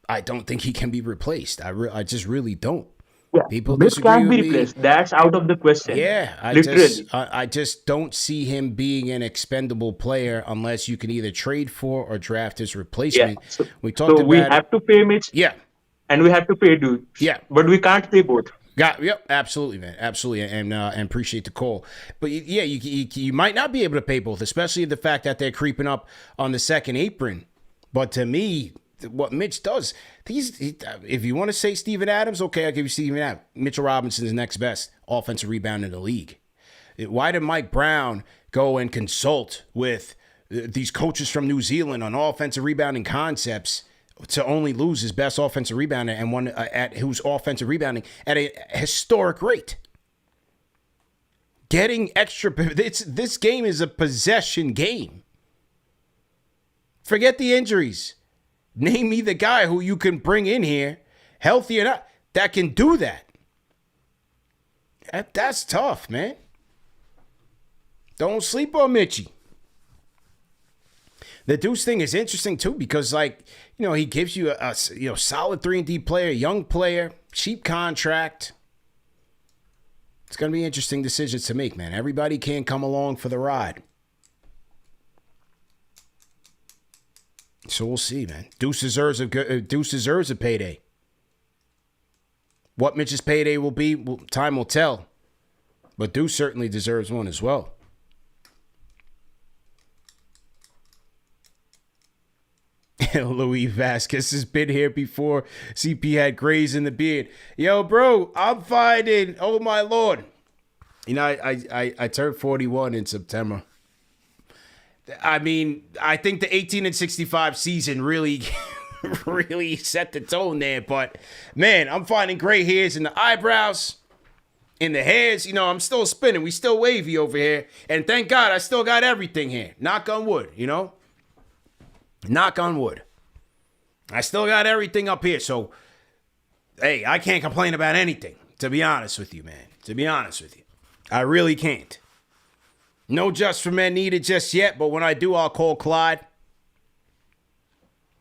Speaker 1: I don't think he can be replaced. I just really don't.
Speaker 15: Yeah,
Speaker 1: people
Speaker 15: Mitch
Speaker 1: disagree
Speaker 15: can't
Speaker 1: with
Speaker 15: be
Speaker 1: me.
Speaker 15: replaced. That's out of the question.
Speaker 1: Yeah, I just don't see him being an expendable player unless you can either trade for or draft his replacement.
Speaker 15: Yeah.
Speaker 1: We talked about
Speaker 15: we have to pay Mitch.
Speaker 1: Yeah.
Speaker 15: And we have to pay Dude.
Speaker 1: Yeah.
Speaker 15: But we can't pay both.
Speaker 1: Yep, absolutely, man, absolutely, and appreciate the call. But yeah, you might not be able to pay both, especially the fact that they're creeping up on the second apron. But to me, what Mitch does, if you want to say Steven Adams, okay, I'll give you Steven Adams. Mitchell Robinson's next best offensive rebounder in the league. Why did Mike Brown go and consult with these coaches from New Zealand on offensive rebounding concepts to only lose his best offensive rebounder and one at who's offensive rebounding at a historic rate? Getting extra, this game is a possession game. Forget the injuries. Name me the guy who you can bring in here, healthy or not, that can do that. That's tough, man. Don't sleep on Mitchie. The Deuce thing is interesting too because, he gives you a solid 3-and-D player, young player, cheap contract. It's going to be interesting decisions to make, man. Everybody can't come along for the ride. So we'll see, man. Deuce deserves a payday. What Mitch's payday will be, time will tell. But Deuce certainly deserves one as well. Louis Vasquez has been here before. CP had grays in the beard. Yo, bro, I'm finding. Oh my Lord. I turned 41 in September. I mean, I think the 18-65 season really set the tone there. But man, I'm finding gray hairs in the eyebrows, in the hairs. I'm still spinning. We still wavy over here. And thank God I still got everything here. Knock on wood, Knock on wood. I still got everything up here. So, hey, I can't complain about anything, to be honest with you, man. To be honest with you. I really can't. No Just for Men needed just yet, but when I do, I'll call Clyde.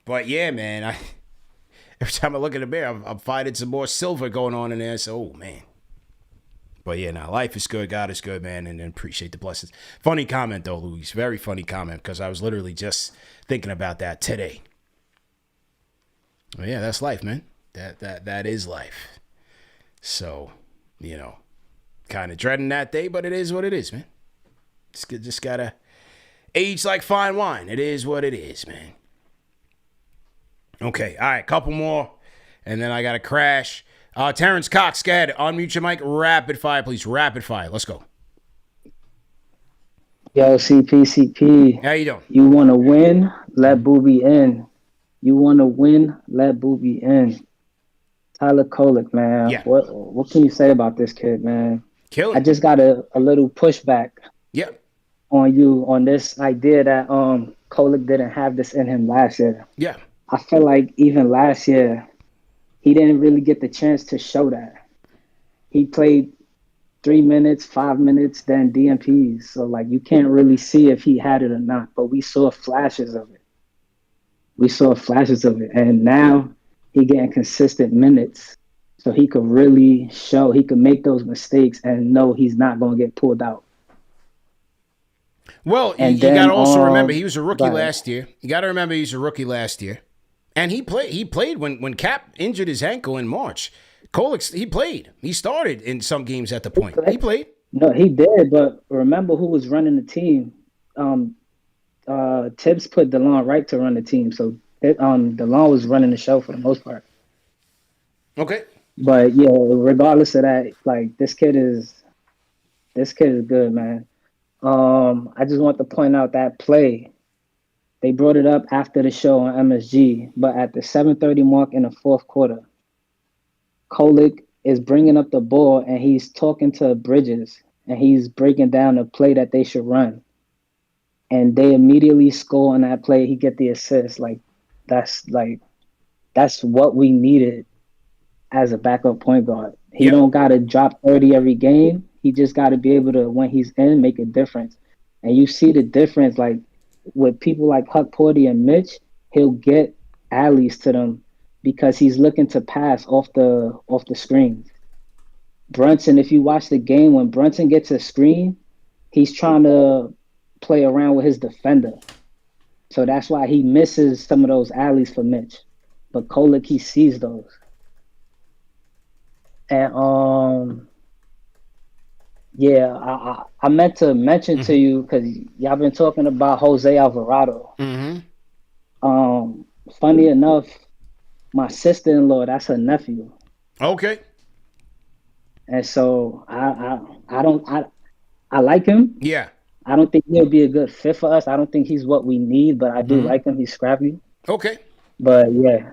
Speaker 1: But yeah, man, every time I look in the mirror, I'm finding some more silver going on in there. So, oh, man. But yeah, now life is good, God is good, man, and appreciate the blessings. Funny comment, though, Luis. Very funny comment, because I was literally just thinking about that today. Well, yeah, that's life, man. That is life. So, kind of dreading that day, but it is what it is, man. Just gotta age like fine wine. It is what it is, man. Okay, all right, couple more, and then I gotta crash. Terrence Cox, go ahead. Unmute your mic. Rapid fire, please. Rapid fire. Let's go.
Speaker 17: Yo, CP.
Speaker 1: How you doing?
Speaker 17: You want to win? Let Booby in. You want to win? Let Booby in. Tyler Kolek, man.
Speaker 1: Yeah.
Speaker 17: What can you say about this kid, man?
Speaker 1: Kill it.
Speaker 17: I just got a little pushback.
Speaker 1: Yep.
Speaker 17: On you on this idea that Kolek didn't have this in him last year.
Speaker 1: Yeah.
Speaker 17: I feel like even last year, he didn't really get the chance to show that. He played 3 minutes, 5 minutes, then DMPs. So, you can't really see if he had it or not. But we saw flashes of it. And now he getting consistent minutes. So he could really show, he could make those mistakes and know he's not going to get pulled out.
Speaker 1: Well, you got to also remember he was a rookie last year. You got to remember he was a rookie last year. And he played when Cap injured his ankle in March. Kolek, he played. He started in some games at the point. He played.
Speaker 17: No, he did, but remember who was running the team? Tibbs put DeLon Wright to run the team, so DeLon was running the show for the most part.
Speaker 1: Okay.
Speaker 17: But yeah, regardless of that, like this kid is good, man. I just want to point out that play. They brought it up after the show on MSG, but at the 7:30 mark in the fourth quarter, Kolek is bringing up the ball and he's talking to Bridges and he's breaking down the play that they should run. And they immediately score on that play. He get the assist. That's what we needed as a backup point guard. He don't got to drop 30 every game. He just got to be able to, when he's in, make a difference. And you see the difference, like with people like Huck Porty and Mitch, he'll get alleys to them because he's looking to pass off the screens. Brunson, if you watch the game, when Brunson gets a screen, he's trying to play around with his defender. So that's why he misses some of those alleys for Mitch. But Kolek, he sees those. And yeah, I meant to mention to you because y'all been talking about Jose Alvarado. Funny enough, my sister-in-law, that's her nephew.
Speaker 1: Okay.
Speaker 17: And so I like him.
Speaker 1: Yeah.
Speaker 17: I don't think he'll be a good fit for us. I don't think he's what we need, but I do like him. He's scrappy.
Speaker 1: Okay.
Speaker 17: But yeah.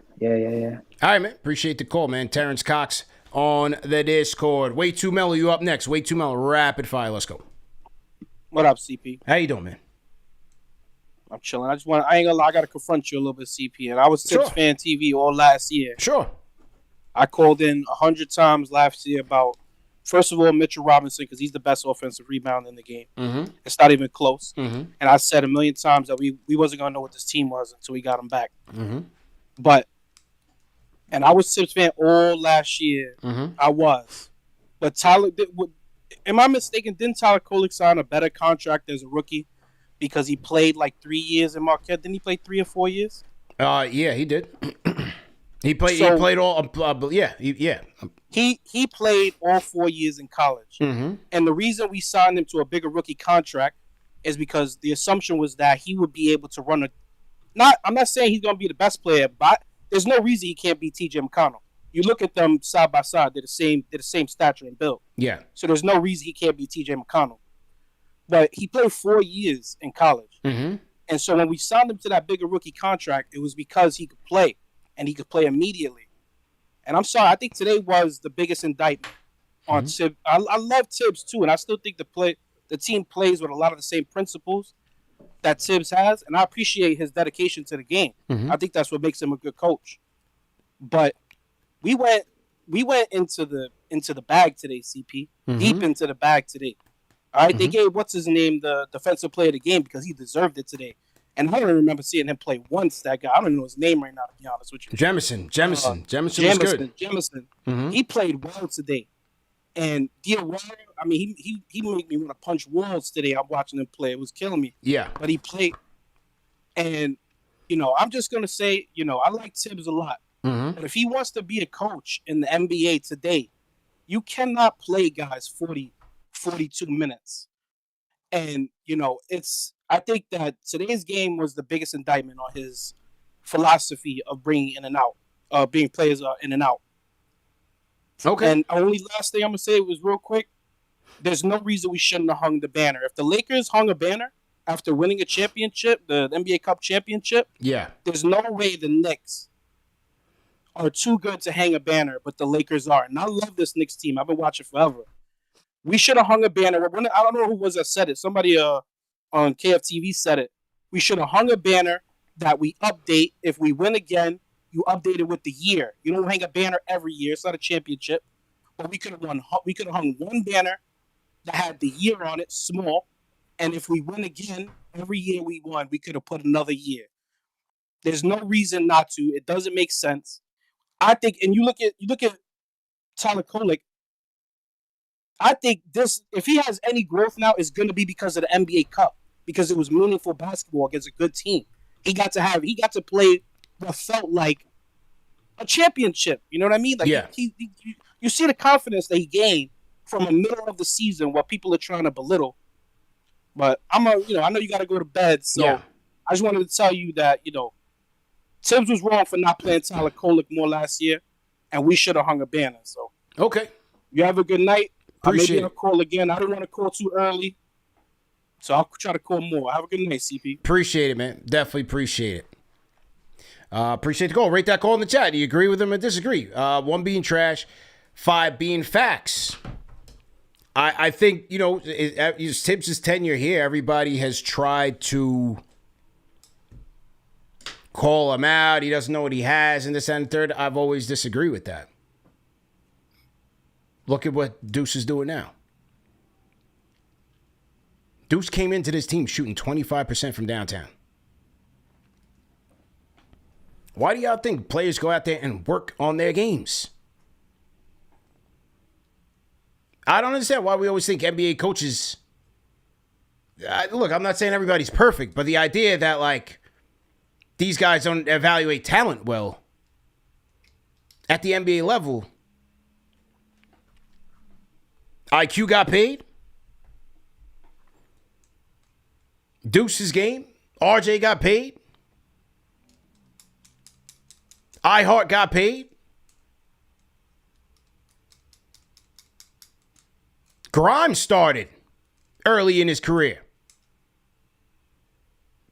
Speaker 1: All right, man. Appreciate the call, man. Terrence Cox on the Discord. WayTooMelo, you up next. WayTooMelo, rapid fire. Let's go.
Speaker 18: What up, CP?
Speaker 1: How you doing, man?
Speaker 18: I'm chilling. I ain't gonna lie, I gotta confront you a little bit, CP. And I was KnicksFanTV all last year.
Speaker 1: Sure.
Speaker 18: I called in 100 times last year about, first of all, Mitchell Robinson, because he's the best offensive rebounder in the game. It's not even close. And I said a million times that we wasn't gonna know what this team was until we got him back. And I was Tibbs fan all last year. I was. But Tyler, am I mistaken? Didn't Tyler Kolek sign a better contract as a rookie because he played like 3 years in Marquette? Didn't he play 3 or 4 years?
Speaker 1: Yeah, he did. He played all.
Speaker 18: He played all 4 years in college. And the reason we signed him to a bigger rookie contract is because the assumption was that he would be able to run I'm not saying he's going to be the best player, but there's no reason he can't be TJ McConnell. You look at them side by side; they're the same stature and build.
Speaker 1: Yeah.
Speaker 18: So there's no reason he can't be TJ McConnell. But he played 4 years in college, and so when we signed him to that bigger rookie contract, it was because he could play, and he could play immediately. And I'm sorry, I think today was the biggest indictment on Tibbs. I love Tibbs too, and I still think the team plays with a lot of the same principles that Tibbs has, and I appreciate his dedication to the game. I think that's what makes him a good coach. But we went into the bag today, CP. Deep into the bag today. All right, they gave what's his name the defensive player of the game because he deserved it today. And I don't remember seeing him play once. That guy, I don't even know his name right now, to be honest with you.
Speaker 1: Jemison was good.
Speaker 18: Jemison. He played well today. And Diawara, I mean, he made me want to punch walls today. I'm watching him play. It was killing me.
Speaker 1: Yeah.
Speaker 18: But he played. And, I'm just going to say, I like Tibbs a lot. But if he wants to be a coach in the NBA today, you cannot play guys 40, 42 minutes. And, I think that today's game was the biggest indictment on his philosophy of bringing in and out, being players in and out.
Speaker 1: Okay.
Speaker 18: And only last thing I'm going to say was real quick. There's no reason we shouldn't have hung the banner. If the Lakers hung a banner after winning a championship, the NBA Cup championship, there's no way the Knicks are too good to hang a banner, but the Lakers are. And I love this Knicks team. I've been watching forever. We should have hung a banner. I don't know who was that said it. Somebody on KFTV said it. We should have hung a banner that we update. If we win again, you update it with the year. You don't hang a banner every year. It's not a championship. But we could have hung one banner that had the year on it, small. And if we win again, every year we won, we could have put another year. There's no reason not to. It doesn't make sense. I think, and you look at Tyler Kolek. I think this, if he has any growth now, is going to be because of the NBA Cup, because it was meaningful basketball against a good team. He got to play what felt like a championship. You know what I mean? Like
Speaker 1: Yeah.
Speaker 18: You see the confidence that he gained from the middle of the season while people are trying to belittle. But I know you got to go to bed, so
Speaker 1: Yeah.
Speaker 18: I just wanted to tell you that Tibbs was wrong for not playing Tyler Kolek more last year, and we should have hung a banner. So
Speaker 1: okay,
Speaker 18: you have a good night.
Speaker 1: Appreciate
Speaker 18: Maybe I'll call again. I don't want to call too early, so I'll try to call more. Have a good night, CP.
Speaker 1: Appreciate it, man. Definitely appreciate it. Appreciate the call. Rate that call in the chat. Do you agree with him or disagree? 1 being trash, 5 being facts. I think, Tibbs' tenure here, everybody has tried to call him out. He doesn't know what he has and this and the third. I've always disagreed with that. Look at what Deuce is doing now. Deuce came into this team shooting 25% from downtown. Why do y'all think players go out there and work on their games? I don't understand why we always think NBA coaches... look, I'm not saying everybody's perfect, but the idea that, these guys don't evaluate talent well at the NBA level... IQ got paid. Deuce's game. RJ got paid. iHeart got paid. Grimes started early in his career.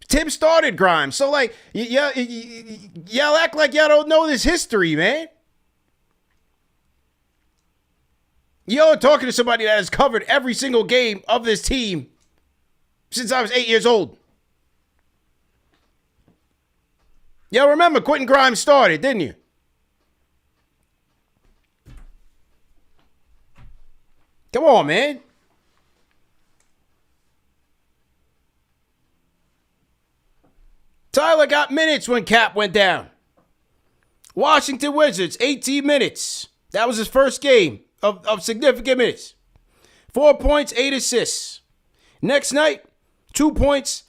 Speaker 1: Tim started Grimes. So, y'all act like y'all don't know this history, man. You're talking to somebody that has covered every single game of this team since I was 8 years old. Y'all remember Quentin Grimes started, didn't you? Come on, man. Tyler got minutes when Cap went down. Washington Wizards, 18 minutes. That was his first game of significant minutes. 4 points, 8 assists. Next night, 2 points,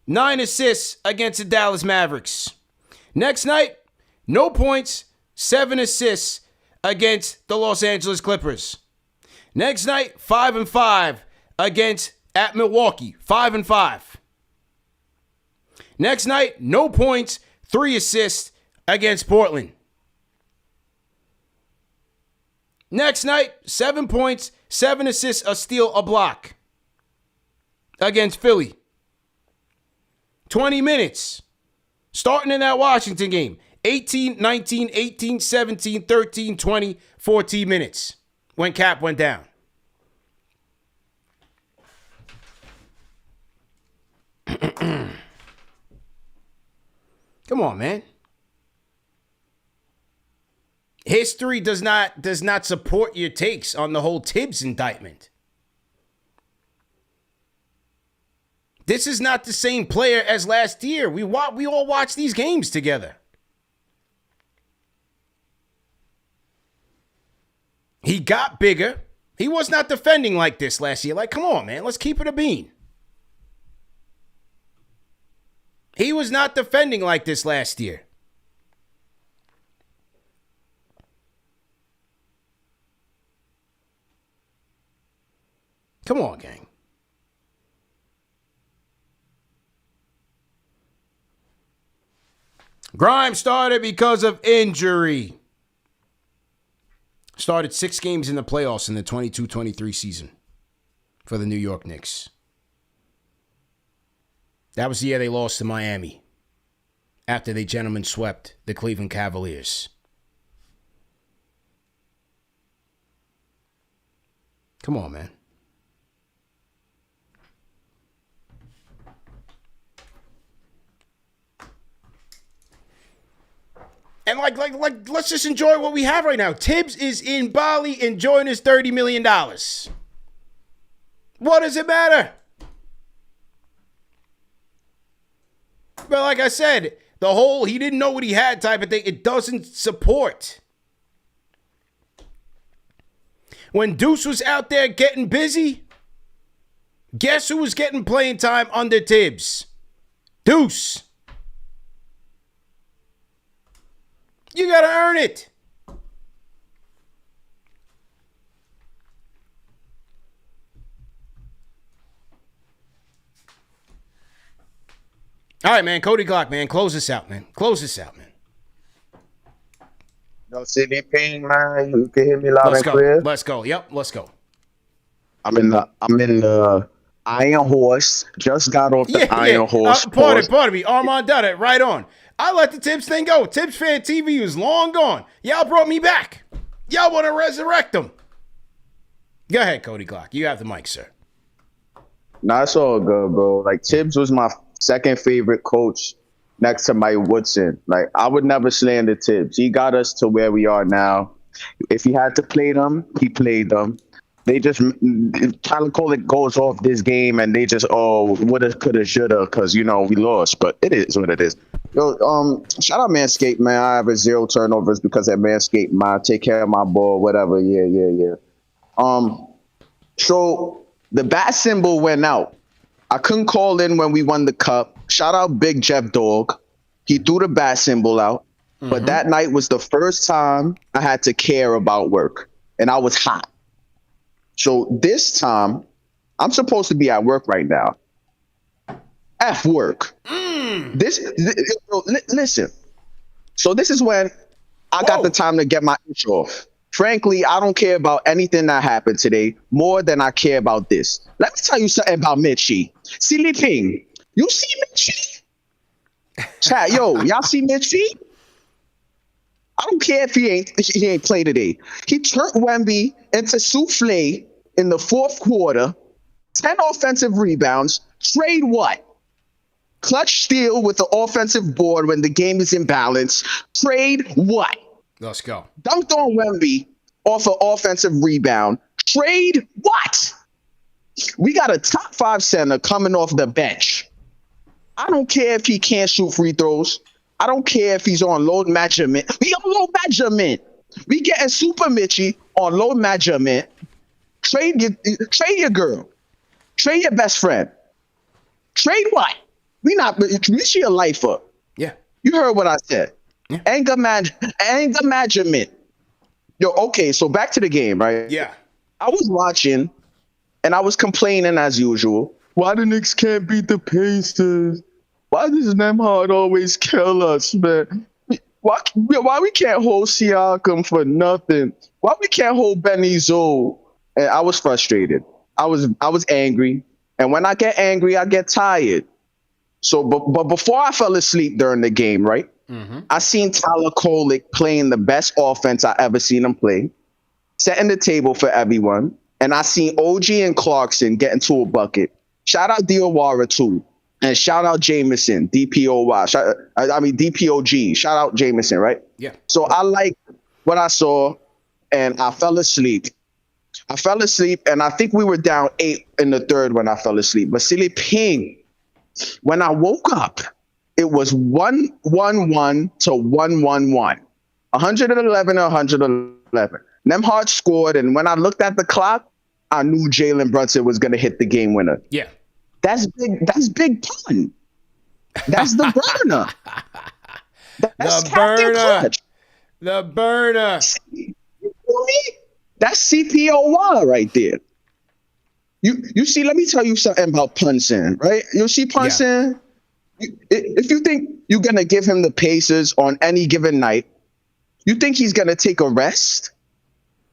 Speaker 1: 9 assists against the Dallas Mavericks. Next night, no points, 7 assists against the Los Angeles Clippers. Next night, 5-5 at Milwaukee. 5-5. Next night, no points, 3 assists against Portland. Next night, 7 points, 7 assists, a steal, a block against Philly. 20 minutes. Starting in that Washington game. 18, 19, 18, 17, 13, 20, 14 minutes when Cap went down. Come on, man. History does not support your takes on the whole Tibbs indictment. This is not the same player as last year. We all watched these games together. He got bigger. He was not defending like this last year. Come on, man. Let's keep it a bean. He was not defending like this last year. Come on, gang. Grimes started because of injury. Started 6 games in the playoffs in the 22-23 season for the New York Knicks. That was the year they lost to Miami after they gentlemen swept the Cleveland Cavaliers. Come on, man. And let's just enjoy what we have right now. Tibbs is in Bali enjoying his $30 million. What does it matter? But like I said, the whole he didn't know what he had type of thing, it doesn't support. When Deuce was out there getting busy, guess who was getting playing time under Tibbs? Deuce. You got to earn it. All right, man. CodyGlock, man. Close this out, man. Close this out, man.
Speaker 19: No city ping, man. You can hear me loud
Speaker 1: Let's
Speaker 19: and
Speaker 1: go.
Speaker 19: clear.
Speaker 1: Let's go. Yep, let's go.
Speaker 19: I'm in the Iron Horse. Just got off the Iron Horse.
Speaker 1: Pardon me. Armand done it right on. I let the Tibbs thing go. Tibbs Fan TV was long gone. Y'all brought me back. Y'all want to resurrect them. Go ahead, CodyGlock. You have the mic, sir.
Speaker 19: Nah, it's all good, bro. Like, Tibbs was my second favorite coach next to Mike Woodson. Like, I would never slander Tibbs. He got us to where we are now. If he had to play them, he played them. They just, Tyler Kolek goes off this game and they just, woulda, coulda, shoulda, because, we lost. But it is what it is. Yo, shout out Manscaped, man. I have 0 turnovers because at Manscaped, take care of my ball, whatever. Yeah. So the bat symbol went out. I couldn't call in when we won the cup. Shout out Big Jeff Dog. He threw the bat symbol out. Mm-hmm. But that night was the first time I had to care about work. And I was hot. So this time, I'm supposed to be at work right now. F work. Listen. So this is when I got the time to get my itch off. Frankly, I don't care about anything that happened today more than I care about this. Let me tell you something about Mitchie. Silly Ping, you see Mitchie? Chat, y'all see Mitchie? I don't care if he ain't played today. He turned Wemby into souffle in the fourth quarter. 10 offensive rebounds. Trade what? Clutch steal with the offensive board when the game is in balance. Trade what?
Speaker 1: Let's go.
Speaker 19: Dunked on Wemby off an offensive rebound. Trade what? We got a top 5 center coming off the bench. I don't care if he can't shoot free throws. I don't care if he's on load measurement. We on load measurement. We getting Super Mitchie on load measurement. Trade your girl. Trade your best friend. Trade what? We see a lifer.
Speaker 1: Yeah.
Speaker 19: You heard what I said. Yeah. Anger measurement. Yo, okay, so back to the game, right?
Speaker 1: Yeah.
Speaker 19: I was watching and I was complaining as usual. Why the Knicks can't beat the Pacers? Why does Nembhard always kill us, man? Why we can't hold Siakam for nothing? Why we can't hold Benny Zoe? And I was frustrated. I was angry. And when I get angry, I get tired. So, but before I fell asleep during the game, right? Mm-hmm. I seen Tyler Kolek playing the best offense I ever seen him play, setting the table for everyone. And I seen OG and Clarkson get into a bucket. Shout out Diawara too. And shout out Jemison, DPOY. DPOG. Shout out Jemison, right?
Speaker 1: Yeah.
Speaker 19: So I like what I saw, and I fell asleep. And I think we were down 8 in the third when I fell asleep. But silly ping, when I woke up, it was 1-1-1 to 1-1-1. 111. Nembhard scored, and when I looked at the clock, I knew Jalen Brunson was going to hit the game winner.
Speaker 1: Yeah.
Speaker 19: That's big pun. That's the burner. That's
Speaker 1: the
Speaker 19: Captain
Speaker 1: burner.
Speaker 19: Clutch.
Speaker 1: The burner.
Speaker 19: You feel me? That's CPOY right there. You see, let me tell you something about Punson, right? You see Punson, if you think you're going to give him the Pacers on any given night, you think he's going to take a rest?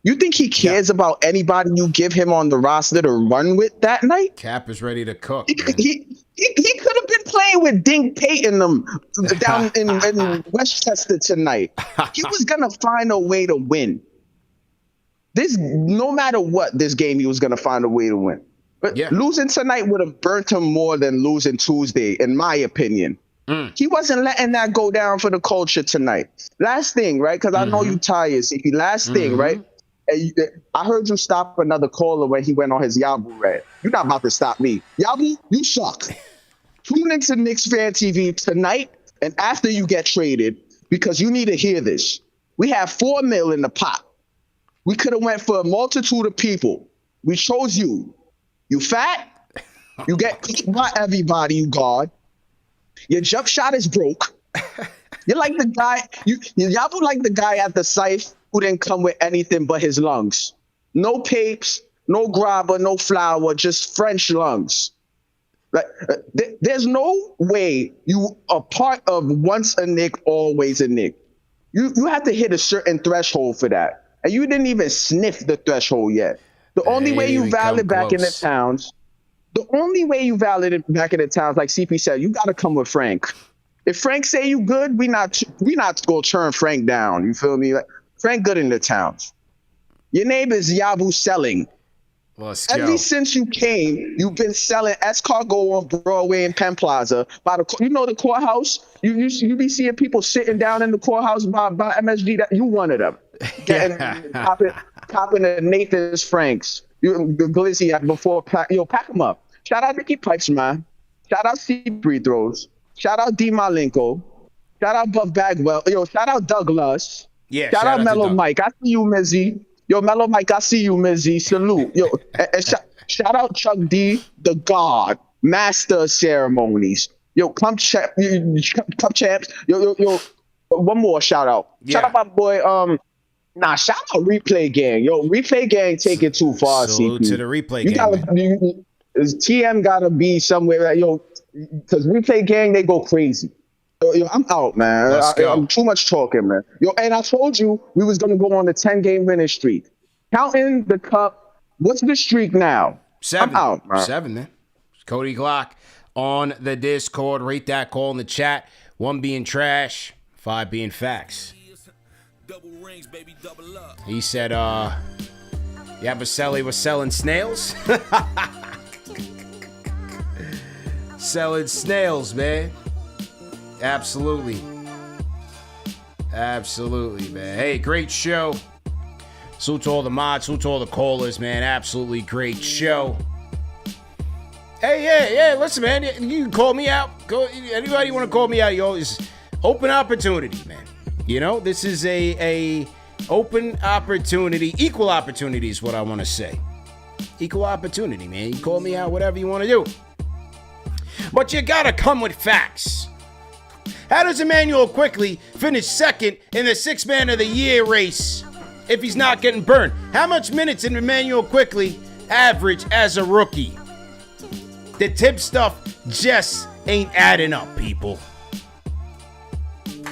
Speaker 19: You think he cares about anybody you give him on the roster to run with that night?
Speaker 1: Cap is ready to cook.
Speaker 19: He could have been playing with Dink Payton down in Westchester tonight. He was going to find a way to win. No matter what, this game, he was going to find a way to win. But losing tonight would have burnt him more than losing Tuesday, in my opinion. He wasn't letting that go down for the culture tonight. Last thing, right? Because I know you tired, CP. Last thing, right? I heard you stop another caller when he went on his Yabu rant. You're not about to stop me. Yabu, you suck. Tune into KnicksFanTV tonight and after you get traded, because you need to hear this. We have $4 million in the pot. We could have went for a multitude of people. We chose you. You fat. You get beat by everybody you guard. Your jump shot is broke. You're like the guy. Y'all like the guy at the site who didn't come with anything but his lungs. No papes, no grabber, no flour, just French lungs. Like, there's no way you are part of once a Knick, always a Knick. You have to hit a certain threshold for that. And you didn't even sniff the threshold yet. The only way you valid back in the towns, like CP said, you got to come with Frank. If Frank say you good, we not gonna turn Frank down. You feel me? Like, Frank good in the towns. Your name is Yabu selling. Ever since you came, you've been selling escargot on Broadway and Penn Plaza. By the courthouse. You be seeing people sitting down in the courthouse by MSG. That you one of them. Copping the Nathan's Franks. Glizzy before pack them up. Shout out Nicky Pipes, man. Shout out C free throws. Shout out D Malenko. Shout out Buff Bagwell. Yo, shout out Douglas.
Speaker 1: Yeah.
Speaker 19: Shout out Mellow Mike. I see you, Mizzy. Yo, Mellow Mike, I see you, Mizzy. Salute. Yo, and shout out Chuck D, the God, master of ceremonies. Yo, come champs. Yo, one more shout out.
Speaker 1: Yeah.
Speaker 19: Shout out my boy. Shout out Replay Gang. Yo, Replay Gang take it too far.
Speaker 1: Salute
Speaker 19: CP.
Speaker 1: to the Replay Gang.
Speaker 19: TM gotta be somewhere. Because Replay Gang, they go crazy. Yo, I'm out, man. I'm too much talking, man. Yo, and I told you we was gonna go on the 10-game winning streak. Counting the cup. What's the streak now?
Speaker 1: 7.
Speaker 19: I'm out, man.
Speaker 1: 7, man. CodyGlock on the Discord. Rate that call in the chat. 1 being trash, 5 being facts. He said, Yabusele was selling snails. Selling snails, man. Absolutely, man. Hey, great show. Salute to all the mods, salute to all the callers, man. Absolutely great show. Hey, yeah, listen, man. You can call me out. Anybody want to call me out? You always open opportunity, man. You know, this is a open opportunity, equal opportunity is what I want to say. Equal opportunity, man. You call me out, whatever you want to do. But you gotta come with facts. How does Emmanuel Quickly finish second in the 6th Man of the Year race if he's not getting burned? How much minutes did Emmanuel Quickly average as a rookie? The tip stuff just ain't adding up, people.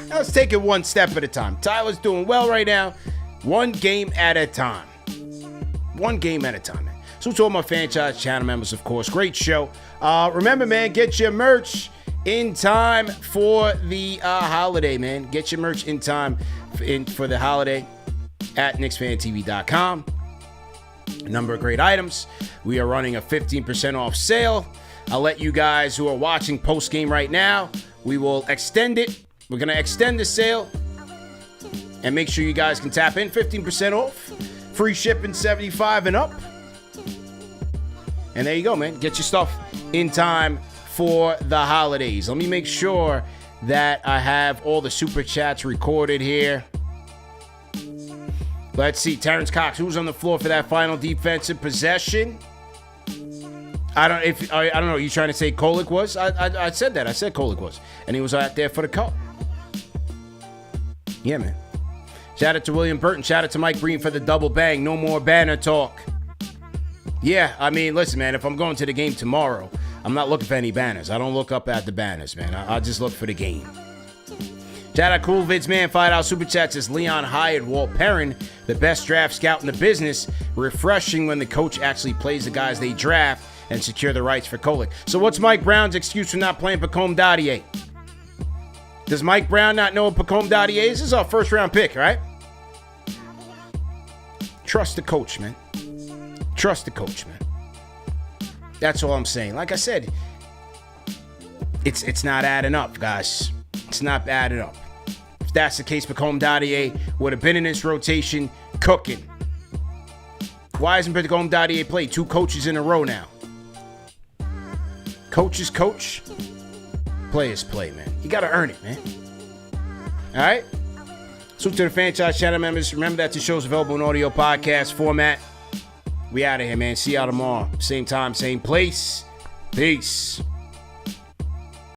Speaker 1: Now let's take it one step at a time. Tyler's doing well right now. 1 game at a time. 1 game at a time, man. So to all my franchise channel members, of course, great show. Remember, man, get your merch in time for the holiday, man. Get your merch in time for the holiday at KnicksFanTV.com. A number of great items. We are running a 15% off sale. I'll let you guys who are watching post-game right now, we will extend it. We're going to extend the sale and make sure you guys can tap in. 15% off. Free shipping 75 and up. And there you go, man. Get your stuff in time for the holidays. Let me make sure that I have all the super chats recorded here. Let's see. Terrence Cox, who's on the floor for that final defensive possession? I don't know. You trying to say Kolek was? I said that. I said Kolek was. And he was out there for the cup. Yeah, man. Shout out to William Burton. Shout out to Mike Breen for the double bang. No more banner talk. Yeah, I mean, listen, man, if I'm going to the game tomorrow, I'm not looking for any banners. I don't look up at the banners, man. I just look for the game. Shout out Cool Vids, man. $5 super chats is Leon Hyatt, Walt Perrin, the best draft scout in the business. Refreshing when the coach actually plays the guys they draft and secure the rights for Kolek. So what's Mike Brown's excuse for not playing Pacome Dadier? Does Mike Brown not know what Pacome Dadier is? This is our first round pick, right? Trust the coach, man. Trust the coach, man. That's all I'm saying. Like I said, it's not adding up, guys. It's not adding up. If that's the case, Pacome Dadier would have been in this rotation cooking. Why hasn't Pacome Dadier played 2 coaches in a row now? Coaches coach, players play, man. You got to earn it, man. All right? So to the franchise channel members, remember that the show's available in audio podcast format. We out of here, man. See y'all tomorrow. Same time, same place. Peace.